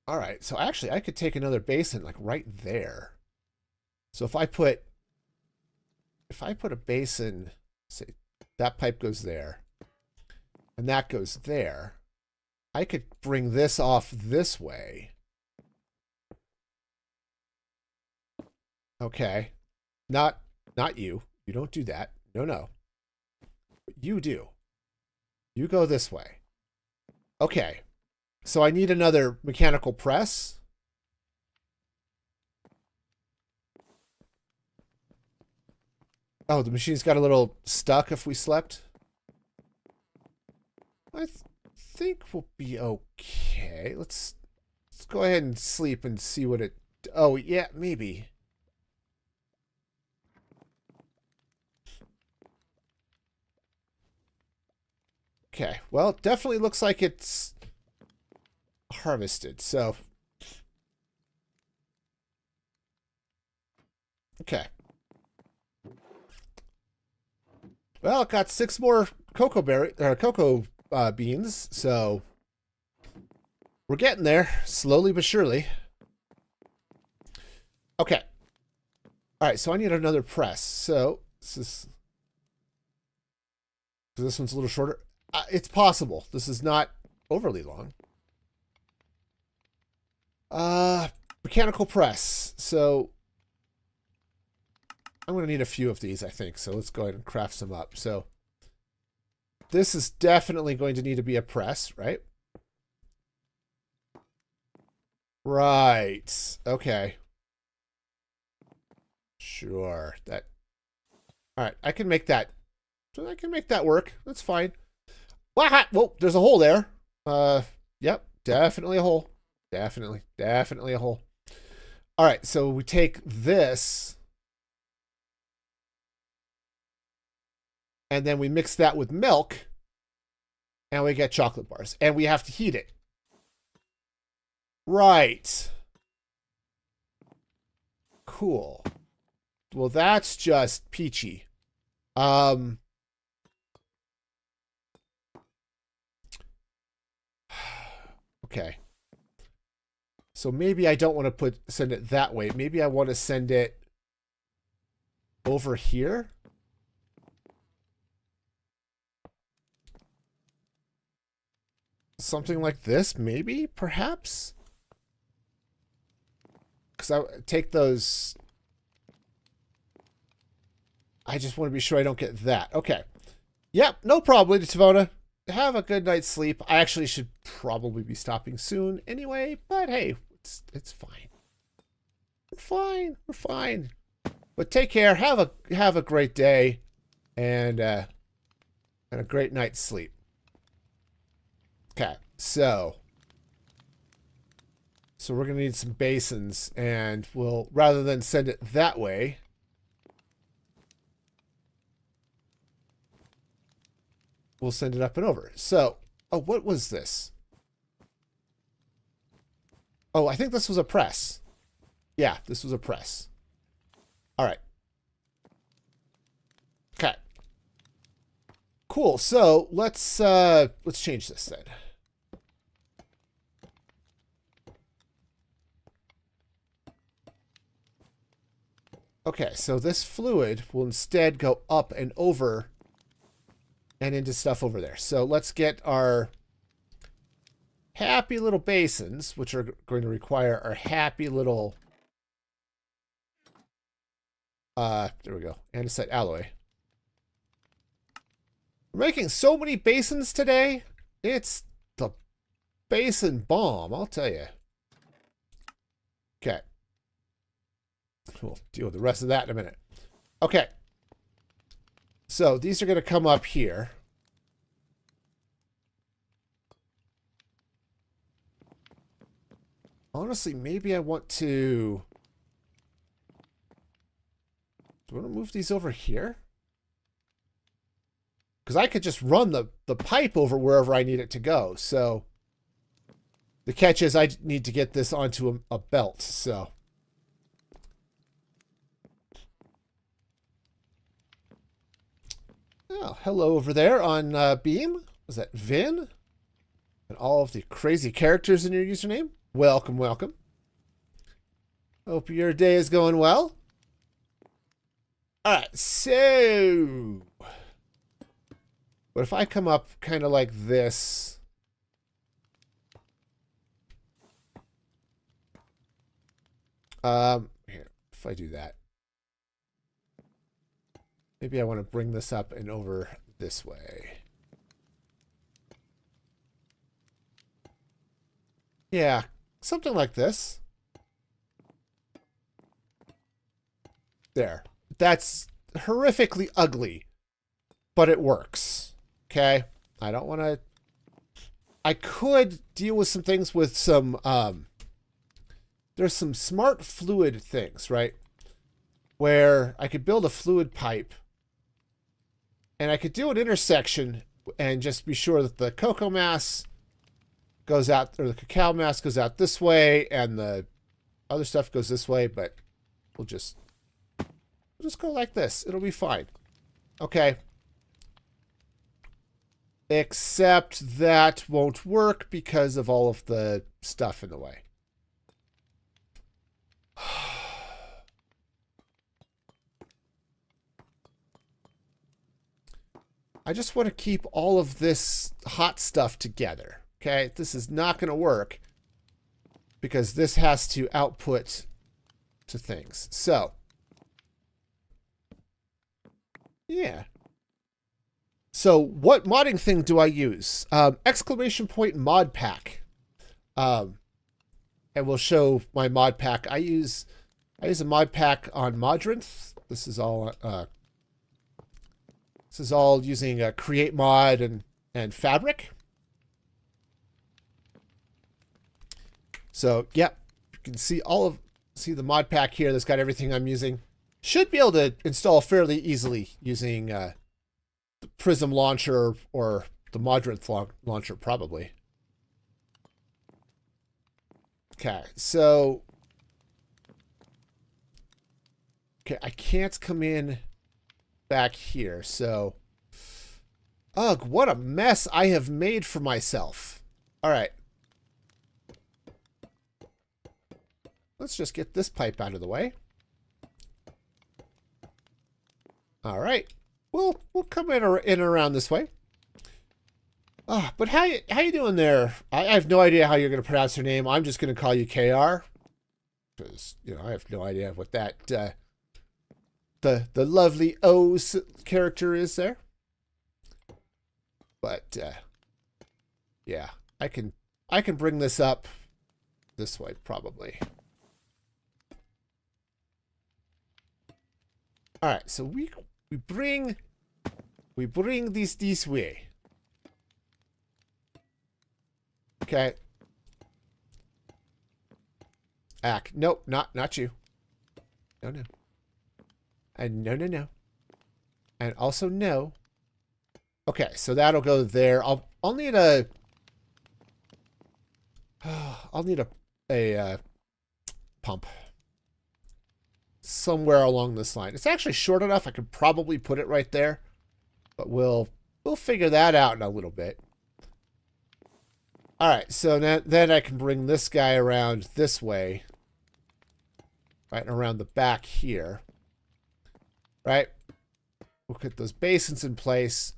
All right. So actually I could take another basin like right there. So if I put a basin, say that pipe goes there and that goes there, I could bring this off this way. Okay. Not you. You don't do that. No. You do. You go this way. Okay. So I need another mechanical press. Oh, the machine's got a little stuck if we slept. I think we'll be okay. Let's go ahead and sleep and see what it... Oh, yeah, maybe. Okay, well, it definitely looks like it's harvested, so... Okay. Well, it got 6 more cocoa beans, so... We're getting there, slowly but surely. Okay. Alright, so I need another press, so... This one's a little shorter. It's possible. This is not overly long. Mechanical press. So I'm going to need a few of these, I think. So let's go ahead and craft some up. So this is definitely going to need to be a press, right? Right. Okay. Sure. That. All right. I can make that. So I can make that work. That's fine. Whoa, there's a hole there. Yep, definitely a hole. Definitely a hole. All right, so we take this and then we mix that with milk and we get chocolate bars and we have to heat it. Right. Cool. Well, that's just peachy. Okay. So maybe I don't want to send it that way. Maybe I want to send it over here. Something like this, maybe, perhaps? Because I take those... I just want to be sure I don't get that. Okay. Yep, no problem, Lady Tavona. Have a good night's sleep. I actually should probably be stopping soon anyway, but hey, it's fine. We're fine. We're fine. But take care. Have a great day, and a great night's sleep. Okay, so we're gonna need some basins, and we'll, rather than send it that way, we'll send it up and over. So, oh, what was this? Oh, I think this was a press. Yeah, this was a press. All right. Okay. Cool. So let's change this then. Okay, so this fluid will instead go up and over and into stuff over there. So let's get our happy little basins, which are going to require our happy little, there we go, andesite alloy. We're making so many basins today. It's the basin bomb, I'll tell you. Okay. We'll deal with the rest of that in a minute. Okay. So these are going to come up here. Honestly, maybe I want to... Do I want to move these over here? Because I could just run the pipe over wherever I need it to go. So the catch is I need to get this onto a belt. So... Oh, hello over there on Beam. Was that Vin? And all of the crazy characters in your username? Welcome, welcome. Hope your day is going well. Alright, so... What if I come up kind of like this? Here, if I do that. Maybe I want to bring this up and over this way. Yeah, something like this. There. That's horrifically ugly, but it works. Okay? I don't want to... I could deal with some things with some... there's some smart fluid things, right? Where I could build a fluid pipe. And I could do an intersection and just be sure that the cocoa mass goes out, or the cacao mass goes out this way, and the other stuff goes this way, but we'll just go like this. It'll be fine. Okay. Except that won't work because of all of the stuff in the way. I just want to keep all of this hot stuff together, okay? This is not going to work because this has to output to things. So, yeah. So, what modding thing do I use? Exclamation point mod pack. And we'll show my mod pack. I use a mod pack on Modrinth. This is all... This is all using Create Mod and Fabric. So, yep, you can see the mod pack here that's got everything I'm using. Should be able to install fairly easily using the Prism launcher or the Modrinth launcher, probably. Okay, so... Okay, I can't come in back here, so... Ugh, what a mess I have made for myself. Alright. Let's just get this pipe out of the way. All right. We'll come in and around this way. But how you doing there? I have no idea how you're going to pronounce your name. I'm just going to call you KR. Because, you know, I have no idea what that, the lovely O's character is there. But, yeah, I can bring this up this way, probably. All right, so we bring this way. Okay. Nope, not you. No. And no. And also no. Okay, so that'll go there. I'll need a pump somewhere along this line. It's actually short enough I could probably put it right there, but we'll figure that out in a little bit. All right, so then I can bring this guy around this way, right around the back here, right? We'll get those basins in place,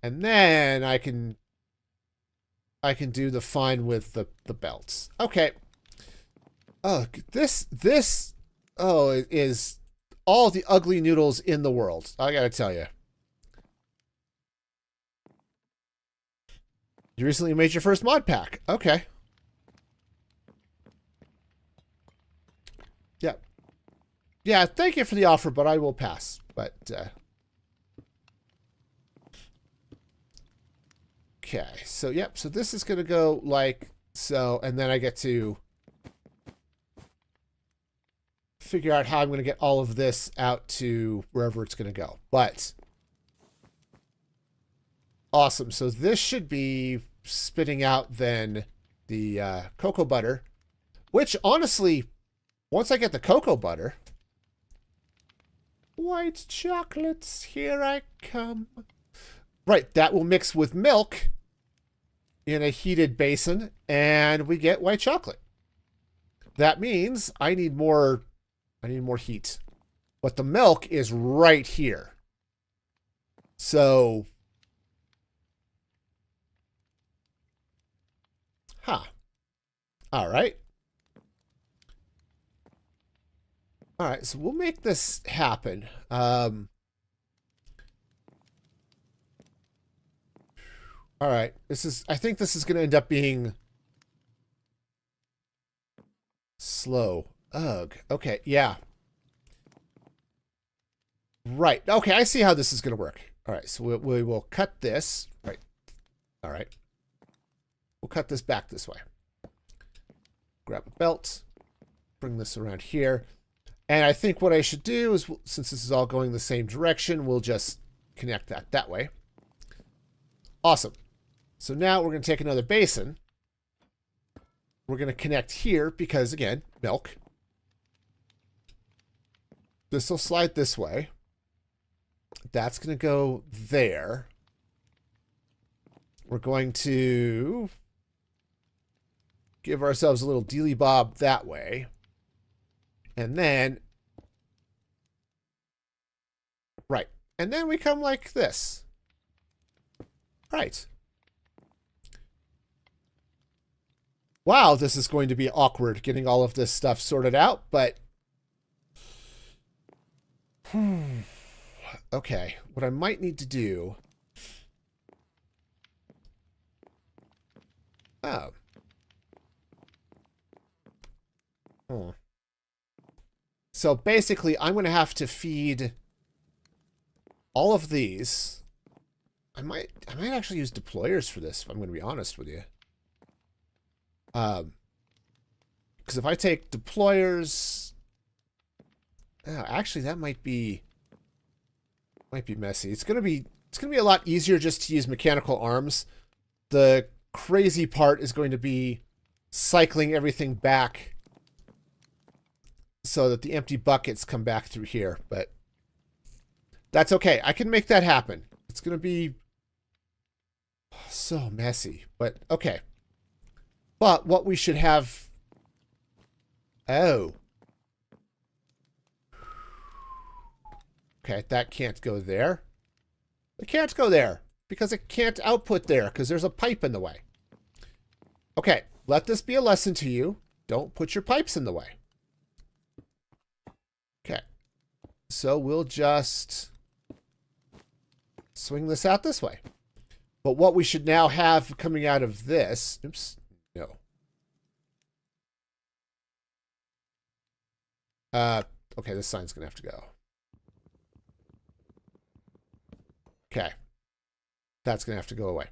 and then I can do the fine with the belts. Okay. Oh, this is all the ugly noodles in the world. I gotta tell you. You recently made your first mod pack. Okay. Yeah. Yeah, thank you for the offer, but I will pass. But, okay, so, yep, so this is going to go like so, and then I get to figure out how I'm going to get all of this out to wherever it's going to go. But, awesome, so this should be spitting out then the cocoa butter, which honestly, once I get the cocoa butter, white chocolates, here I come. Right, that will mix with milk in a heated basin, and we get white chocolate. That means I need more heat. But the milk is right here. So, all right. All right, so we'll make this happen. All right, I think this is going to end up being slow. Ugh. Okay, yeah. Right. Okay, I see how this is going to work. All right, so we will cut this. Right. All right. We'll cut this back this way. Grab a belt. Bring this around here. And I think what I should do is, since this is all going the same direction, we'll just connect that way. Awesome. So now we're going to take another basin. We're going to connect here because, again, milk. This will slide this way. That's going to go there. We're going to give ourselves a little dealy bob that way. And then, right. And then we come like this. Right. Wow, this is going to be awkward getting all of this stuff sorted out, but okay, what I might need to do. Oh. So basically, I'm going to have to feed all of these. I might actually use deployers for this, if I'm going to be honest with you. Because if I take deployers, actually that might be messy. It's gonna be a lot easier just to use mechanical arms. The crazy part is going to be cycling everything back so that the empty buckets come back through here, but that's okay. I can make that happen. It's gonna be so messy, but okay. But what we should have... Oh. Okay, that can't go there. It can't go there because it can't output there because there's a pipe in the way. Okay, let this be a lesson to you. Don't put your pipes in the way. Okay, so we'll just swing this out this way. But what we should now have coming out of this, oops, no. Okay, this sign's gonna have to go. Okay. That's gonna have to go away.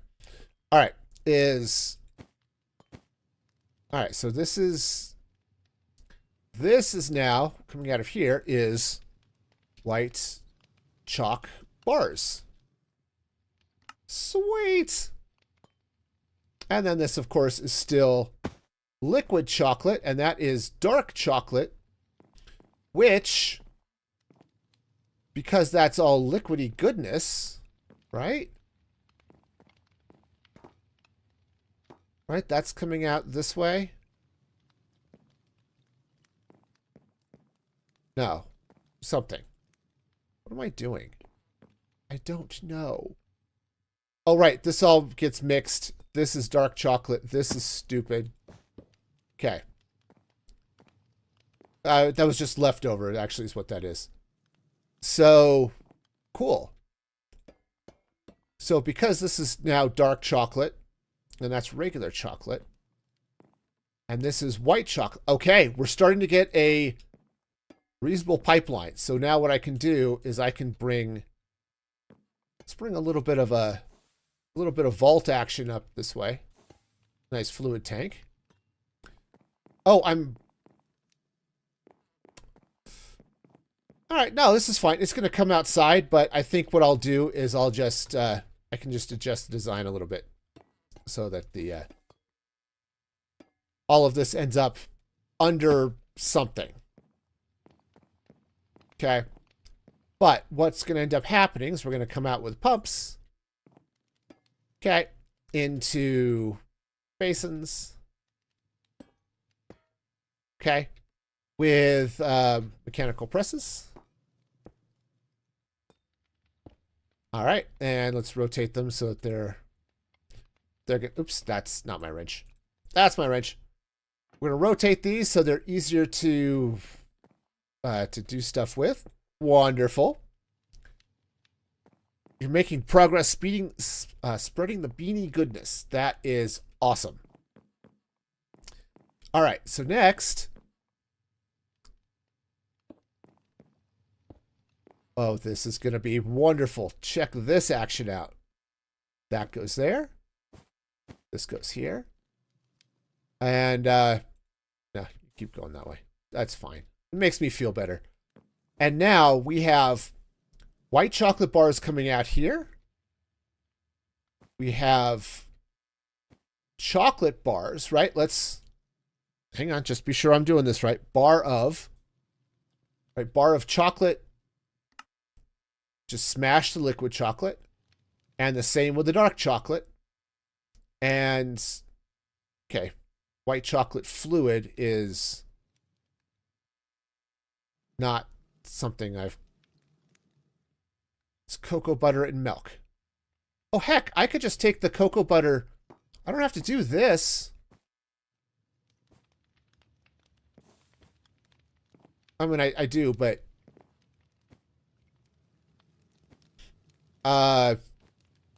All right, all right, so this is now coming out of here is white chalk bars. Sweet. And then this, of course, is still liquid chocolate, and that is dark chocolate, which, because that's all liquidy goodness, right? Right, that's coming out this way. No, something. What am I doing? I don't know. Oh, right, this all gets mixed. This is dark chocolate. This is stupid. Okay. That was just leftover, actually, is what that is. So, cool. So, because this is now dark chocolate, and that's regular chocolate, and this is white chocolate. Okay, we're starting to get a reasonable pipeline. So now what I can do is I can bring, let's bring a little bit of vault action up this way. Nice fluid tank. Oh, all right, no, this is fine. It's going to come outside, but I think what I'll do is I'll just, I can just adjust the design a little bit so that the, all of this ends up under something. Okay. But what's going to end up happening is we're going to come out with pumps. Okay. Into basins. Okay. With mechanical presses. All right. And let's rotate them so that they're good. Oops, that's not my wrench. That's my wrench. We're going to rotate these so they're easier to do stuff with. Wonderful. You're making progress, spreading the beanie goodness. That is awesome. All right, so next. Oh, this is going to be wonderful. Check this action out. That goes there. This goes here. And, no, you keep going that way. That's fine. It makes me feel better. And now we have white chocolate bars coming out here. We have chocolate bars, right? Let's, hang on, just be sure I'm doing this right. Bar of chocolate. Just smash the liquid chocolate. And the same with the dark chocolate. And, okay, white chocolate fluid is not something it's cocoa butter and milk. Oh, heck, I could just take the cocoa butter. I don't have to do this. I mean, I do, but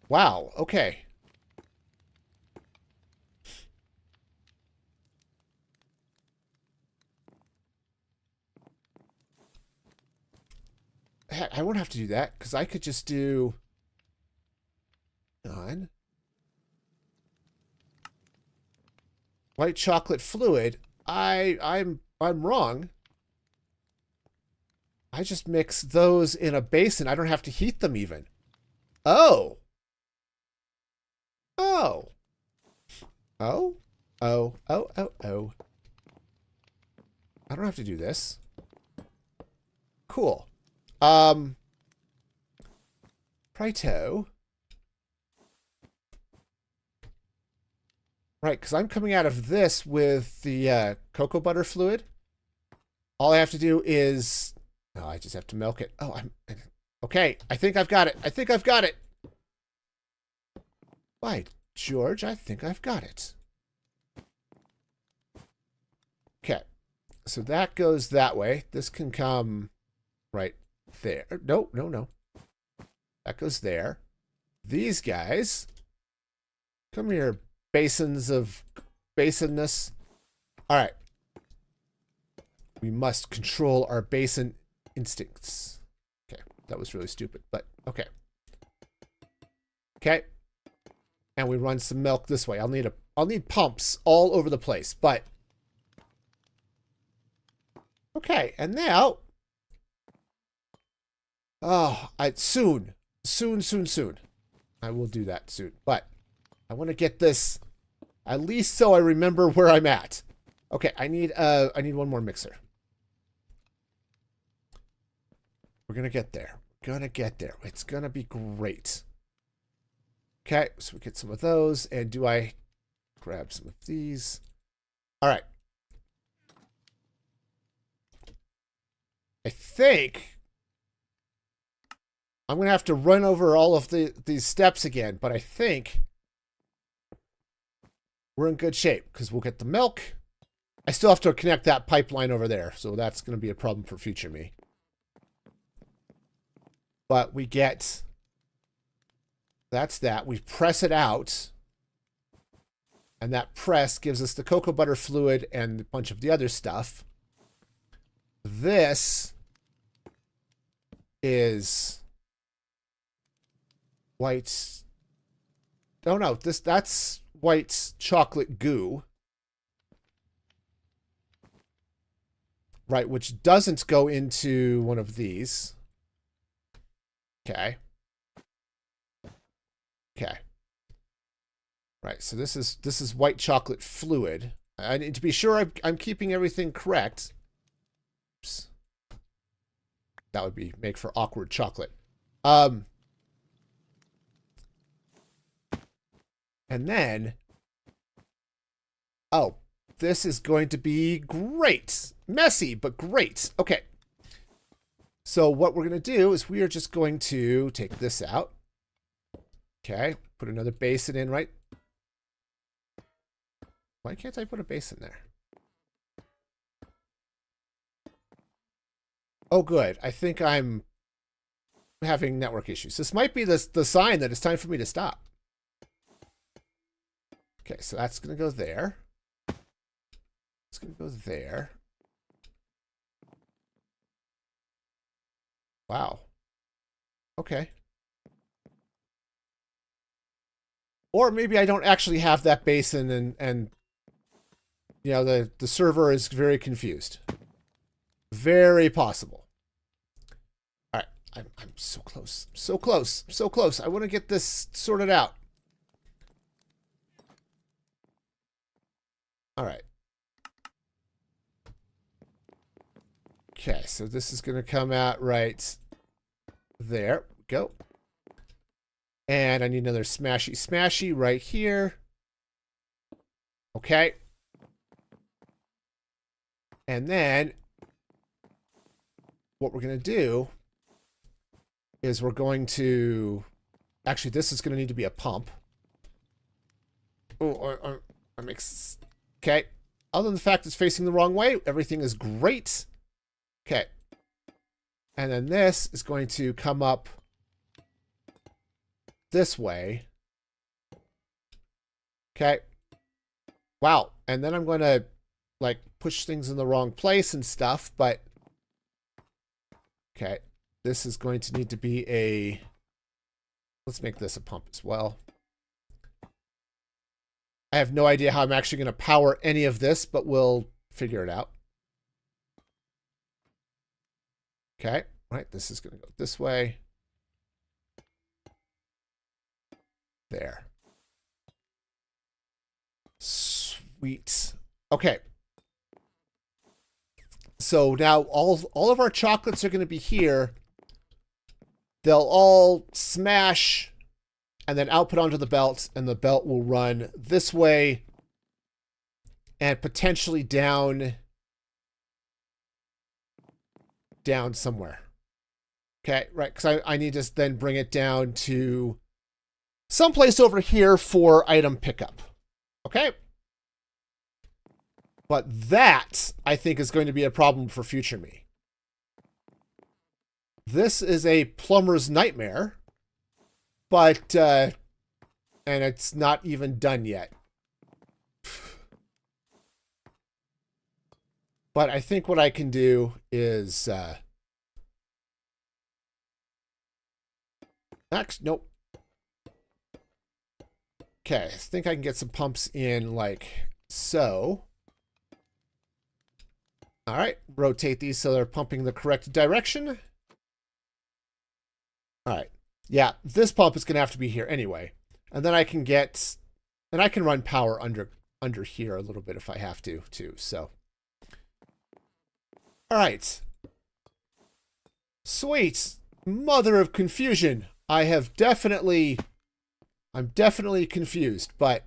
wow, okay. Heck, I won't have to do that because I could just do on white chocolate fluid. I'm wrong. I just mix those in a basin. I don't have to heat them even. Oh. Oh. Oh. Oh. Oh. Oh. Oh. I don't have to do this. Cool. Prito. Right, because I'm coming out of this with the cocoa butter fluid. All I have to do is, oh, I just have to milk it. Oh, Okay, I think I've got it. I think I've got it. By George, I think I've got it. Okay, so that goes that way. This can come right there. No, no, no. That goes there. These guys, come here, basins of basonness. All right. We must control our basin instincts. Okay, that was really stupid, but okay. Okay. And we run some milk this way. I'll need pumps all over the place, but okay, and now soon. I will do that soon. But I want to get this at least so I remember where I'm at. Okay, I need one more mixer. We're gonna get there. It's gonna be great. Okay, so we get some of those, and do I grab some of these? All right. I think I'm going to have to run over all of these steps again, but I think we're in good shape because we'll get the milk. I still have to connect that pipeline over there, so that's going to be a problem for future me. But we get... That's that. We press it out. And that press gives us the cocoa butter fluid and a bunch of the other stuff. This is white. Oh no, that's white chocolate goo. Right, which doesn't go into one of these. Okay. Okay. Right, so this is white chocolate fluid. I need to be sure I'm keeping everything correct. Oops. That would make for awkward chocolate. And then, oh, this is going to be great. Messy, but great. Okay. So what we're going to do is we are just going to take this out. Okay, put another basin in, right? Why can't I put a basin there? Oh, good. I think I'm having network issues. This might be the sign that it's time for me to stop. Okay, so that's going to go there. It's going to go there. Wow. Okay. Or maybe I don't actually have that basin and you know, the server is very confused. Very possible. All right, I'm so close. So close. So close. I want to get this sorted out. All right. Okay, so this is going to come out right there. Go. And I need another smashy right here. Okay. And then what we're going to do is we're going to... Actually, this is going to need to be a pump. Oh, I mix... Okay. Other than the fact it's facing the wrong way, everything is great. Okay. And then this is going to come up this way. Okay. Wow. And then I'm going to like push things in the wrong place and stuff, but okay. This is going to need to be a... Let's make this a pump as well. I have no idea how I'm actually going to power any of this, but we'll figure it out. Okay. Right. This is going to go this way. There. Sweet. Okay. So now all of our chocolates are going to be here. They'll all smash and then output onto the belt, and the belt will run this way and potentially down somewhere. Okay, right, because I need to then bring it down to someplace over here for item pickup. Okay? But that, I think, is going to be a problem for future me. This is a plumber's nightmare, but, and it's not even done yet. But I think what I can do is, actually, nope. Okay, I think I can get some pumps in like so. All right, rotate these so they're pumping the correct direction. All right, yeah, this pump is going to have to be here anyway. And then I can get, and I can run power under here a little bit if I have to too, so. All right. Sweet. Mother of confusion. I'm definitely confused, but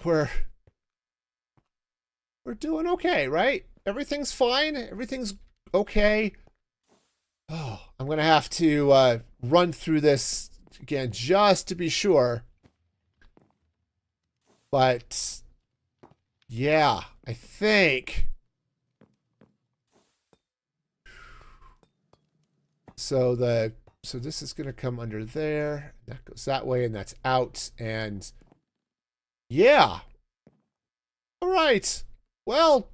we're doing okay, right? Everything's fine. Everything's okay. Oh, I'm going to have to run through this again just to be sure. But yeah, I think so this is going to come under there. That goes that way and that's out, and yeah. All right. Well,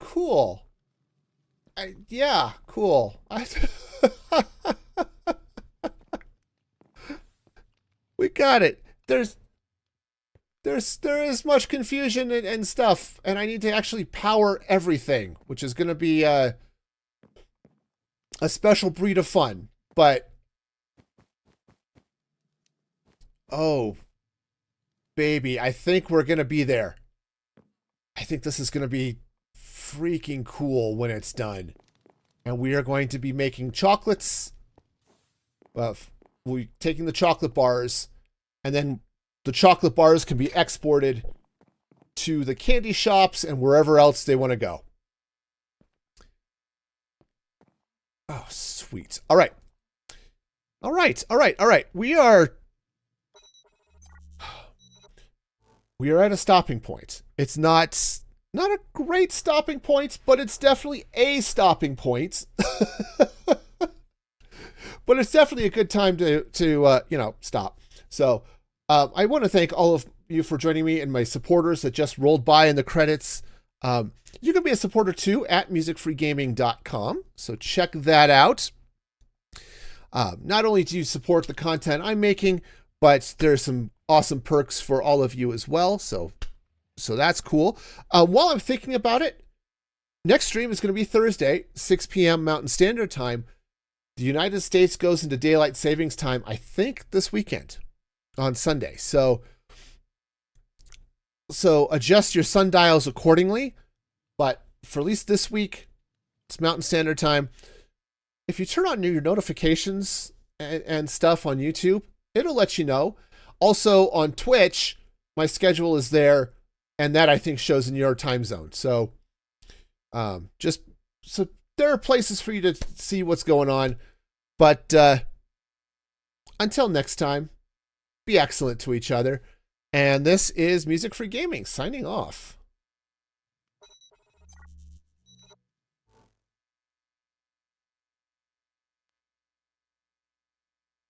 cool. Yeah, cool. We got it. There is much confusion and stuff, and I need to actually power everything, which is going to be a special breed of fun. But oh, baby, I think we're going to be there. I think this is going to be freaking cool when it's done. And we are going to be making chocolates. We're taking the chocolate bars, and then the chocolate bars can be exported to the candy shops and wherever else they want to go. Oh, sweet. All right. All right. All right. All right. We are at a stopping point. It's not a great stopping point, but it's definitely a stopping point. But it's definitely a good time to stop. So I want to thank all of you for joining me and my supporters that just rolled by in the credits. You can be a supporter too at musicfreegaming.com. So check that out. Not only do you support the content I'm making, but there's some awesome perks for all of you as well. So that's cool. While I'm thinking about it, next stream is going to be Thursday, 6 p.m. Mountain Standard Time. The United States goes into daylight savings time, I think, this weekend on Sunday. So adjust your sundials accordingly. But for at least this week, it's Mountain Standard Time. If you turn on your notifications and stuff on YouTube, it'll let you know. Also on Twitch, my schedule is there, and that I think shows in your time zone. So so there are places for you to see what's going on. But until next time, be excellent to each other. And this is Music Free Gaming signing off.